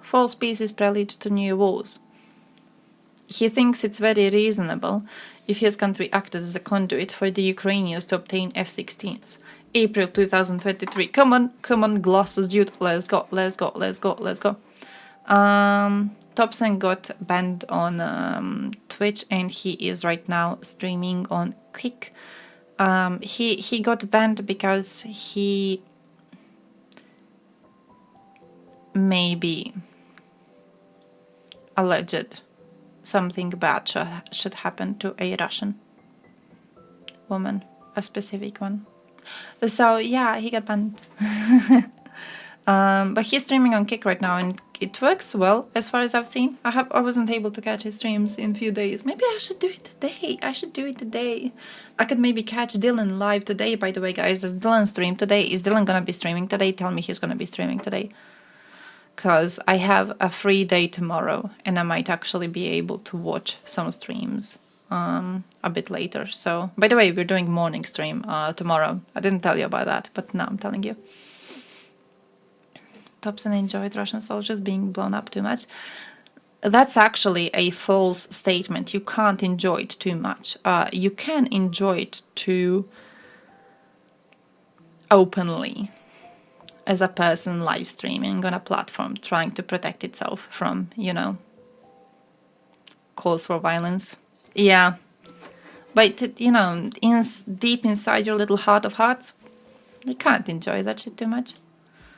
False peace is prelude to new wars. He thinks it's very reasonable if his country acted as a conduit for the Ukrainians to obtain F-16s. April 2023. Come on, glasses, dude. Let's go. Thompson got banned on Twitch, and he is right now streaming on Kick. He got banned because he maybe alleged something bad should happen to a Russian woman, a specific one. So yeah, he got banned. But he's streaming on Kick right now, and it works well as far as I've seen. I wasn't able to catch his streams in a few days. Maybe I should do it today. I could maybe catch Dylan live today, by the way, guys. Does Dylan stream today? Is Dylan gonna be streaming today? Tell me he's gonna be streaming today. Because I have a free day tomorrow, and I might actually be able to watch some streams a bit later. So, by the way, we're doing morning stream tomorrow. I didn't tell you about that, but now I'm telling you. Thompson enjoyed Russian soldiers being blown up too much. That's actually a false statement. You can't enjoy it too much. You can enjoy it too openly. As a person live streaming on a platform trying to protect itself from, calls for violence. Yeah. But, deep inside your little heart of hearts, you can't enjoy that shit too much.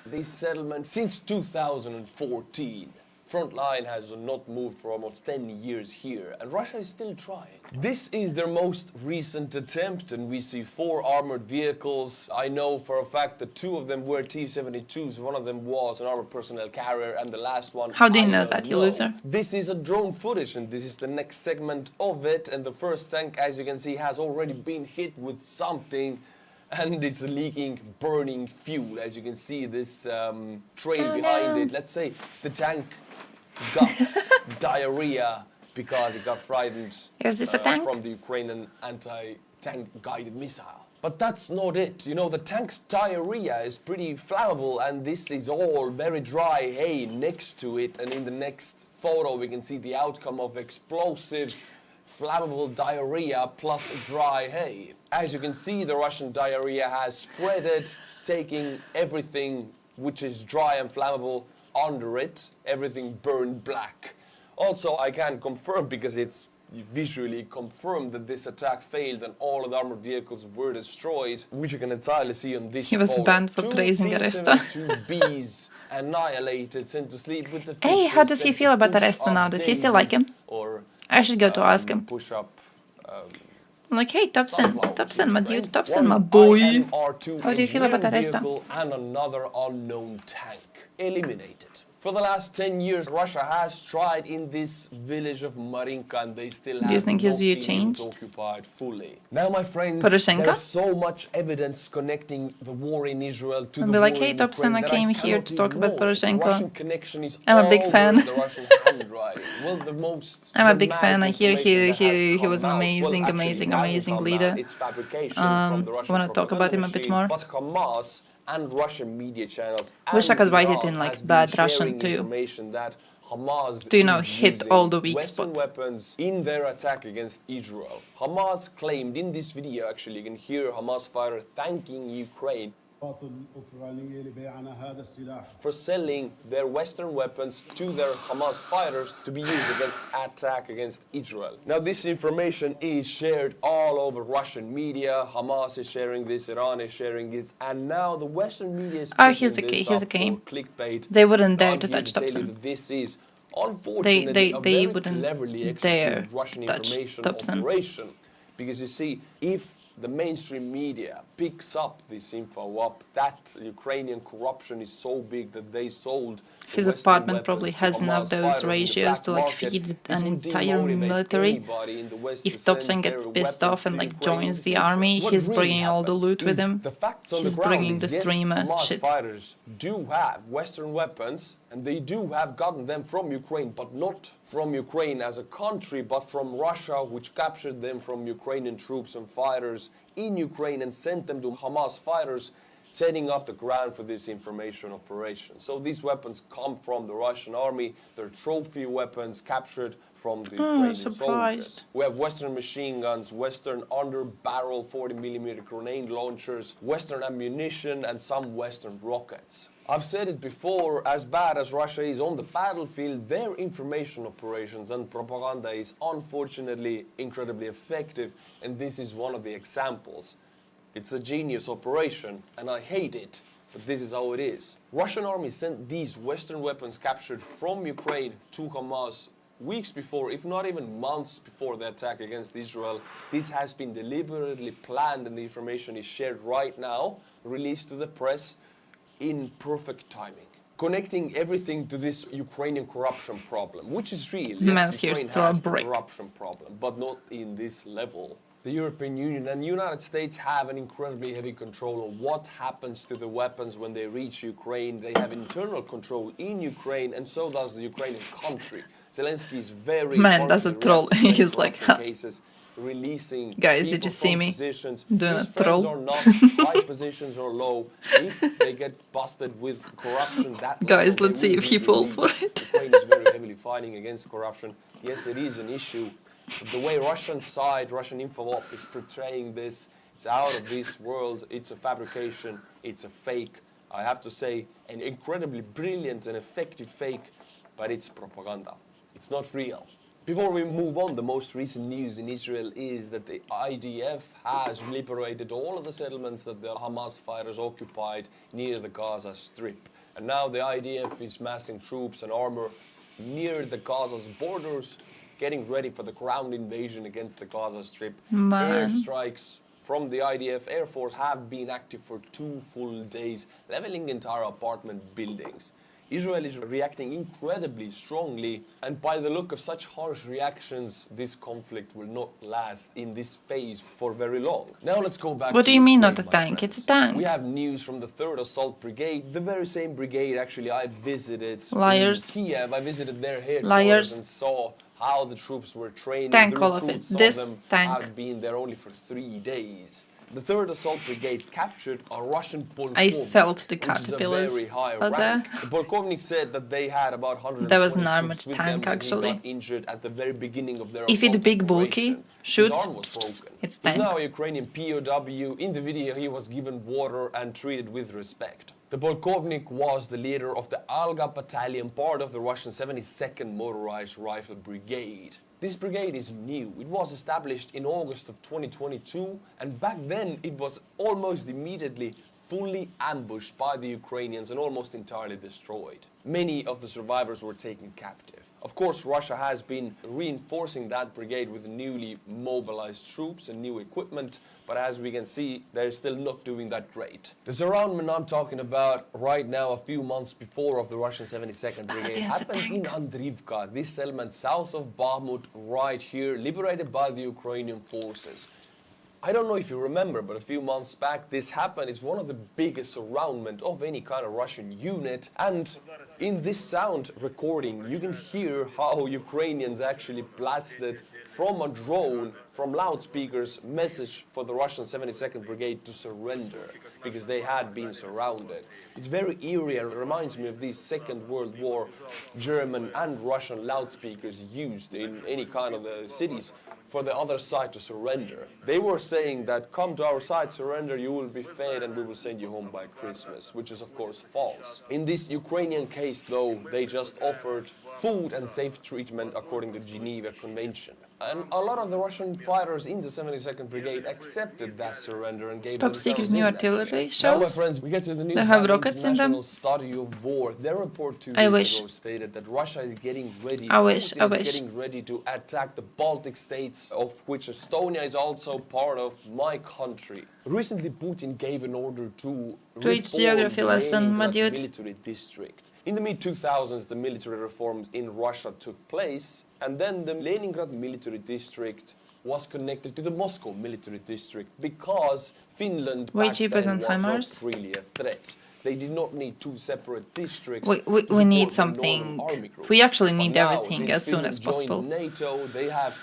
This settlement since 2014. front line has not moved for almost 10 years here, and Russia is still trying. This is their most recent attempt, and we see 4 armored vehicles. I know for a fact that 2 of them were T-72s, one of them was an armored personnel carrier, and the last one, How do you I know don't that, you loser? This is a drone footage, and this is the next segment of it, and the first tank, as you can see, has already been hit with something, and it's leaking burning fuel. As you can see, this trail behind it. Let's say the tank got diarrhea because it got frightened Is this a tank? from the Ukrainian anti-tank guided missile. But that's not it. You know, the tank's diarrhea is pretty flammable, and this is all very dry hay next to it. And in the next photo, we can see the outcome of explosive flammable diarrhea plus dry hay. As you can see, the Russian diarrhea has spread it, taking everything which is dry and flammable under it, everything burned black. Also, I can confirm, because it's visually confirmed, that this attack failed and all of the armored vehicles were destroyed, which you can entirely see on this He was photo. banned for 2 praising Aresta. T-72Bs annihilated, sent to sleep with the Hey, how does he sent feel to about push Aresta up now? Does he still like him? Or I should go to ask him. push up I'm like, hey, Topson, my dude, Topson, one my boy. IMR-2 How do you feel about engineering Aresta? vehicle and another unknown tank eliminated. For the last 10 years, Russia has tried in this village of Marinka, and they still have Do you think his not view been changed? occupied fully. Now, my friends, Poroshenko? there's so much evidence connecting the war in Israel to I'll the be war like, hey, in Topson, Ukraine I that came here cannot to talk about ignore. The Poroshenko. Russian connection is I'm a all big over fan. the Russian handwriting. Well, the most I'm a big fan. I dramatic hear information that has he was an come out. amazing, Well, actually, amazing, it hasn't amazing come leader. out. It's fabrication from the Russian wanna talk about him a propaganda bit machine, more? But Hamas and Russian media channels Wish I and could write it Iran in, like, has been bad Russian, sharing too. information that Hamas Do you know, is hit using all the weak Western spots. weapons in their attack against Israel. Hamas claimed in this video, actually, you can hear Hamas fighter thanking Ukraine for selling their Western weapons to their Hamas fighters to be used against attack against Israel. Now, this information is shared all over Russian media. Hamas is sharing this, Iran is sharing this, and now the Western media is Oh, picking he's okay, this he's up okay. for clickbait. They wouldn't dare I'm to here touch tell you Topson. that this is unfortunately They a very wouldn't cleverly dare executed Russian touch information Topson. operation. Because you see, if the mainstream media picks up this info up, that Ukrainian corruption is so big that they sold the His Western apartment weapons probably to has enough Hamas those fighters in the ratios to black like market. feed This an would entire demotivate military. anybody in the West If to send Topson gets their pissed weapons off and to like Ukraine in joins the future. army, What he's really bringing all the happened loot with is him. The facts on He's the ground bringing is, the yes, streamer Hamas shit. fighters do have Western weapons, and they do have gotten them from Ukraine, but not from Ukraine as a country, but from Russia, which captured them from Ukrainian troops and fighters in Ukraine and sent them to Hamas fighters, setting up the ground for this information operation. So these weapons come from the Russian army. They're trophy weapons captured from the Ukrainian soldiers. We have Western machine guns, Western under-barrel 40mm grenade launchers, Western ammunition, and some Western rockets. I've said it before, as bad as Russia is on the battlefield, their information operations and propaganda is unfortunately incredibly effective, and this is one of the examples. It's a genius operation, and I hate it, but this is how it is. Russian army sent these Western weapons captured from Ukraine to Hamas weeks before, if not even months before the attack against Israel. This has been deliberately planned, and the information is shared right now, released to the press in perfect timing. Connecting everything to this Ukrainian corruption problem, which is real. Man's Yes, here to Ukraine throw a has the brick. corruption problem, but not in this level. The European Union and United States have an incredibly heavy control of what happens to the weapons when they reach Ukraine. They have internal control in Ukraine, and so does the Ukrainian country. Zelensky is very Man, that's a harshly troll. reacting to He's like, corruption cases, releasing Guys, did people you see from me positions. doing His a friends troll? are not high positions or low. If they get busted with corruption, that Guys, level, let's they see will if be he falls for released. it. Ukraine is very heavily fighting against corruption. Yes, it is an issue. But the way Russian side, Russian Infowop is portraying this, it's out of this world. It's a fabrication. It's a fake. I have to say, an incredibly brilliant and effective fake, but it's propaganda. It's not real. Before we move on, the most recent news in Israel is that the IDF has liberated all of the settlements that the Hamas fighters occupied near the Gaza Strip. And now the IDF is massing troops and armor near the Gaza's borders, getting ready for the ground invasion against the Gaza Strip. Man. Airstrikes from the IDF Air Force have been active for 2 full days, leveling entire apartment buildings. Israel is reacting incredibly strongly, and by the look of such harsh reactions, this conflict will not last in this phase for very long. Now let's go back What to do you mean Ukraine, not a my tank? friends. It's a tank. We have news from the 3rd Assault Brigade, the very same brigade actually I visited Liars. in Kiev. I visited their headquarters Liars. and saw how the troops were training. Tank, The all of it. recruits, some This of them tank. have been there only for 3 days. The 3rd Assault Brigade captured a Russian polkovnik, I felt the which is a caterpillars very high out rank. there. The polkovnik said that they had about 120 That was an troops armored with tank, them when actually. he got injured at the very beginning of their If it's assault big, bulky, operation. shoot, His arm was pss, pss, broken. it's He's tank. now a Ukrainian POW. In the video, he was given water and treated with respect. The polkovnik was the leader of the Alga battalion, part of the Russian 72nd Motorized Rifle Brigade. This brigade is new. It was established in August of 2022, and back then it was almost immediately fully ambushed by the Ukrainians and almost entirely destroyed. Many of the survivors were taken captive. Of course, Russia has been reinforcing that brigade with newly mobilized troops and new equipment, but as we can see, they're still not doing that great. The surroundment I'm talking about right now, a few months before of the Russian 72nd Brigade, as a happened in Andrivka, this settlement south of Bakhmut, right here, liberated by the Ukrainian forces. I don't know if you remember, but a few months back this happened. It's one of the biggest surroundment of any kind of Russian unit. And in this sound recording, you can hear how Ukrainians actually blasted from a drone, from loudspeakers, message for the Russian 72nd Brigade to surrender, because they had been surrounded. It's very eerie and reminds me of these Second World War German and Russian loudspeakers used in any kind of the cities for the other side to surrender. They were saying that, come to our side, surrender, you will be fed and we will send you home by Christmas, which is of course false. In this Ukrainian case though, they just offered food and safe treatment according to Geneva Convention. And a lot of the Russian fighters in the 72nd Brigade accepted that surrender and gave Top themselves secret in, new actually. artillery Now, my shells. friends, we get to the news They have about the rockets in them. International Study of War. Their report 2 I days wish. ago stated that Russia is getting ready. I wish, Putin I is wish. getting ready to attack the Baltic states, of which Estonia is also part of my country. Recently, Putin gave an order to each geography reform the lesson, my Leningrad dude. military district. In the mid-2000s, the military reforms in Russia took place, and then the Leningrad military district was connected to the Moscow military district because Finland Way back cheaper then than was HIMARS. not really a threat. They did not need 2 separate districts. We to need support the something. Northern Army Group. We actually But need now, everything since as soon as Finland possible. joined NATO, they have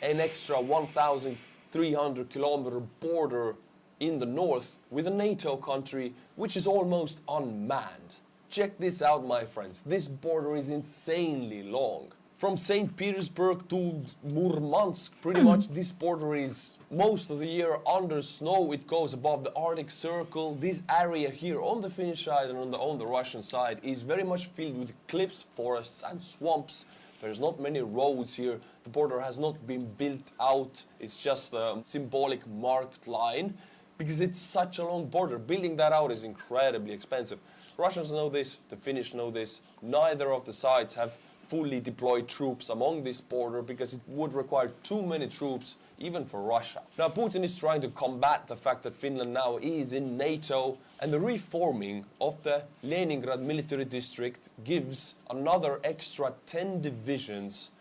an extra 1,300 kilometer border in the north with a NATO country which is almost unmanned. Check this out, my friends. This border is insanely long. From St. Petersburg to Murmansk, pretty much this border is most of the year under snow. It goes above the Arctic Circle. This area here on the Finnish side and on the Russian side is very much filled with cliffs, forests and swamps. There's not many roads here. The border has not been built out. It's just a symbolic marked line because it's such a long border. Building that out is incredibly expensive. Russians know this, the Finnish know this. Neither of the sides have fully deployed troops along this border because it would require too many troops even for Russia. Now Putin is trying to combat the fact that Finland now is in NATO, and the reforming of the Leningrad military district gives another extra 10 divisions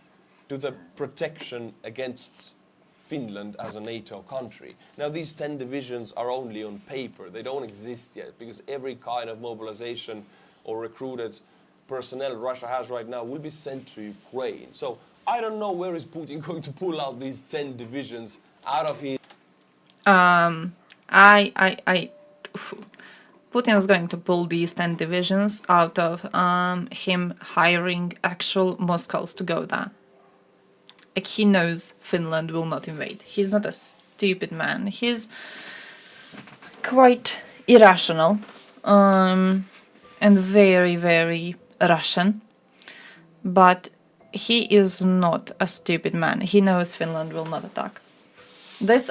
to the protection against Finland as a NATO country. Now these 10 divisions are only on paper. They don't exist yet because every kind of mobilization or recruited personnel Russia has right now will be sent to Ukraine. So I don't know where is Putin going to pull out these 10 divisions out of his... Putin is going to pull these 10 divisions out of him hiring actual Moscows to go there. Like, he knows Finland will not invade. He's not a stupid man. He's quite irrational and very, very Russian. But he is not a stupid man. He knows Finland will not attack.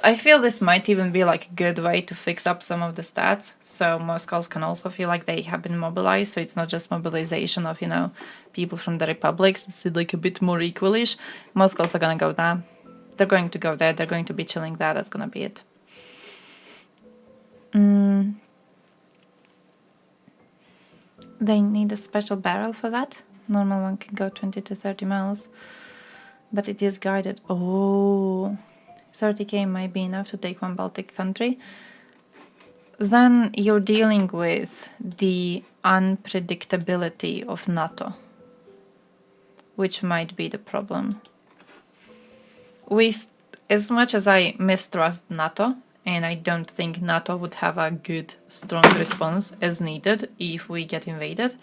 I feel this might even be like a good way to fix up some of the stats, so Moscows can also feel like they have been mobilized, so it's not just mobilization of, you know, people from the republics, it's like a bit more equalish. Moscows are gonna go there. They're going to go there, they're going to be chilling there, that's gonna be it. They need a special barrel for that. Normal one can go 20 to 30 miles, but it is guided. Oh, 30k might be enough to take one Baltic country. Then you're dealing with the unpredictability of NATO, which might be the problem. As much as I mistrust NATO, and I don't think NATO would have a good, strong response as needed if we get invaded,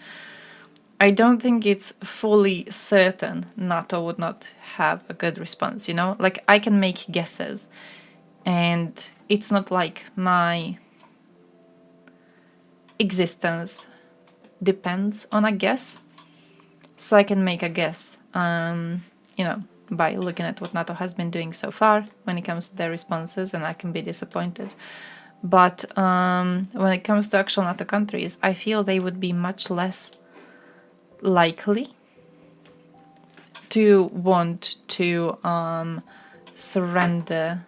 I don't think it's fully certain NATO would not have a good response, you know? Like, I can make guesses, and it's not like my existence depends on a guess. So I can make a guess, you know, by looking at what NATO has been doing so far when it comes to their responses, and I can be disappointed. But when it comes to actual NATO countries, I feel they would be much less likely to want to surrender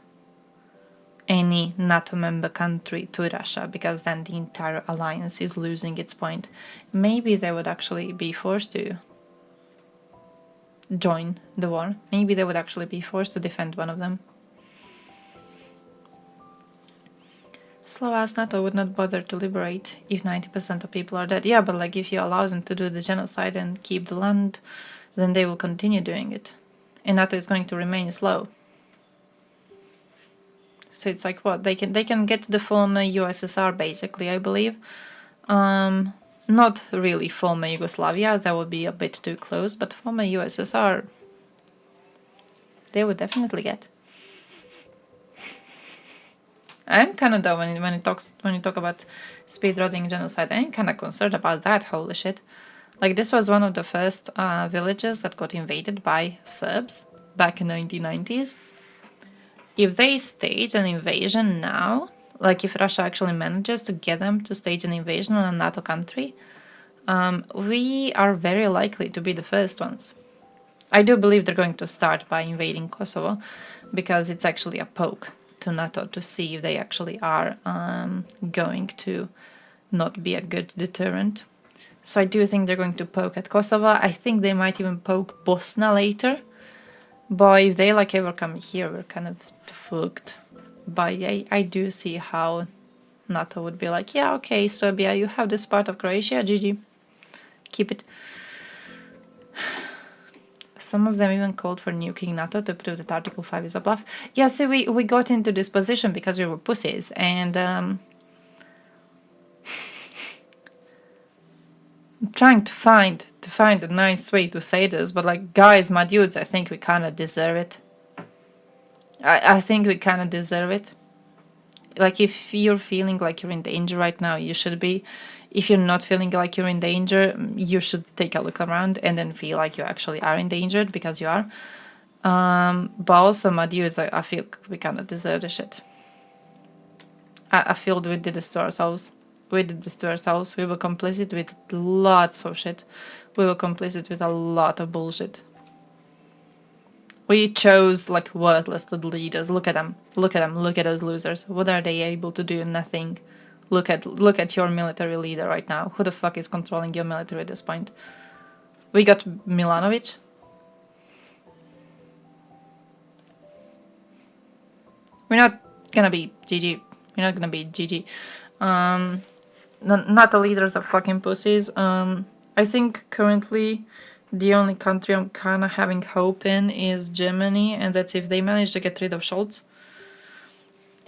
any NATO member country to Russia, because then the entire alliance is losing its point. Maybe they would actually be forced to join the war. Maybe they would actually be forced to defend one of them. Slow as NATO would not bother to liberate if 90% of people are dead. Yeah, but like if you allow them to do the genocide and keep the land, then they will continue doing it. And NATO is going to remain slow. So it's like what? They can get the former USSR basically, I believe. Not really former Yugoslavia, that would be a bit too close, but former USSR, they would definitely get. I'm kind of though when you talk about speedrunning genocide, I'm kind of concerned about that. Holy shit! Like, this was one of the first villages that got invaded by Serbs back in 1990s. If they stage an invasion now, like if Russia actually manages to get them to stage an invasion on a NATO country, we are very likely to be the first ones. I do believe they're going to start by invading Kosovo, because it's actually a poke to NATO to see if they actually are going to not be a good deterrent. So I do think they're going to poke at Kosovo. I think they might even poke Bosnia later. But if they like ever come here, we're kind of fucked. But I do see how NATO would be like, yeah, okay, Serbia, you have this part of Croatia, GG. Keep it. Some of them even called for nuking NATO to prove that Article 5 is a bluff. Yeah, see, we got into this position because we were pussies, and I'm trying to find a nice way to say this, but like, guys, my dudes, I think we kind of deserve it. I think we kind of deserve it. Like, if you're feeling like you're in danger right now, you should be. If you're not feeling like you're in danger, you should take a look around and then feel like you actually are endangered, because you are. But also, my dudes, I feel we kind of deserve the shit. I feel we did this to ourselves. We did this to ourselves. We were complicit with lots of shit. We were complicit with a lot of bullshit. We chose like worthless little leaders. Look at them. Look at them. Look at those losers. What are they able to do? Nothing. Look at your military leader right now. Who the fuck is controlling your military at this point? We got Milanovic. We're not gonna be GG. We're not gonna be GG. Not the leaders are fucking pussies. I think currently the only country I'm kind of having hope in is Germany, and that's if they manage to get rid of Scholz.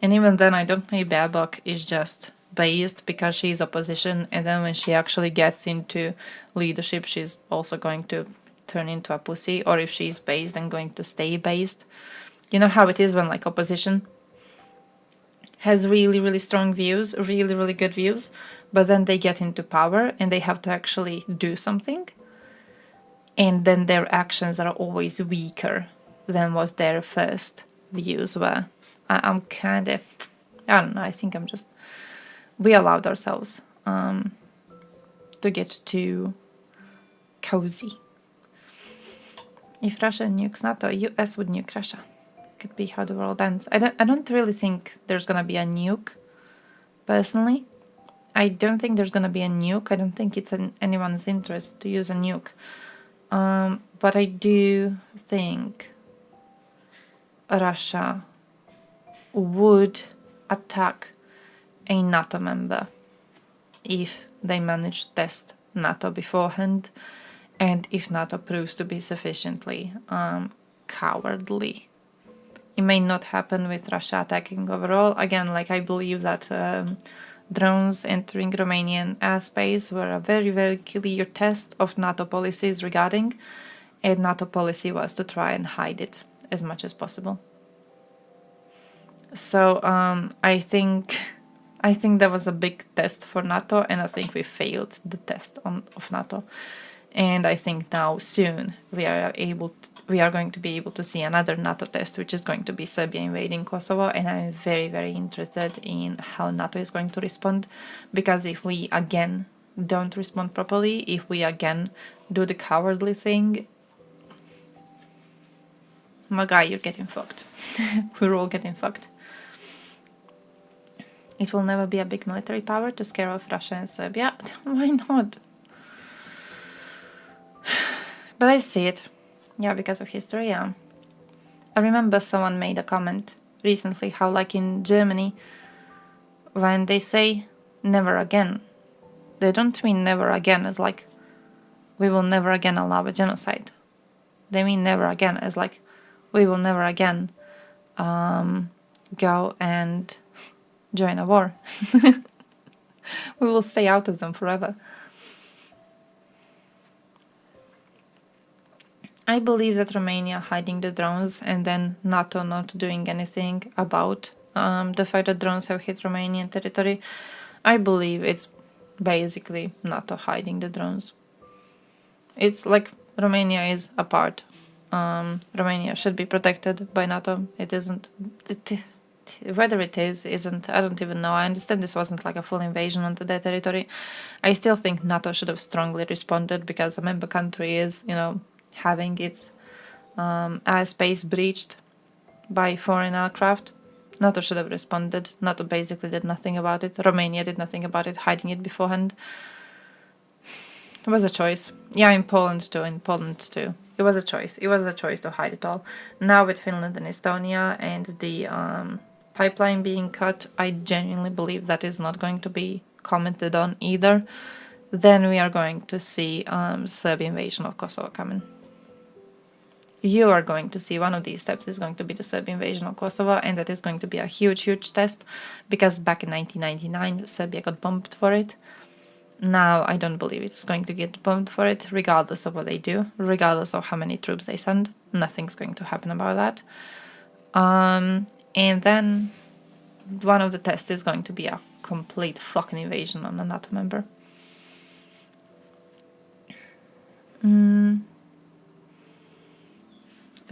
And even then, I don't know if Baerbock is just based because she's opposition, and then when she actually gets into leadership, she's also going to turn into a pussy, or if she's based and going to stay based. You know how it is when like opposition has really, really strong views, really, really good views, but then they get into power and they have to actually do something. And then their actions are always weaker than what their first views were. I'm kind of, I don't know, I think we allowed ourselves to get too cozy. If Russia nukes NATO, US would nuke Russia. Could be how the world ends. I don't really think there's gonna be a nuke, personally. I don't think there's gonna be a nuke. I don't think it's in anyone's interest to use a nuke. But I do think Russia would attack a NATO member if they manage to test NATO beforehand, and if NATO proves to be sufficiently cowardly. It may not happen with Russia attacking overall. Again, like, I believe that drones entering Romanian airspace were a very, very clear test of NATO policies regarding, and NATO policy was to try and hide it as much as possible. So I think that was a big test for NATO, and I think we failed the test of NATO. And I think now soon we are going to be able to see another NATO test, which is going to be Serbia invading Kosovo, and I'm very, very interested in how NATO is going to respond, because if we again don't respond properly, if we again do the cowardly thing, my guy, you're getting fucked. We're all getting fucked. It will never be a big military power to scare off Russia and Serbia. Why not? But I see it. Yeah, because of history, yeah. I remember someone made a comment recently how, like, in Germany, when they say never again, they don't mean never again as like, we will never again allow a genocide. They mean never again as like, we will never again go and join a war. We will stay out of them forever. I believe that Romania hiding the drones and then NATO not doing anything about the fact that drones have hit Romanian territory, I believe it's basically NATO hiding the drones. It's like Romania is a part. Romania should be protected by NATO. It isn't. Whether it is, isn't, I don't even know. I understand this wasn't like a full invasion onto their territory. I still think NATO should have strongly responded, because a member country is, you know, having its airspace breached by foreign aircraft. NATO should have responded. NATO basically did nothing about it. Romania did nothing about it, hiding it beforehand. It was a choice. Yeah, in Poland too. It was a choice. It was a choice to hide it all. Now with Finland and Estonia and the pipeline being cut, I genuinely believe that is not going to be commented on either. Then we are going to see Serbian invasion of Kosovo coming. You are going to see one of these steps is going to be the Serbian invasion of Kosovo, and that is going to be a huge, huge test, because back in 1999, Serbia got bombed for it. Now, I don't believe it's going to get bombed for it, regardless of what they do, regardless of how many troops they send. Nothing's going to happen about that. And then one of the tests is going to be a complete fucking invasion on a NATO member.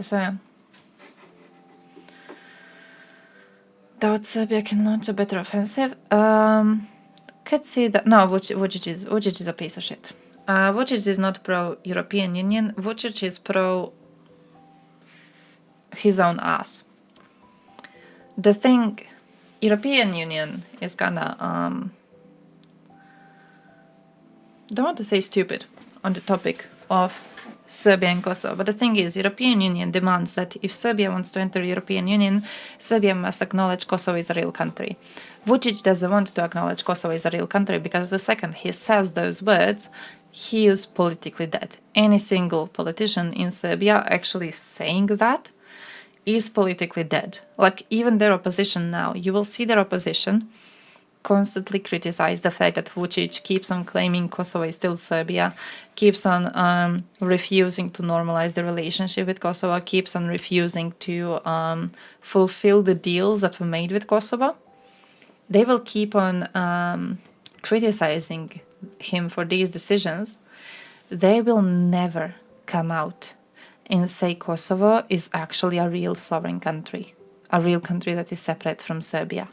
So yeah. Doubt Serbia can launch a better offensive. Could see that. No, Vucic is a piece of shit. Vucic is not pro-European Union. Vucic is pro his own ass. The thing, European Union is gonna don't want to say stupid on the topic of Serbia and Kosovo, but the thing is, European Union demands that if Serbia wants to enter European Union, Serbia must acknowledge Kosovo is a real country. Vucic doesn't want to acknowledge Kosovo is a real country, because the second he says those words, he is politically dead. Any single politician in Serbia actually saying that is politically dead. Like, even their opposition now, you will see their opposition constantly criticize the fact that Vucic keeps on claiming Kosovo is still Serbia, keeps on refusing to normalize the relationship with Kosovo, keeps on refusing to fulfill the deals that were made with Kosovo. They will keep on criticizing him for these decisions. They will never come out and say Kosovo is actually a real sovereign country. a real country that is separate from Serbia.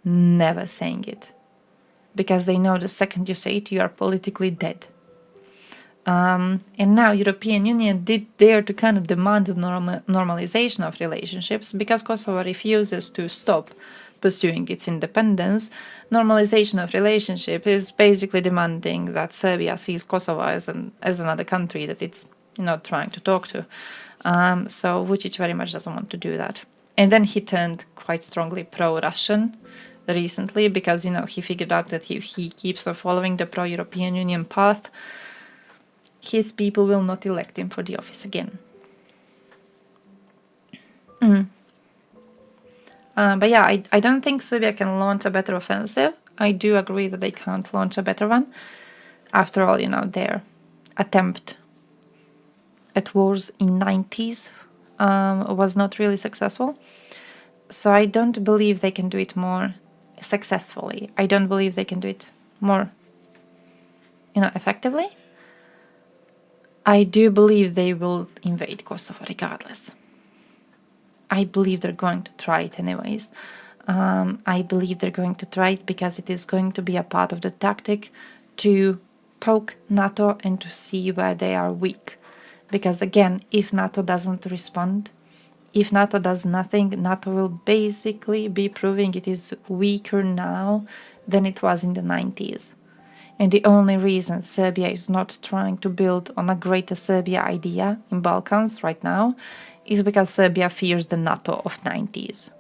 Never saying it. Because they know the second you say it, you are politically dead. And now European Union did dare to kind of demand the normalization of relationships because Kosovo refuses to stop pursuing its independence. Normalization of relationship is basically demanding that Serbia sees Kosovo as another country that it's trying to talk to. So Vučić very much doesn't want to do that. And then he turned quite strongly pro-Russian recently because he figured out that if he keeps on following the pro-European Union path, his people will not elect him for the office again. But yeah, I don't think Serbia can launch a better offensive. I do agree that they can't launch a better one. After all, their attempt at wars in 90s was not really successful. So I don't believe they can do it more successfully. I don't believe they can do it more, effectively. I do believe they will invade Kosovo regardless. I believe they're going to try it anyways. I believe they're going to try it because it is going to be a part of the tactic to poke NATO and to see where they are weak. Because again, if NATO doesn't respond, if NATO does nothing, NATO will basically be proving it is weaker now than it was in the 90s. And the only reason Serbia is not trying to build on a greater Serbia idea in Balkans right now is because Serbia fears the NATO of 90s.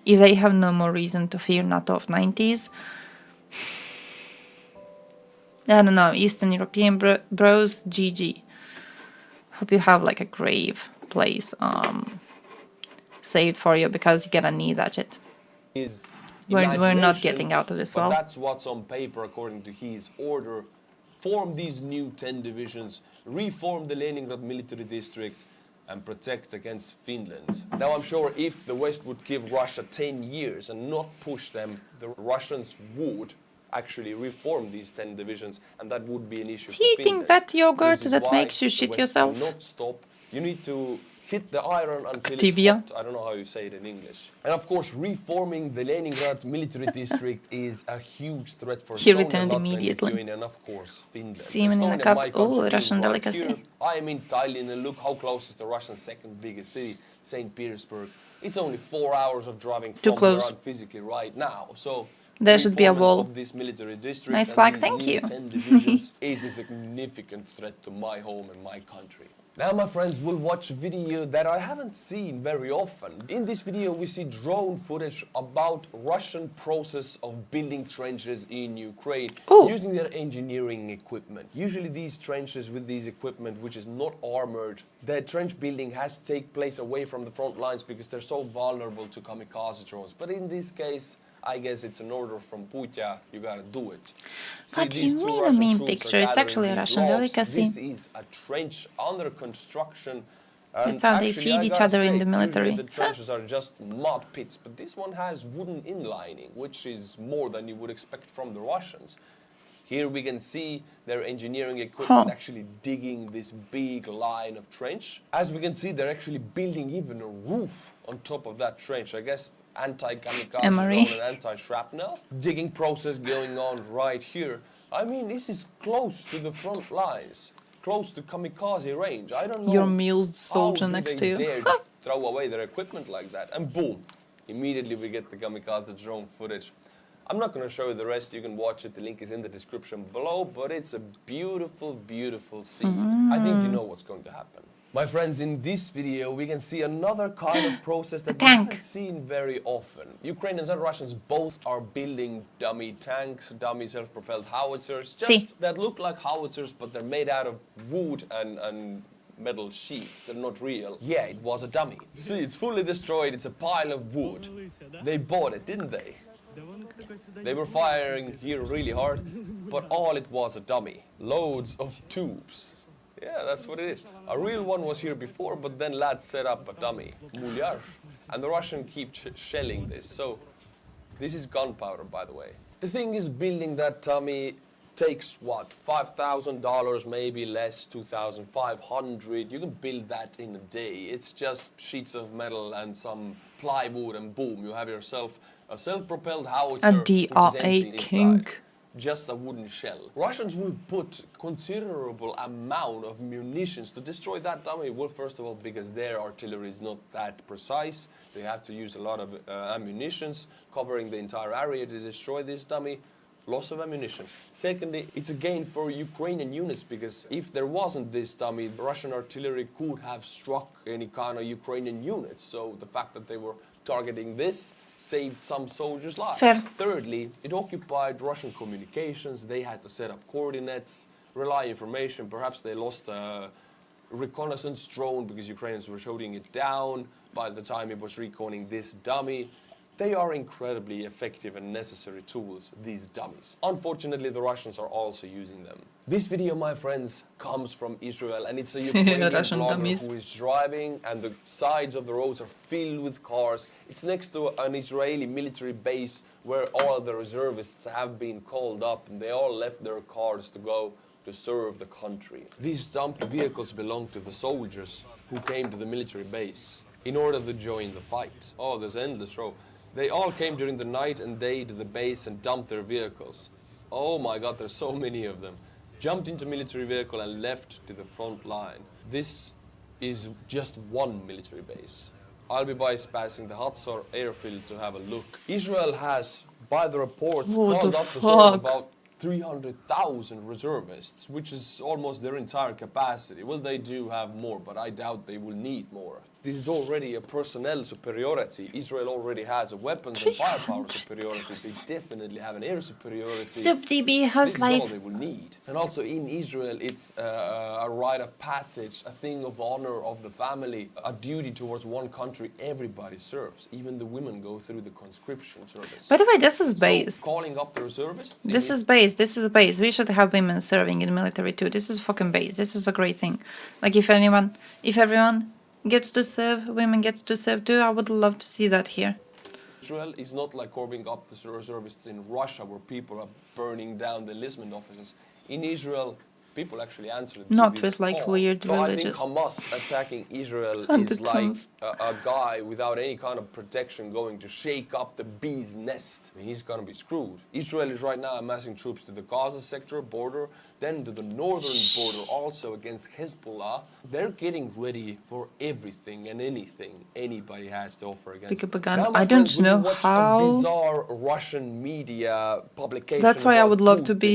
If they have no more reason to fear NATO of 90s, I don't know, Eastern European bros, GG. Hope you have like a grave place saved for you because you're gonna need that shit. We're not getting out of this well. That's what's on paper according to his order. Form these new 10 divisions, reform the Leningrad military district, and protect against Finland. Now I'm sure if the West would give Russia 10 years and not push them, the Russians would actually reform these 10 divisions, and that would be an issue for Finland. Eating that yogurt that makes you shit yourself. Not stop. You need to hit the iron until Activia. it's hot. I don't know how you say it in English. And of course, reforming the Leningrad military district is a huge threat for He Estonia, returned Latvia, immediately. Lithuania, and of course Finland. Semen in a Estonia, cup. my country, Oh, being Russian right delicacy. here. I am in Tallinn, and look how close is the Russian second biggest city, St. Petersburg. It's only 4 hours of driving Too from close. where I'm physically right now. So There should be a reforming wall. of this military district Nice and flag, these thank new you. 10 divisions is a significant threat to my home and my country. Now, my friends, we'll watch a video that I haven't seen very often. In this video, we see drone footage about Russian process of building trenches in Ukraine using their engineering equipment. Usually these trenches with these equipment, which is not armored, the trench building has to take place away from the front lines because they're so vulnerable to kamikaze drones. But in this case, I guess it's an order from Putin, you gotta do it. But you mean a meme picture, it's actually a Russian delicacy. This is a trench under construction. That's how they feed each other in the military. The trenches are just mud pits, but this one has wooden inlining, which is more than you would expect from the Russians. Here we can see their engineering equipment actually digging this big line of trench. As we can see, they're actually building even a roof on top of that trench. I guess anti-kamikaze drone and anti-shrapnel. Digging process going on right here. I mean, this is close to the front lines, close to kamikaze range. I don't know. Your meal's soldier next to you. Dare throw away their equipment like that, and boom, immediately we get the kamikaze drone footage. I'm not going to show you the rest. You can watch it. The link is in the description below. But it's a beautiful, beautiful scene. I think you know what's going to happen. My friends, in this video, we can see another kind of process that we haven't seen very often. Ukrainians and Russians both are building dummy tanks, dummy self-propelled howitzers, that look like howitzers, but they're made out of wood and metal sheets. They're not real. Yeah, it was a dummy. See, it's fully destroyed. It's a pile of wood. They bought it, didn't they? They were firing here really hard, but all it was a dummy. Loads of tubes. Yeah, that's what it is. A real one was here before, but then lads set up a dummy. Mulyaj. And the Russian keep shelling this. So this is gunpowder, by the way. The thing is building that dummy takes what, $5,000, maybe less, 2,500. You can build that in a day. It's just sheets of metal and some plywood, and boom, you have yourself a self-propelled howitzer A which is DRA empty King. inside. Just a wooden shell. Russians will put considerable amount of munitions to destroy that dummy. Well, first of all, because their artillery is not that precise. They have to use a lot of ammunitions covering the entire area to destroy this dummy. Loss of ammunition. Secondly, it's a gain for Ukrainian units, because if there wasn't this dummy, Russian artillery could have struck any kind of Ukrainian units. So the fact that they were targeting this saved some soldiers' lives. Fair. Thirdly, it occupied Russian communications. They had to set up coordinates, rely information. Perhaps they lost a reconnaissance drone because Ukrainians were shooting it down by the time it was reconning this dummy. They are incredibly effective and necessary tools, these dummies. Unfortunately, the Russians are also using them. This video, my friends, comes from Israel, and it's a Ukrainian Russian blogger dummies. who is driving, and the sides of the roads are filled with cars. It's next to an Israeli military base where all the reservists have been called up, and they all left their cars to go to serve the country. These dumped vehicles belong to the soldiers who came to the military base in order to join the fight. Oh, there's endless row. They all came during the night and day to the base and dumped their vehicles. Oh my God, there's so many of them. Jumped into military vehicle and left to the front line. This is just one military base. I'll be passing the Hatzor airfield to have a look. Israel has, by the reports, What called the up to serve fuck? about 300,000 reservists, which is almost their entire capacity. Well, they do have more, but I doubt they will need more. This is already a personnel superiority. Israel already has a weapons and firepower superiority. They definitely have an air superiority. SupDB, how's This is all life? they will need. And also in Israel, it's a rite of passage, a thing of honor of the family, a duty towards one country everybody serves. Even the women go through the conscription service. By the way, this is So based. calling up the reservists. This is base. This is base. We should have women serving in the military too. This is fucking base. This is a great thing. Like if everyone gets to serve, women get to serve too. I would love to see that here. Israel is not like calling up the reservists in Russia, where people are burning down the enlistment offices. In Israel, people actually answer to Not this with, like, call. weird so religious- I think Hamas attacking Israel And is the like tons. a guy without any kind of protection going to shake up the bee's nest. I mean, he's gonna be screwed. Israel is right now amassing troops to the Gaza sector border, then to the northern border also against Hezbollah. They're getting ready for everything and anything anybody has to offer against Pick up a them. gun. Now, my I don't friends, we know watched how- a bizarre Russian media publication. That's why I about would love to Putin be,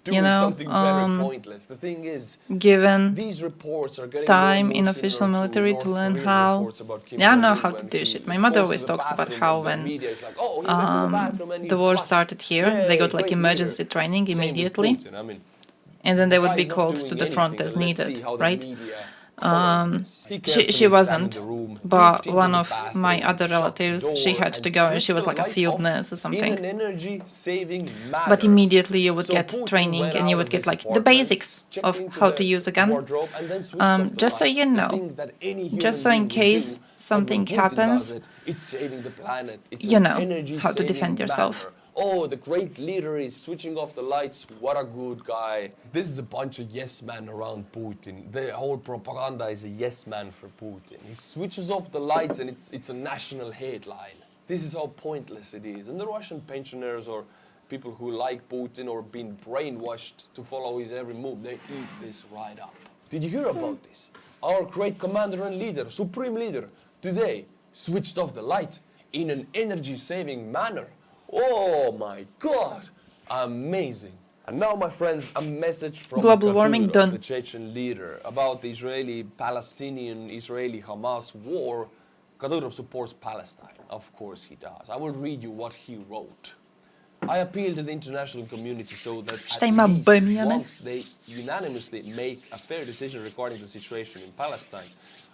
doing you know, something very pointless. The thing is, given these reports are getting time more and in more official similar military North to learn Korean how. reports about Kim Yeah, I know Jong-un how to when do he shit. My mother goes to always the talks about bathroom how and the when media is like, "Oh, he went to the bathroom and he the war flushed." started here, Yay, they got like great emergency leader. training Same with immediately, Putin. I mean, and then they would guy be is not called doing to the front anything, as and let's needed, see how the right? media She carefully wasn't, examined the room, but looked into one the of my bathroom, other shut the relatives, she door, had and to go, and she switched was the like a light field off nurse or in something. an energy-saving manner. But immediately you would So get Putin training, went and you out would of get his like the apartment, basics checked of into how the to use a gun. wardrobe, and then switched off the Just so light. you The know, thing that any human just so in being would case do, but something when Putin happens, does it, it's saving the planet. It's you an know how to energy-saving defend yourself. manner. Oh, the great leader is switching off the lights. What a good guy. This is a bunch of yes men around Putin. The whole propaganda is a yes man for Putin. He switches off the lights and it's a national headline. This is how pointless it is. And the Russian pensioners or people who like Putin or been brainwashed to follow his every move, they eat this right up. Did you hear about this? Our great commander and leader, supreme leader, today switched off the light in an energy-saving manner. Oh my God! Amazing. And now, my friends, a message from Global warming Kadyrov, done. the Chechen leader, about the Israeli-Hamas war. Kadyrov supports Palestine. Of course he does. I will read you what he wrote. I appeal to the international community so that Czytaj at mapę, least Miane. once they unanimously make a fair decision regarding the situation in Palestine,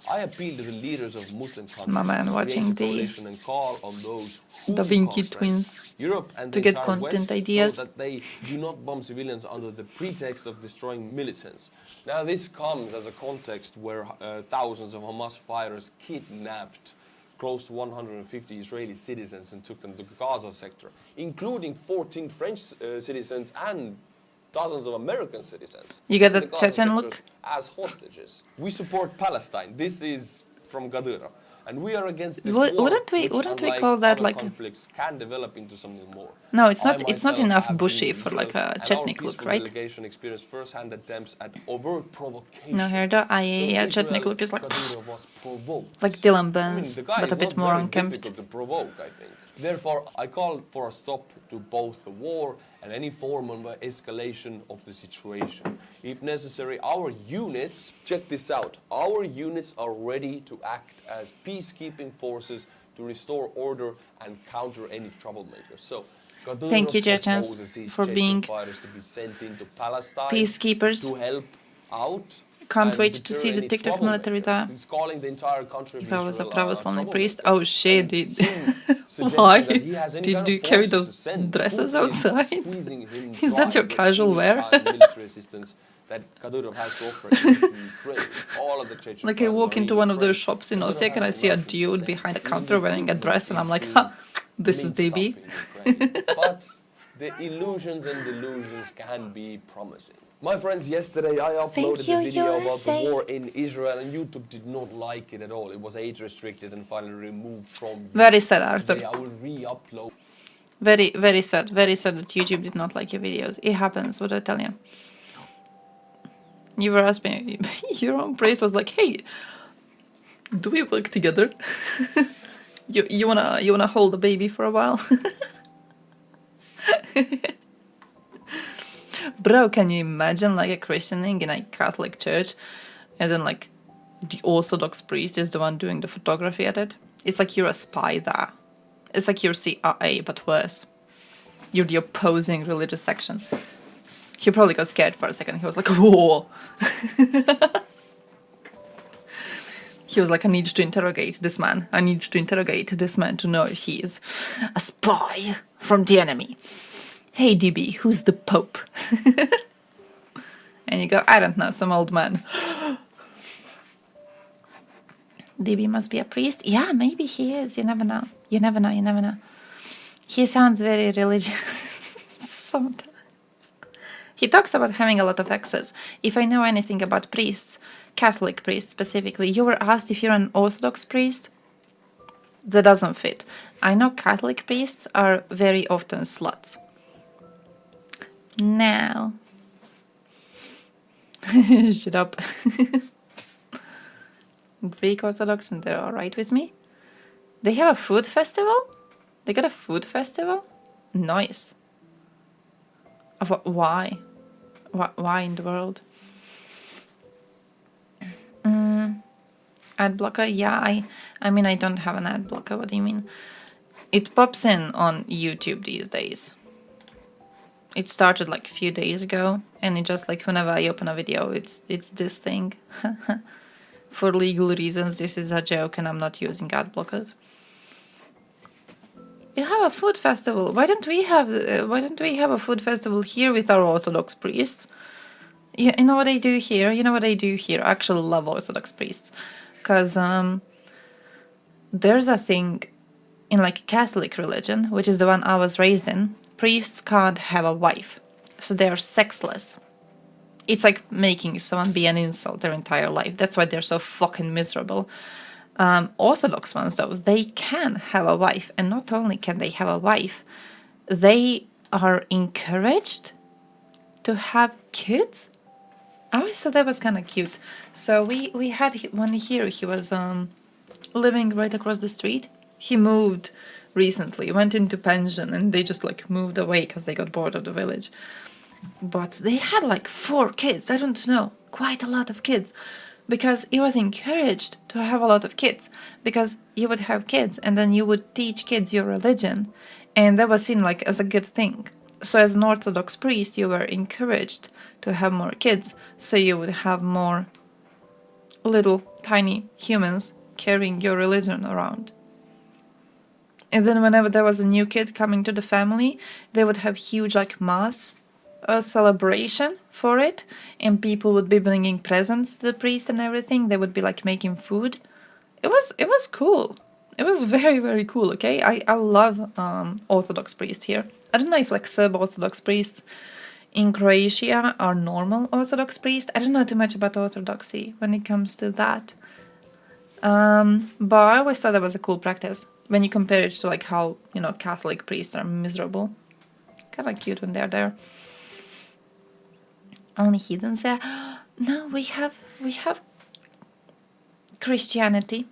I appeal to the leaders of Muslim countries My man to watching create a the coalition and call on those who Da we Vinci call friends, twins Europe and to the get entire content West, ideas. so that they do not bomb civilians under the pretext of destroying militants. Now this comes as a context where thousands of Hamas fighters kidnapped close to 150 Israeli citizens and took them to the Gaza sector, including 14 French citizens and dozens of American citizens You get in the the Gaza Chechen look? sectors as hostages. We support Palestine. This is from Gaddafi. And we are against this war, Wouldn't we which, call that other like conflicts can develop into something more. no? It's I not. It's not myself enough have bushy been in for like Israel, a and our Chetnik look, peaceful right? delegation experienced first-hand attempts at overt provocation. No, here the So Chetnik Israel, look is like Kadyrov was provoked. like Dylan I mean, Burns, the guy but is a bit not more very unkempt. difficult to provoke, I think. Therefore, I call for a stop to both the war and any form of escalation of the situation. If necessary, our units, check this out, our units are ready to act as peacekeeping forces to restore order and counter any troublemakers. So, Kadyrov Thank you, Chechens, opposes these for Chechen being fighters to be sent into Palestine peacekeepers. to help out. Can't and wait to deter see the any TikTok military troublemakers. there. He's calling the entire country of If I was a Israel православный priest, troublemaker. oh shit, dude. Suggesting Why that he has any kind did of you carry forces those to send. dresses Putin is outside? squeezing him Is that dry your with casual any wear? kind of military assistance that Kadyrov has to offer to Ukraine. All of the Chechen Like I fighters walk are into in one of those Ukraine. shops in Kadyrov Osijek and I has see a nothing to dude say. behind a Even counter wearing a Putin dress and I'm is like, being ha, this is minced up DB. in Ukraine. But the illusions and delusions can be promising. My friends, yesterday I uploaded you, a video about USA. the war in Israel and YouTube did not like it at all. It was age restricted and finally removed from YouTube. Very sad, Arthur. Today I will re-upload. Very, very sad. Very sad that YouTube did not like your videos. It happens, what do I tell you? You were asking, your own praise was like, hey, do we work together? you wanna hold a baby for a while? Bro, can you imagine like a christening in a Catholic church and then like the Orthodox priest is the one doing the photography at it? It's like you're a spy there. It's like you're CIA, but worse. You're the opposing religious section. He probably got scared for a second. He was like, whoa. He was like, I need to interrogate this man. I need to interrogate this man to know if he is a spy from the enemy. Hey, DB, who's the Pope? And you go, I don't know, some old man. DB must be a priest? Yeah, maybe he is. You never know. You never know, you never know. He sounds very religious sometimes. He talks about having a lot of exes. If I know anything about priests, Catholic priests specifically, you were asked if you're an Orthodox priest? That doesn't fit. I know Catholic priests are very often sluts. Now. Shut up. Greek Orthodox and they're alright with me. They have a food festival? They got a food festival? Nice. Why? Why in the world? Ad blocker? Yeah, I mean, I don't have an ad blocker. What do you mean? It pops in on YouTube these days. It started like a few days ago, and it just like whenever I open a video, it's this thing. For legal reasons, this is a joke, and I'm not using ad blockers. You have a food festival. Why don't we have a food festival here with our Orthodox priests? You know what they do here? You know what they do here? I actually love Orthodox priests. Because there's a thing in like Catholic religion, which is the one I was raised in. Priests can't have a wife. So they're sexless. It's like making someone be an insult their entire life. That's why they're so fucking miserable. Orthodox ones, though, they can have a wife. And not only can they have a wife, they are encouraged to have kids. I always thought that was kind of cute. So we had one here. He was living right across the street. He moved recently, went into pension, and they just like moved away because they got bored of the village. But they had like 4 kids. I don't know, quite a lot of kids. Because it was encouraged to have a lot of kids. Because you would have kids and then you would teach kids your religion. And that was seen like as a good thing. So as an Orthodox priest, you were encouraged to have more kids. So you would have more little tiny humans carrying your religion around. And then whenever there was a new kid coming to the family, they would have huge like mass celebration for it, and people would be bringing presents to the priest and everything. They would be like making food. It was cool. It was very, very cool. Okay, I love Orthodox priests here. I don't know if like Serb Orthodox priests in Croatia are normal Orthodox priests. I don't know too much about Orthodoxy when it comes to that. But I always thought that was a cool practice when you compare it to like how, you know, Catholic priests are miserable. Kind of cute when they're there. Only heathens there. No, we have Christianity.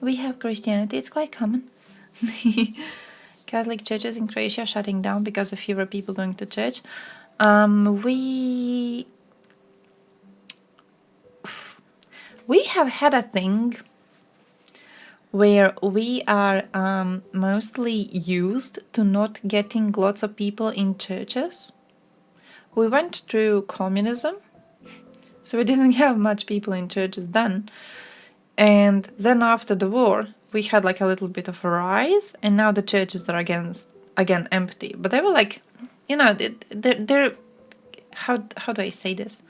We have Christianity. It's quite common. Catholic churches in Croatia shutting down because of fewer people going to church. We have had a thing where we are mostly used to not getting lots of people in churches. We went through communism, so we didn't have much people in churches then. And then after the war, we had like a little bit of a rise, and now the churches are again empty. But they were like, you know, they're how do I say this?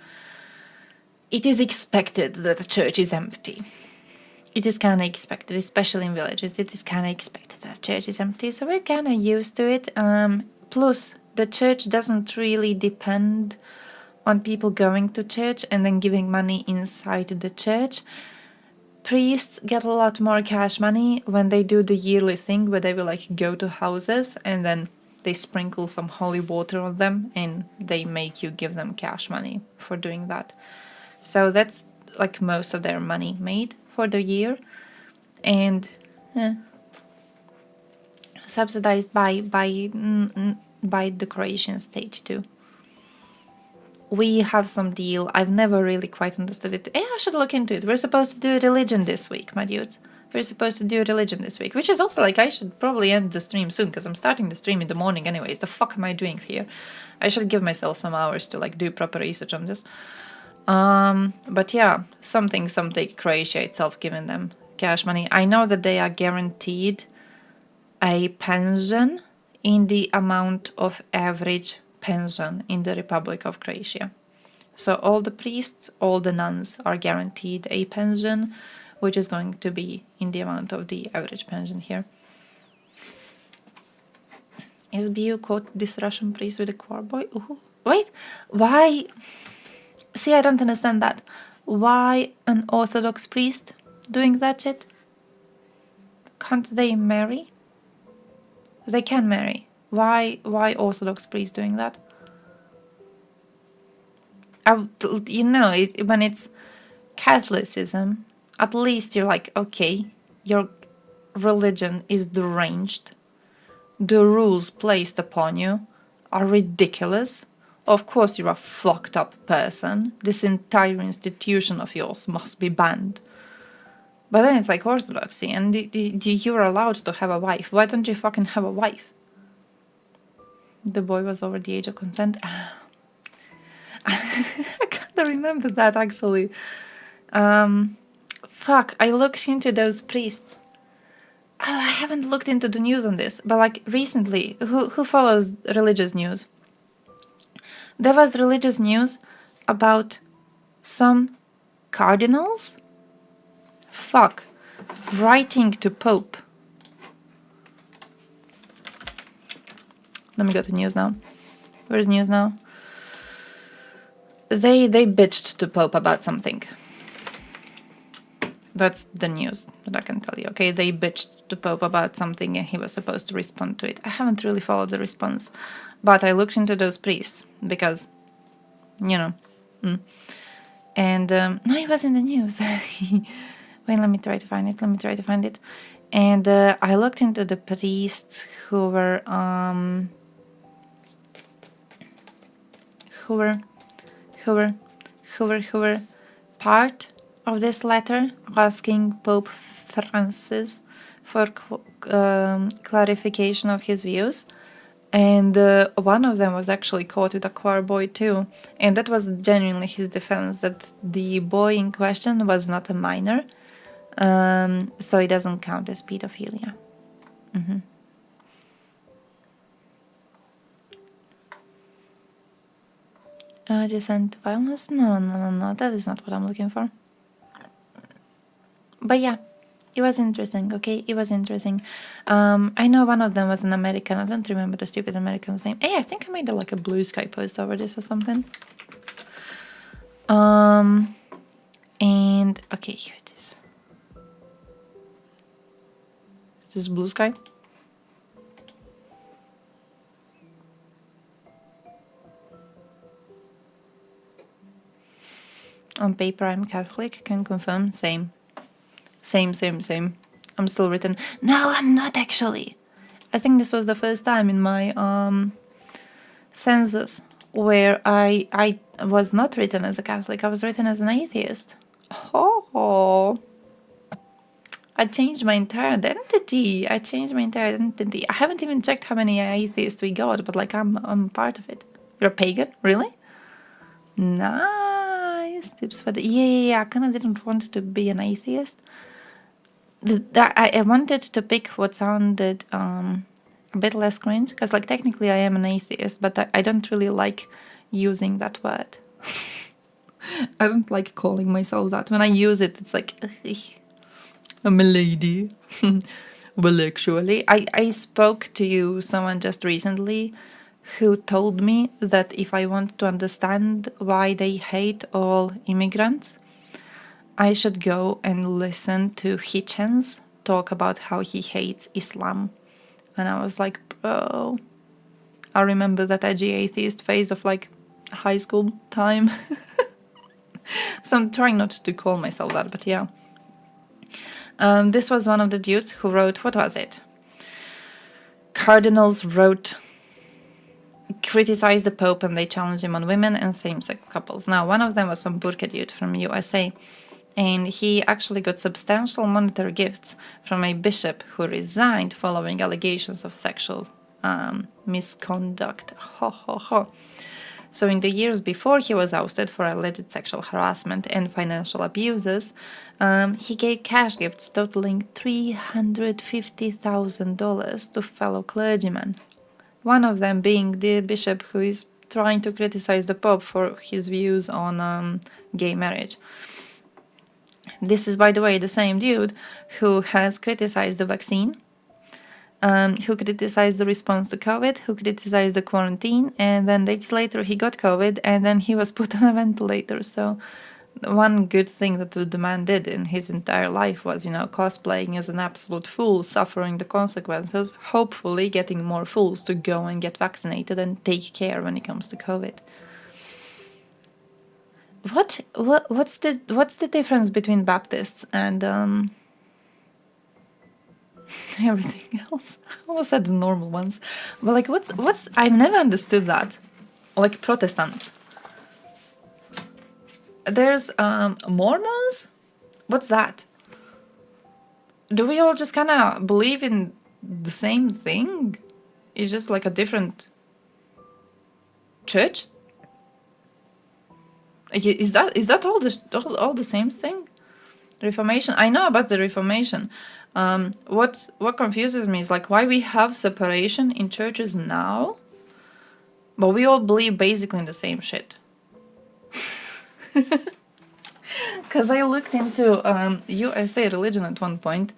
It is expected that the church is empty. It is kind of expected, especially in villages. It is kind of expected that the church is empty, so we're kind of used to it. Plus, the church doesn't really depend on people going to church and then giving money inside the church. Priests get a lot more cash money when they do the yearly thing where they will like go to houses and then they sprinkle some holy water on them and they make you give them cash money for doing that. So that's like most of their money made for the year, and subsidized by the Croatian state too. We have some deal. I've never really quite understood it. I should look into it. We're supposed to do religion this week, my dudes. We're supposed to do religion this week, which is also like I should probably end the stream soon because I'm starting the stream in the morning anyways. The fuck am I doing here? I should give myself some hours to like do proper research on this. But yeah, something Croatia itself giving them cash money. I know that they are guaranteed a pension in the amount of average pension in the Republic of Croatia. So all the priests, all the nuns are guaranteed a pension, which is going to be in the amount of the average pension here. SBU caught this Russian priest with a choir boy. Ooh. Wait, why? See, I don't understand that. Why an Orthodox priest doing that shit? Can't they marry? They can marry. Why Orthodox priests doing that? You know, when it's Catholicism, at least you're like, okay, your religion is deranged. The rules placed upon you are ridiculous. Of course you're a fucked up person. This entire institution of yours must be banned. But then it's like Orthodoxy, and you're allowed to have a wife. Why don't you fucking have a wife? The boy was over the age of consent. I can't remember that actually. Fuck, I looked into those priests. I haven't looked into the news on this, but like recently, who follows religious news? There was religious news about some cardinals? Fuck. Writing to Pope. Let me go to news now. Where's news now? They bitched to Pope about something. That's the news that I can tell you. Okay, they bitched to Pope about something and he was supposed to respond to it. I haven't really followed the response, but I looked into those priests because, you know. And no, it was in the news. Wait, let me try to find it. And I looked into the priests who were part of this letter asking Pope Francis for clarification of his views. And one of them was actually caught with a choir boy too. And that was genuinely his defense, that the boy in question was not a minor. So it doesn't count as pedophilia. Descent violence? No, that is not what I'm looking for. But yeah, It was interesting, okay? It was interesting. I know one of them was an American. I don't remember the stupid American's name. Hey, I think I made like a Blue Sky post over this or something. And okay, here it is. Is this Blue Sky? On paper, I'm Catholic. Can confirm. Same. Same. I'm still written. No, I'm not actually. I think this was the first time in my census where I was not written as a Catholic. I was written as an atheist. Oh, I changed my entire identity. I haven't even checked how many atheists we got, but like I'm part of it. You're a pagan, really? Nice tips for the yeah. I kind of didn't want to be an atheist. I wanted to pick what sounded a bit less cringe, because like technically I am an atheist, but I don't really like using that word. I don't like calling myself that. When I use it, it's like, I'm a lady. Well, actually, I spoke to someone just recently who told me that if I want to understand why they hate all immigrants, I should go and listen to Hitchens talk about how he hates Islam. And I was like, bro, I remember that edgy atheist phase of like high school time. So I'm trying not to call myself that, but yeah. This was one of the dudes who wrote, what was it? Cardinals wrote, criticized the Pope and they challenged him on women and same-sex couples. Now, one of them was some burqa dude from USA, and he actually got substantial monetary gifts from a bishop who resigned following allegations of sexual misconduct. So in the years before he was ousted for alleged sexual harassment and financial abuses, he gave cash gifts totaling $350,000 to fellow clergymen. One of them being the bishop who is trying to criticize the Pope for his views on gay marriage. This is, by the way, the same dude who has criticized the vaccine, who criticized the response to COVID, who criticized the quarantine, and then days later he got COVID and then he was put on a ventilator. So one good thing that the man did in his entire life was, cosplaying as an absolute fool, suffering the consequences, hopefully getting more fools to go and get vaccinated and take care when it comes to COVID. What's the difference between Baptists and everything else? I almost said the normal ones, but like what's I've never understood that. Like Protestants. There's Mormons? What's that? Do we all just kind of believe in the same thing? It's just like a different church? Is that all the same thing? Reformation? I know about the Reformation. What confuses me is like why we have separation in churches now, but we all believe basically in the same shit. Because I looked into USA religion at one point,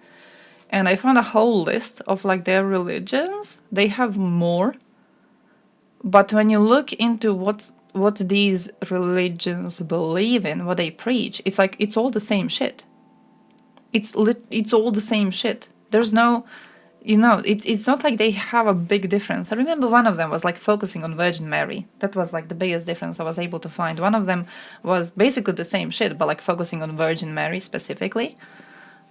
and I found a whole list of like their religions. They have more, but when you look into what these religions believe in, what they preach, it's like it's all the same shit. It's all the same shit. There's no, it's not like they have a big difference. I remember one of them was like focusing on Virgin Mary. That was like the biggest difference I was able to find. One of them was basically the same shit, but like focusing on Virgin Mary specifically.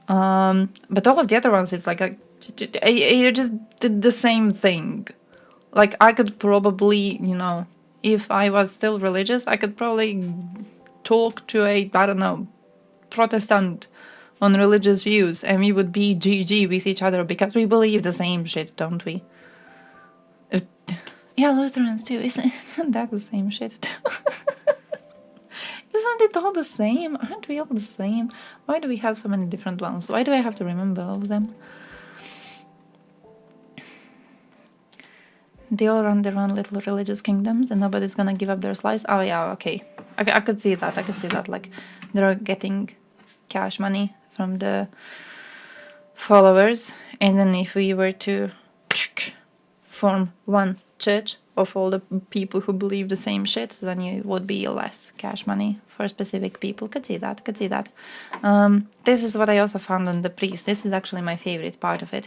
But all of the other ones, it's like you just did the same thing. Like I could probably, if I was still religious, I could probably talk to a, I don't know, Protestant on religious views, and we would be GG with each other because we believe the same shit, don't we? Yeah, Lutherans too. Isn't that the same shit too? Isn't it all the same? Aren't we all the same? Why do we have so many different ones? Why do I have to remember all of them? They all run their own little religious kingdoms and nobody's gonna give up their slice. Oh yeah, okay. I could see that. Like they're getting cash money from the followers, and then if we were to form one church of all the people who believe the same shit, then you would be less cash money for specific people. Could see that. This is what I also found on the priest. This is actually my favorite part of it.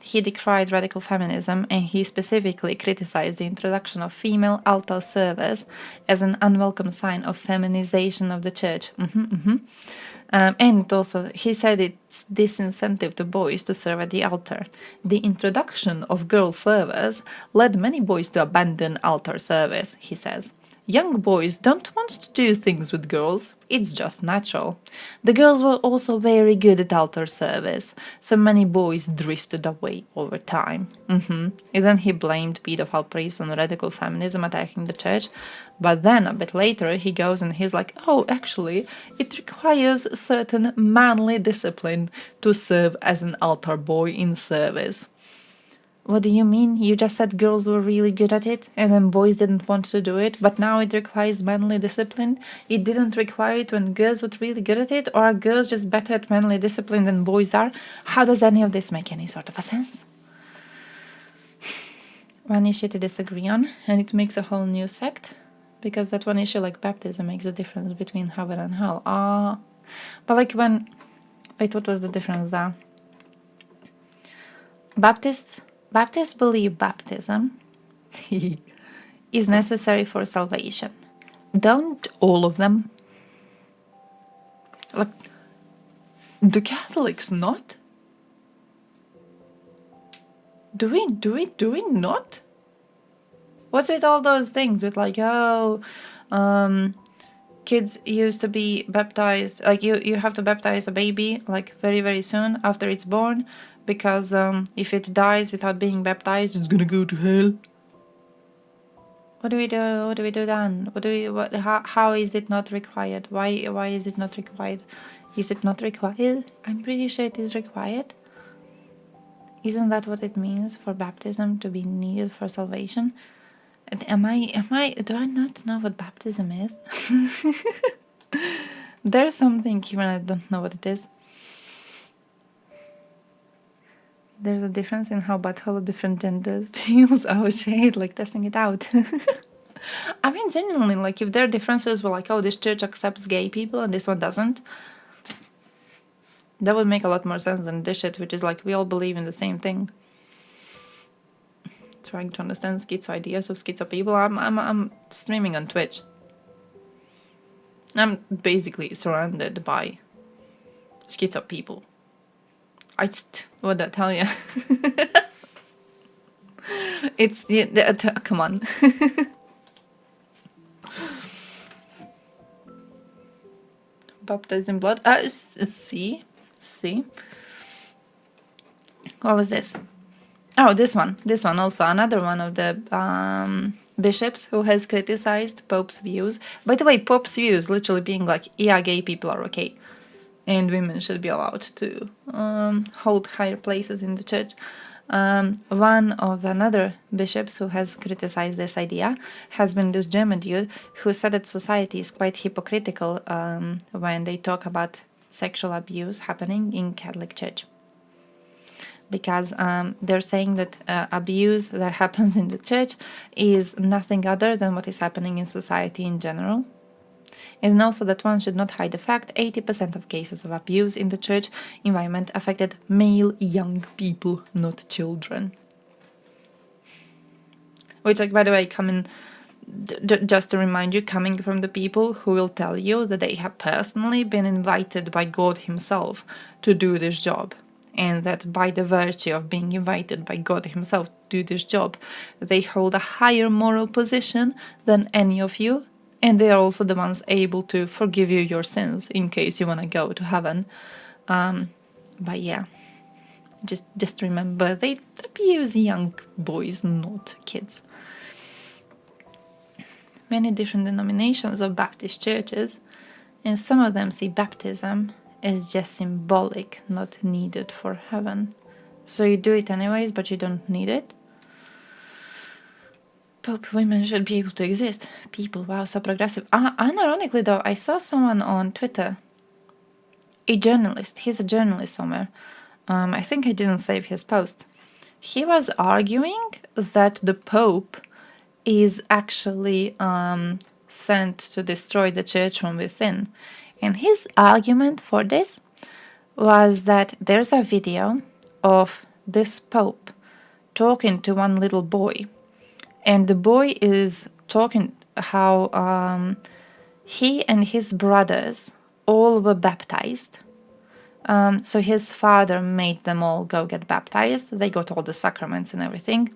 He decried radical feminism, and he specifically criticized the introduction of female altar servers as an unwelcome sign of feminization of the church. And also, he said it's disincentive to boys to serve at the altar. The introduction of girl servers led many boys to abandon altar service, he says. Young boys don't want to do things with girls, it's just natural. The girls were also very good at altar service, so many boys drifted away over time. And then he blamed pedophile priests on radical feminism attacking the church, but then a bit later he goes and he's like, oh, actually, it requires certain manly discipline to serve as an altar boy in service. What do you mean? You just said girls were really good at it and then boys didn't want to do it, but now it requires manly discipline? It didn't require it when girls were really good at it, or are girls just better at manly discipline than boys are? How does any of this make any sort of a sense? One issue to disagree on, and it makes a whole new sect, because that one issue like baptism makes a difference between heaven and hell. But like when... Wait, what was the difference there? Baptists believe baptism is necessary for salvation. Don't all of them? Like, do Catholics not? Do we not? What's with all those things with like, kids used to be baptized, like you have to baptize a baby like very, very soon after it's born, because if it dies without being baptized, it's gonna go to hell. What do we do? What do we do then? How is it not required? Why is it not required? Is it not required? I'm pretty sure it is required. Isn't that what it means for baptism to be needed for salvation? Do I not know what baptism is? There's something here and I don't know what it is. There's a difference in how butthole different genders feels. Oh shit, like testing it out. I mean, genuinely, like if there are differences where like, oh, this church accepts gay people and this one doesn't, that would make a lot more sense than this shit, which is like we all believe in the same thing. Trying to understand schizo ideas of schizo people. I'm streaming on Twitch. I'm basically surrounded by schizo people. What did I tell you? It's come on. Baptized in blood. See. What was this? Oh, this one also, another one of the bishops who has criticized Pope's views. By the way, Pope's views literally being like, yeah, gay people are okay, and women should be allowed to hold higher places in the church. One of another bishops who has criticized this idea has been this German dude who said that society is quite hypocritical when they talk about sexual abuse happening in Catholic Church. Because they're saying that abuse that happens in the church is nothing other than what is happening in society in general. And also that one should not hide the fact 80% of cases of abuse in the church environment affected male young people, not children. Which, like, by the way, just to remind you, coming from the people who will tell you that they have personally been invited by God himself to do this job. And that by the virtue of being invited by God himself to do this job, they hold a higher moral position than any of you, and they are also the ones able to forgive you your sins in case you want to go to heaven. But yeah, just remember, they abuse young boys, not kids. Many different denominations of Baptist churches, and some of them see baptism is just symbolic, not needed for heaven. So you do it anyways, but you don't need it. Pope women should be able to exist. People, wow, so progressive. Unironically though, I saw someone on Twitter, a journalist, he's a journalist somewhere, I think I didn't save his post. He was arguing that the Pope is actually sent to destroy the church from within. And his argument for this was that there's a video of this Pope talking to one little boy. And the boy is talking how he and his brothers all were baptized. So his father made them all go get baptized. They got all the sacraments and everything.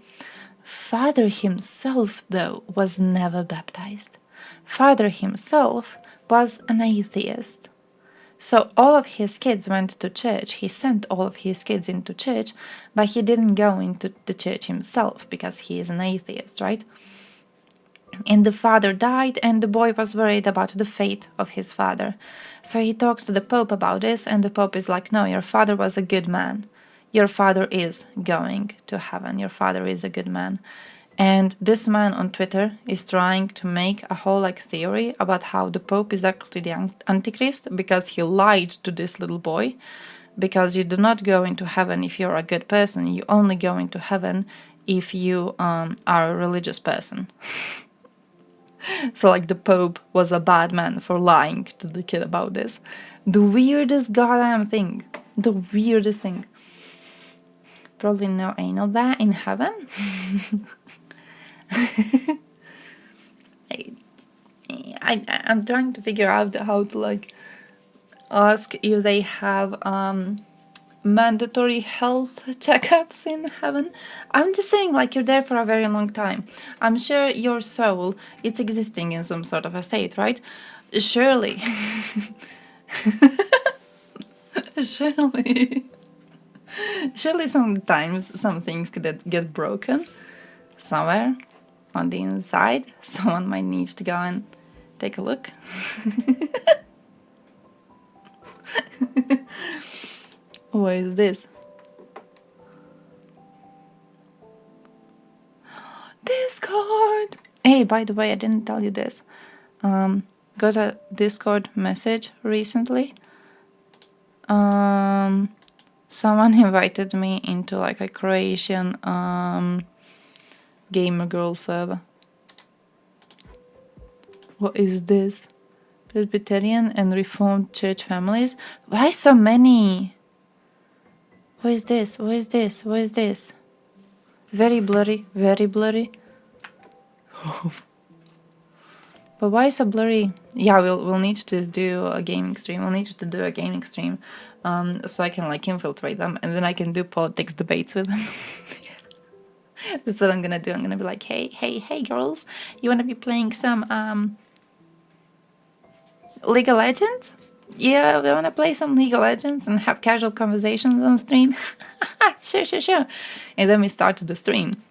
Father himself, though, was never baptized. Father himself was an atheist. So all of his kids went to church. He sent all of his kids into church, but he didn't go into the church himself because he is an atheist, right? And the father died, and the boy was worried about the fate of his father. So he talks to the Pope about this, and the Pope is like, no, your father was a good man. Your father is going to heaven. Your father is a good man. And this man on Twitter is trying to make a whole theory about how the Pope is actually the Antichrist because he lied to this little boy. Because you do not go into heaven if you're a good person. You only go into heaven if you are a religious person. So the Pope was a bad man for lying to the kid about this. The weirdest goddamn thing. The weirdest thing. Probably no anal there in heaven. I'm trying to figure out how to ask if they have mandatory health checkups in heaven. I'm just saying, you're there for a very long time. I'm sure your soul, it's existing in some sort of a state, right? Surely. Surely sometimes some things could get broken somewhere on the inside. Someone might need to go and take a look. What is this? Discord! Hey, by the way, I didn't tell you this. Got a Discord message recently. Someone invited me into a Croatian gamer girl server. What is this? Presbyterian and Reformed church families? Why so many? What is this? What is this? What is this? Very blurry, very blurry. But why so blurry? Yeah, we'll need to do a gaming stream. We'll need to do a gaming stream, so I can infiltrate them, and then I can do politics debates with them. That's what I'm gonna do. I'm gonna be like, hey, girls, you wanna be playing some League of Legends? Yeah, we wanna play some League of Legends and have casual conversations on stream. Sure. And then we started the stream.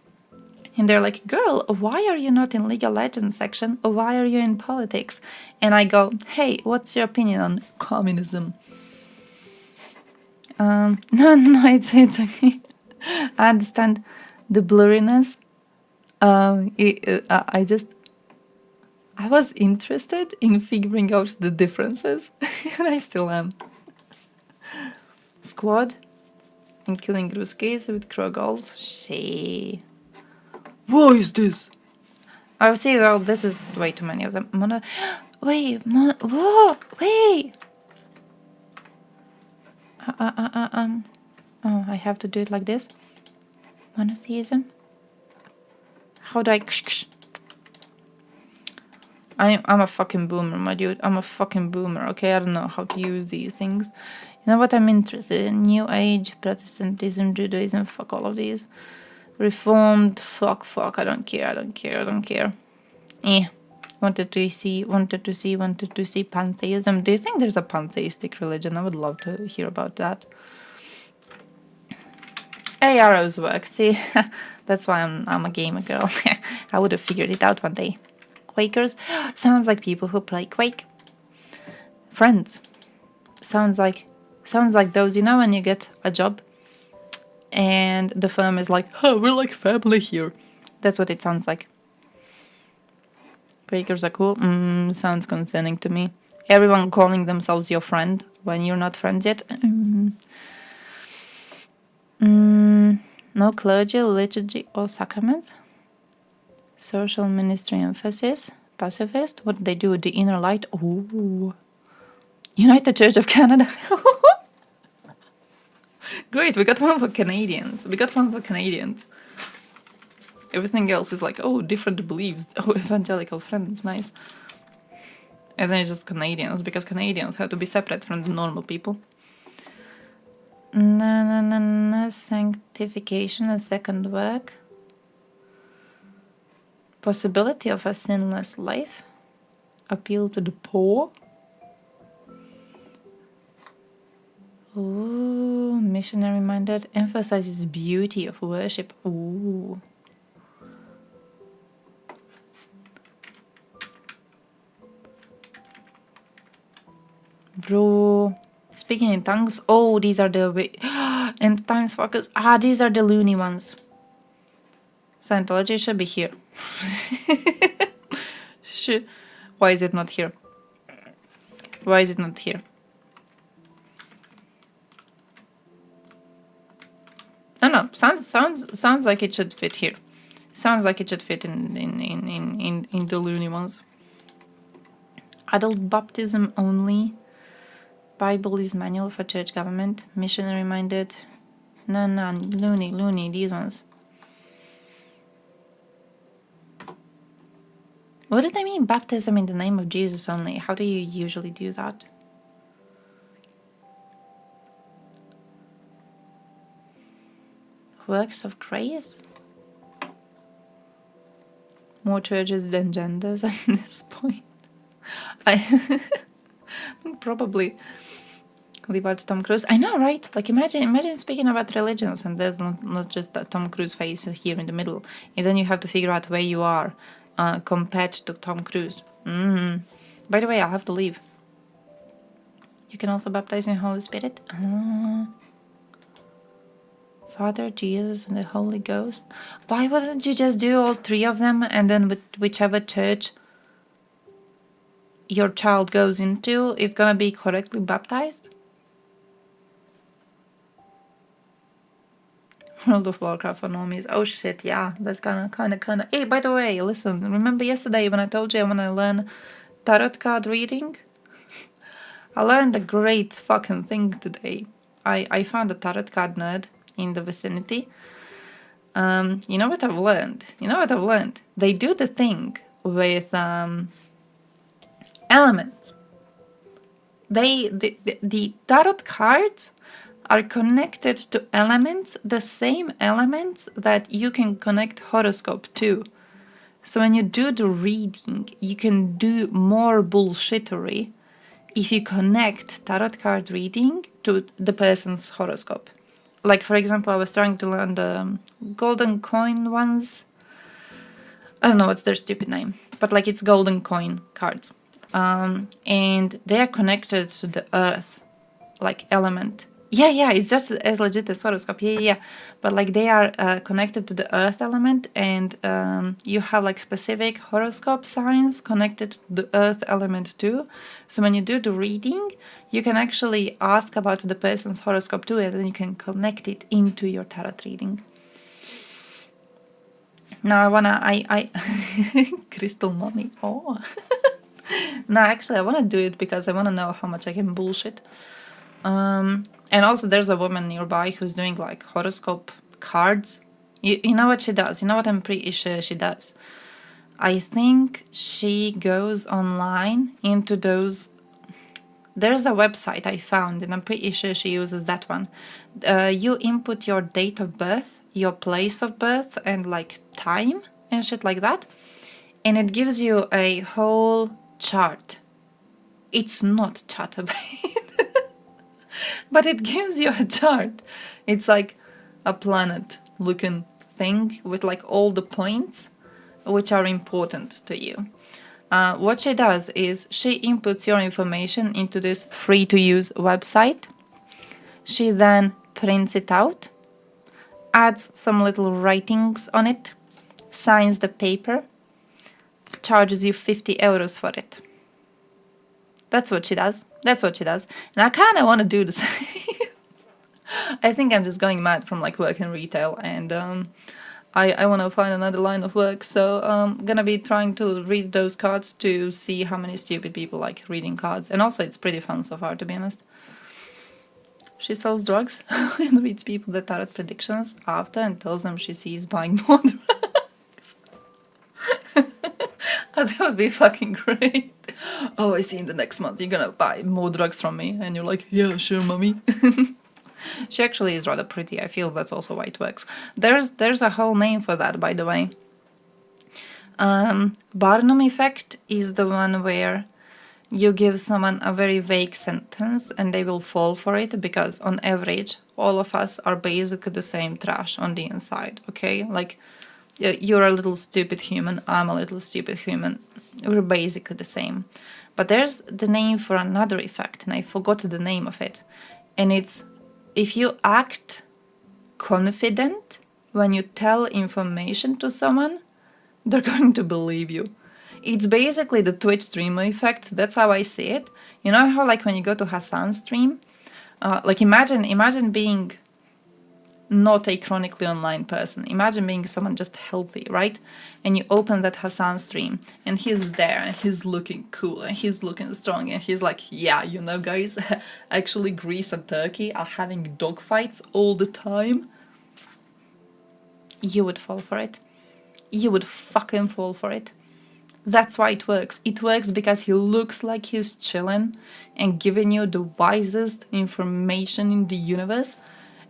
And they're like, girl, why are you not in League of Legends section? Why are you in politics? And I go, hey, what's your opinion on communism? No, it's okay. I understand the blurriness. I was interested in figuring out the differences. And I still am. Squad. And killing Ruskies with Krogals. What is this? Oh, see, well, this is way too many of them. Wait. Oh, I have to do it like this. Monotheism. How do I? I'm a fucking boomer, my dude. I'm a fucking boomer. Okay, I don't know how to use these things. You know what I'm interested in? New Age, Protestantism, Judaism. Fuck all of these. Reformed, fuck, I don't care. Wanted to see pantheism. Do you think there's a pantheistic religion? I would love to hear about that. Hey, arrows work, see? That's why I'm a gamer girl. I would have figured it out one day. Quakers? Sounds like people who play Quake. Friends. Sounds like those, when you get a job and the firm is like, oh, we're like family here. That's what it sounds like. Quakers are cool. Sounds concerning to me. Everyone calling themselves your friend when you're not friends yet. No clergy, liturgy, or sacraments. Social ministry emphasis. Pacifist. What did they do with the inner light? Ooh. United Church of Canada. Great, we got one for Canadians. Everything else is like, oh, different beliefs. Oh, evangelical friends, nice. And then it's just Canadians, because Canadians have to be separate from the normal people. Sanctification, a second work. Possibility of a sinless life. Appeal to the poor. Ooh, missionary minded. Emphasizes beauty of worship. Ooh. Bro. Speaking in tongues. Oh, these are the end times focus. Ah, these are the loony ones. Scientology should be here. Why is it not here? Why is it not here? No. Sounds like it should fit here. Sounds like it should fit in the loony ones. Adult baptism only. Bible is manual for church government. Missionary minded. No, loony, these ones. What did I mean? Baptism in the name of Jesus only. How do you usually do that? Works of grace? More churches than genders at this point. I probably leave out Tom Cruise. I know, right? Like imagine speaking about religions and there's not just that Tom Cruise face here in the middle. And then you have to figure out where you are compared to Tom Cruise. By the way, I'll have to leave. You can also baptize in Holy Spirit. Father, Jesus, and the Holy Ghost. Why wouldn't you just do all three of them and then with whichever church your child goes into is gonna be correctly baptized? World of Warcraft for normies. Oh shit, yeah, that's kinda. Hey, by the way, listen, remember yesterday when I told you I wanna learn tarot card reading? I learned a great fucking thing today. I found a tarot card nerd in the vicinity. You know what I've learned? They do the thing with elements. The tarot cards are connected to elements, the same elements that you can connect horoscope to. So when you do the reading, you can do more bullshittery if you connect tarot card reading to the person's horoscope. Like, for example, I was trying to learn the golden coin ones. I don't know what's their stupid name, but like it's golden coin cards. And they are connected to the earth, like element. Yeah, it's just as legit as horoscope. Yeah. But like they are connected to the earth element, and you have like specific horoscope signs connected to the earth element too. So when you do the reading, you can actually ask about the person's horoscope too, and then you can connect it into your tarot reading. Now I Crystal Mommy. Oh. No, actually I wanna do it because I wanna know how much I can bullshit. And also there's a woman nearby who's doing like horoscope cards. You know what she does? You know what I'm pretty sure she does? I think she goes online into those. There's a website I found and I'm pretty sure she uses that one. You input your date of birth, your place of birth, and like time and shit like that. And it gives you a whole chart. It's not Chatterbait. But it gives you a chart. It's like a planet looking thing with like all the points which are important to you. What she does is she inputs your information into this free to use website. She then prints it out, adds some little writings on it, signs the paper, charges you 50 euros for it. That's what she does. And I kind of want to do the same. I think I'm just going mad from like working retail, and I want to find another line of work, so I'm gonna be trying to read those cards to see how many stupid people like reading cards. And also it's pretty fun so far, to be honest. She sells drugs and reads people that tarot predictions after and tells them she sees buying more drugs. That would be fucking great. Oh, I see in the next month you're gonna buy more drugs from me, and you're like, yeah, sure, mommy. She actually is rather pretty. I feel that's also why it works. There's a whole name for that, by the way. Barnum effect is the one where you give someone a very vague sentence and they will fall for it, because on average all of us are basically the same trash on the inside, okay? Like, you're a little stupid human, I'm a little stupid human, we're basically the same. But there's the name for another effect, and I forgot the name of it, and it's if you act confident when you tell information to someone, they're going to believe you. It's basically the Twitch streamer effect. That's how I see it. You know how, like, when you go to Hassan's stream, like, imagine being not a chronically online person. Imagine being someone just healthy, right? And you open that Hassan stream, and he's there, and he's looking cool, and he's looking strong, and he's like, yeah, you know, guys, actually Greece and Turkey are having dogfights all the time. You would fall for it. You would fucking fall for it. That's why it works. It works because he looks like he's chilling and giving you the wisest information in the universe,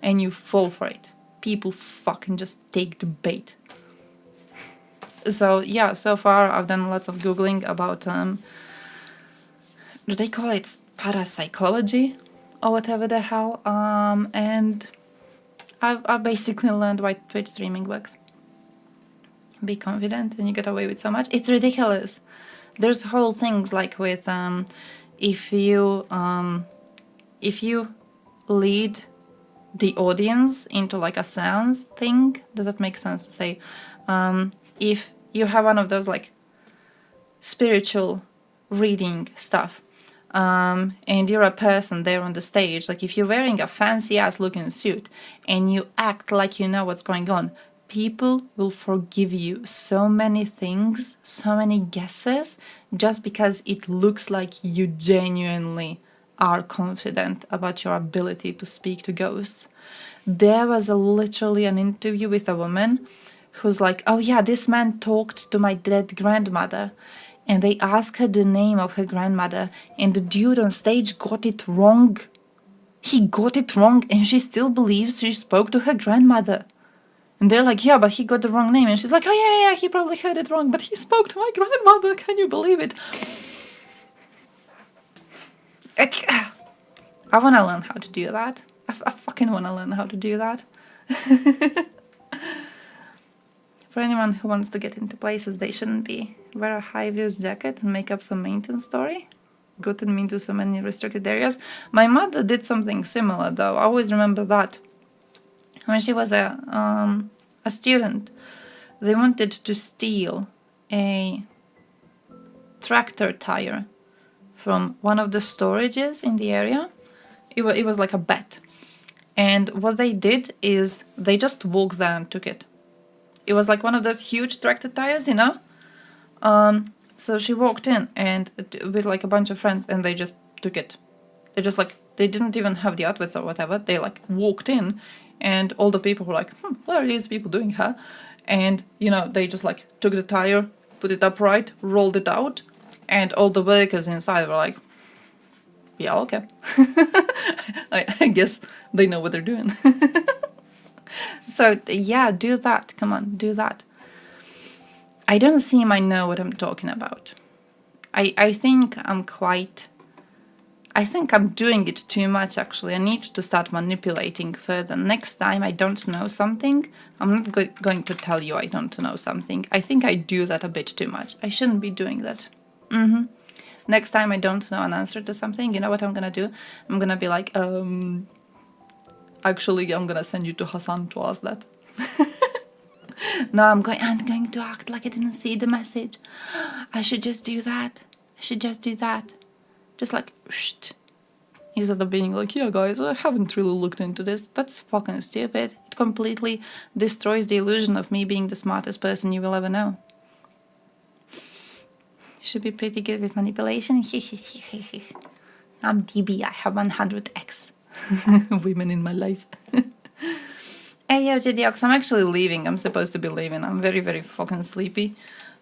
and you fall for it. People fucking just take the bait. So yeah, so far I've done lots of Googling about, do they call it parapsychology or whatever the hell? And I've basically learned why Twitch streaming works. Be confident and you get away with so much. It's ridiculous. There's whole things like with if you lead the audience into like a seance thing, does that make sense to say? If you have one of those like spiritual reading stuff, and you're a person there on the stage, like if you're wearing a fancy ass looking suit and you act like you know what's going on, people will forgive you so many things, so many guesses, just because it looks like you genuinely are confident about your ability to speak to ghosts. There was literally an interview with a woman who's like, oh yeah, this man talked to my dead grandmother, and they asked her the name of her grandmother, and the dude on stage got it wrong. He got it wrong, and she still believes she spoke to her grandmother. And they're like, yeah, but he got the wrong name. And she's like, oh yeah, he probably heard it wrong, but he spoke to my grandmother. Can you believe it? I want to learn how to do that. I fucking want to learn how to do that. For anyone who wants to get into places they shouldn't be, wear a high-vis jacket and make up some maintenance story. Gotten me into so many restricted areas. My mother did something similar, though. I always remember that. When she was a student, they wanted to steal a tractor tire from one of the storages in the area. It was like a bet. And what they did is they just walked there and took it. It was like one of those huge tractor tires, you know? So she walked in and with like a bunch of friends, and they just took it. They just like, they didn't even have the outfits or whatever. They like walked in, and all the people were like, what are these people doing, huh? And, you know, they just like took the tire, put it upright, rolled it out, and all the workers inside were like, yeah, okay. I guess they know what they're doing. So, yeah, do that. Come on, do that. I don't seem I know what I'm talking about. I think I'm doing it too much, actually. I need to start manipulating further. Next time I don't know something, I'm not going to tell you I don't know something. I think I do that a bit too much. I shouldn't be doing that. Next time I don't know an answer to something, you know what I'm gonna do? I'm gonna be like, actually, I'm gonna send you to Hassan to ask that. No, I'm going to act like I didn't see the message. I should just do that. I should just do that. Just like, instead of being like, yeah guys, I haven't really looked into this. That's fucking stupid. It completely destroys the illusion of me being the smartest person you will ever know. Should be pretty good with manipulation. I'm DB, I have 100x women in my life. Hey yo JDX, I'm actually leaving. I'm supposed to be leaving. I'm very, very fucking sleepy.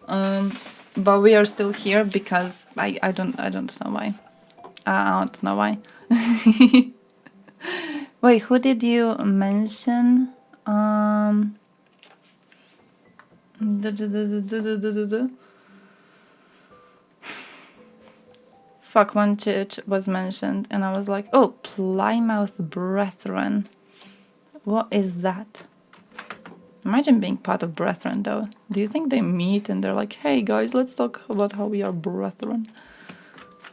But we are still here because I don't know why. I don't know why. Wait, who did you mention? Fuck, one church was mentioned and I was like, oh, Plymouth Brethren. What is that? Imagine being part of Brethren though. Do you think they meet and they're like, hey guys, let's talk about how we are brethren.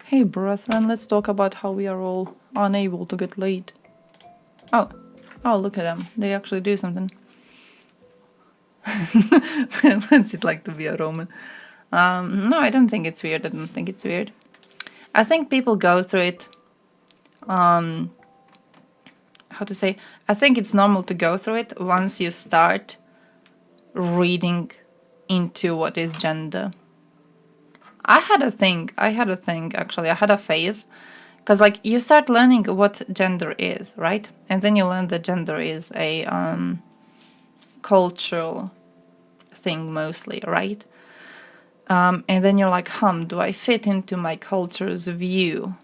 Hey brethren, let's talk about how we are all unable to get laid. Oh, look at them. They actually do something. What's it like to be a Roman? No, I don't think it's weird. I don't think it's weird. I think people go through it. How to say? I think it's normal to go through it once you start reading into what is gender. I had a thing actually. I had a phase. Because like you start learning what gender is, right? And then you learn that gender is a cultural thing mostly, right? And then you're like, do I fit into my culture's view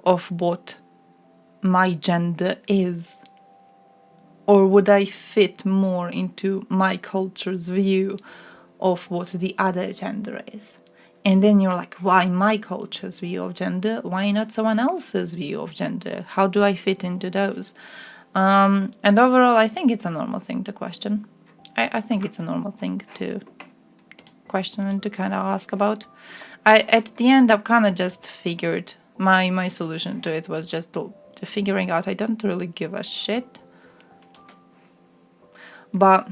of what my gender is? Or would I fit more into my culture's view of what the other gender is? And then you're like, why my culture's view of gender? Why not someone else's view of gender? How do I fit into those? And overall, I think it's a normal thing to question. I think it's a normal thing to question and to kind of ask about. At the end, I've kind of just figured my solution to it was just to figuring out I don't really give a shit. But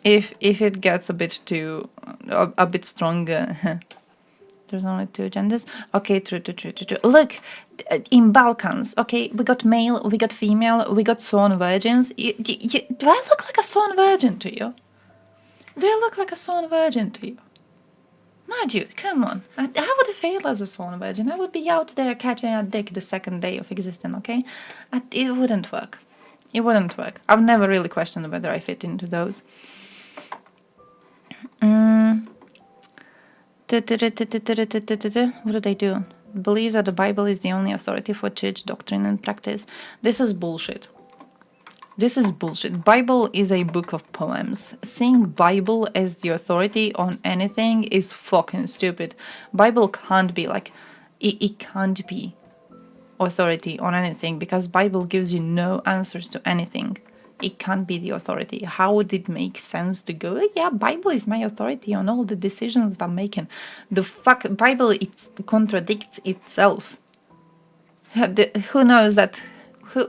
if it gets a bit stronger, there's only 2 genders. Okay, true. Look, in Balkans, okay, we got male, we got female, we got sworn virgins. Do I look like a sworn virgin to you? Do I look like a sworn virgin to you? My dude, come on. I would fail as a sworn virgin. I would be out there catching a dick the second day of existence, okay? It wouldn't work. It wouldn't work. I've never really questioned whether I fit into those. What do they do? Believe that the Bible is the only authority for church doctrine and practice. This is bullshit. This is bullshit. Bible is a book of poems. Seeing Bible as the authority on anything is fucking stupid. Bible can't be like, it can't be authority on anything because Bible gives you no answers to anything. It can't be the authority. How would it make sense to go, yeah, Bible is my authority on all the decisions that I'm making? The fuck, Bible, it contradicts itself. Who knows that?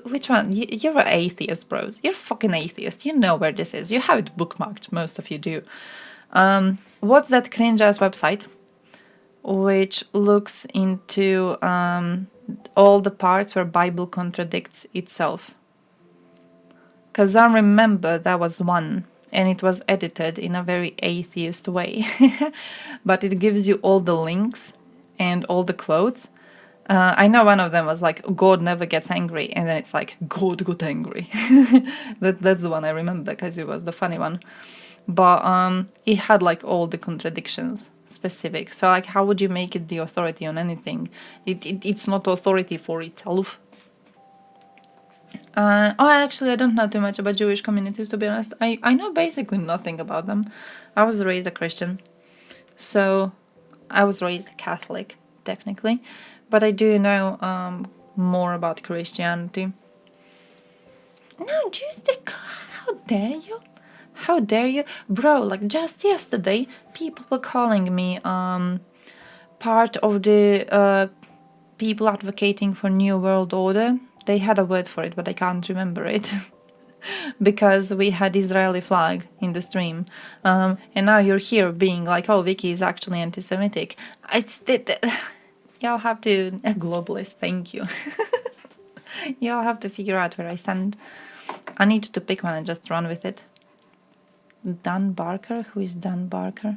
Which one? You're an atheist, bros. You're fucking atheist. You know where this is. You have it bookmarked. Most of you do. What's that cringe-ass website? Which looks into all the parts where Bible contradicts itself. Because I remember that was one, and it was edited in a very atheist way. But it gives you all the links and all the quotes. I know one of them was like, God never gets angry, and then it's like, God got angry. That's the one I remember, because it was the funny one. But it had like all the contradictions specific. So like, how would you make it the authority on anything? It's not authority for itself. Actually, I don't know too much about Jewish communities, to be honest. I know basically nothing about them. I was raised a Christian. So, I was raised Catholic, technically. But I do know more about Christianity. No, Jews, how dare you? How dare you? Bro, like just yesterday, people were calling me part of the people advocating for New World Order. They had a word for it, but I can't remember it. Because we had Israeli flag in the stream. And now you're here being like, oh, Vicky is actually anti-Semitic. Y'all have to... A globalist, thank you. Y'all have to figure out where I stand. I need to pick one and just run with it. Dan Barker? Who is Dan Barker?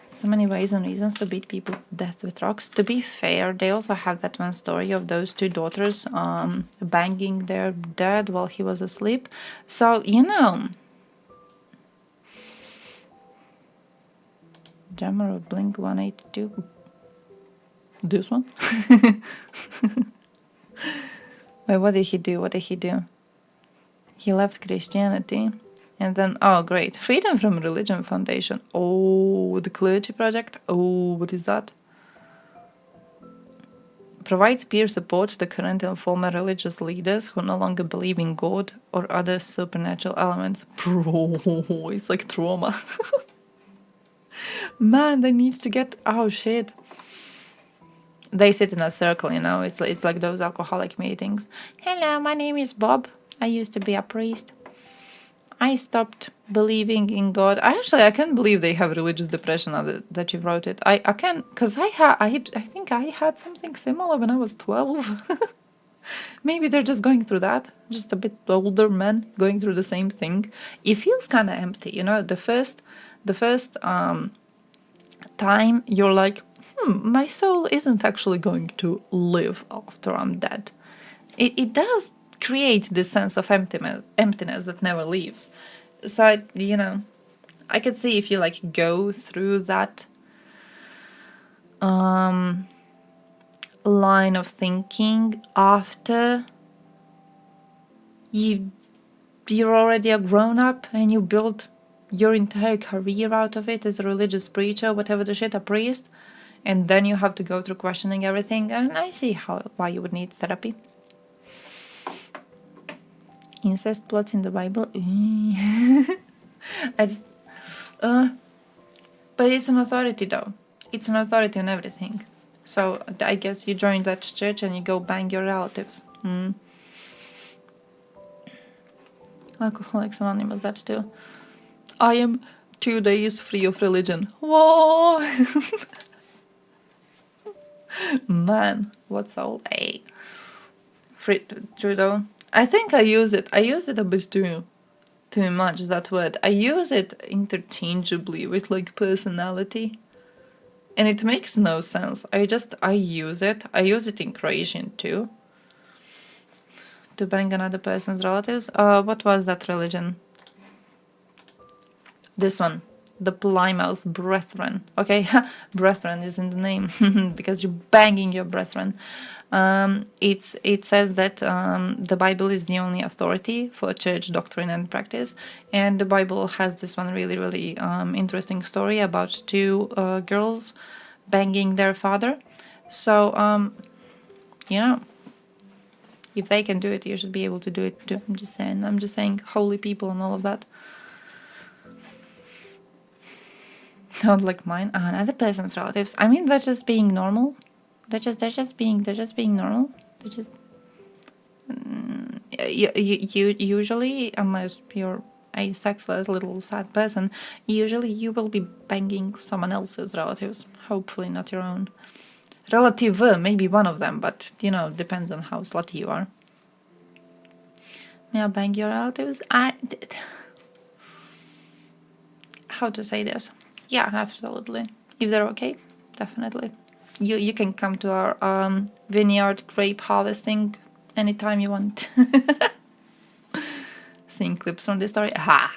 So many ways and reasons to beat people to death with rocks. To be fair, they also have that one story of those two daughters banging their dad while he was asleep. So, you know... Drummer of Blink-182. This one? Wait, what did he do? What did he do? He left Christianity. And then, oh great, Freedom from Religion Foundation. Oh, the Clergy Project. Oh, what is that? Provides peer support to current and former religious leaders who no longer believe in God or other supernatural elements. Bro, it's like trauma. Man, they need to get... Oh, shit. They sit in a circle, you know. It's like those alcoholic meetings. Hello, my name is Bob. I used to be a priest. I stopped believing in God. I can't believe they have religious depression now that you wrote it. I can, because I think I had something similar when I was 12. Maybe they're just going through that. Just a bit older men going through the same thing. It feels kind of empty, you know. The first time you're like, my soul isn't actually going to live after I'm dead. It does create this sense of emptiness that never leaves. So, you know, I could see if you like go through that line of thinking after you're already a grown-up and you build your entire career out of it as a religious preacher, whatever the shit, a priest, and then you have to go through questioning everything, and I see why you would need therapy. Incest plots in the Bible. But it's an authority though. It's an authority on everything. So I guess you join that church and you go bang your relatives. Alcoholics Anonymous, that too. I am 2 days free of religion. Whoa! Man, what's all a free Trudeau? I think I use it a bit too much, that word. I use it interchangeably with like personality. And it makes no sense. I use it. I use it in Croatian too. To bang another person's relatives. What was that religion? This one. The Plymouth Brethren. Okay, Brethren is in the name because you're banging your brethren. It says that the Bible is the only authority for church doctrine and practice, and the Bible has this one really interesting story about two girls banging their father. So you know, if they can do it, you should be able to do it too. I'm just saying holy people and all of that. Not like mine. Another person's relatives. I mean, they're just being normal. They're just being normal. They're just you usually, unless you're a sexless little sad person, usually you will be banging someone else's relatives. Hopefully not your own. Relative, maybe one of them, but you know, depends on how slutty you are. May I bang your relatives? How to say this? Yeah, absolutely. If they're okay, definitely. You can come to our vineyard grape harvesting anytime you want. Seeing clips from this story. I'm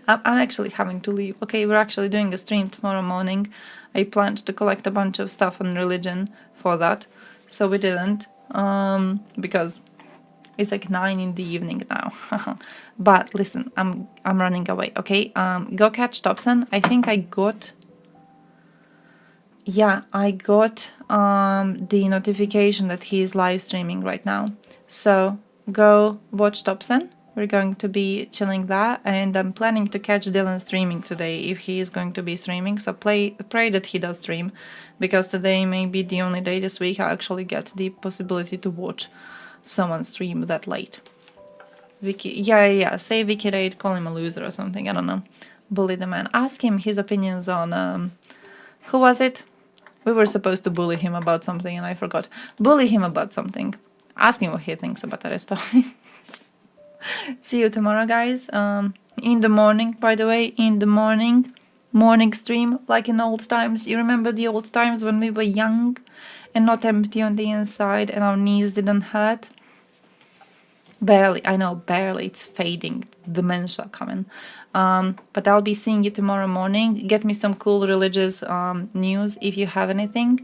actually having to leave. Okay, we're actually doing a stream tomorrow morning. I planned to collect a bunch of stuff on religion for that, so we didn't, because it's like 9 in the evening now. But listen, I'm running away. Okay, go catch Dobson. I think I got the notification that he is live streaming right now. So go watch Dobson. We're going to be chilling that, and I'm planning to catch Dylan streaming today if he is going to be streaming. So pray that he does stream, because today may be the only day this week I actually get the possibility to watch someone stream that late. Vicky, yeah, say Vicky Raid, call him a loser or something, I don't know. Bully the man. Ask him his opinions on Who was it? We were supposed to bully him about something and I forgot. Bully him about something. Ask him what he thinks about Aristophanes. See you tomorrow, guys. In the morning, by the way, in the morning stream, like in old times. You remember the old times when we were young and not empty on the inside and our knees didn't hurt? Barely, I know, barely. It's fading. Dementia coming. But I'll be seeing you tomorrow morning. Get me some cool religious news if you have anything.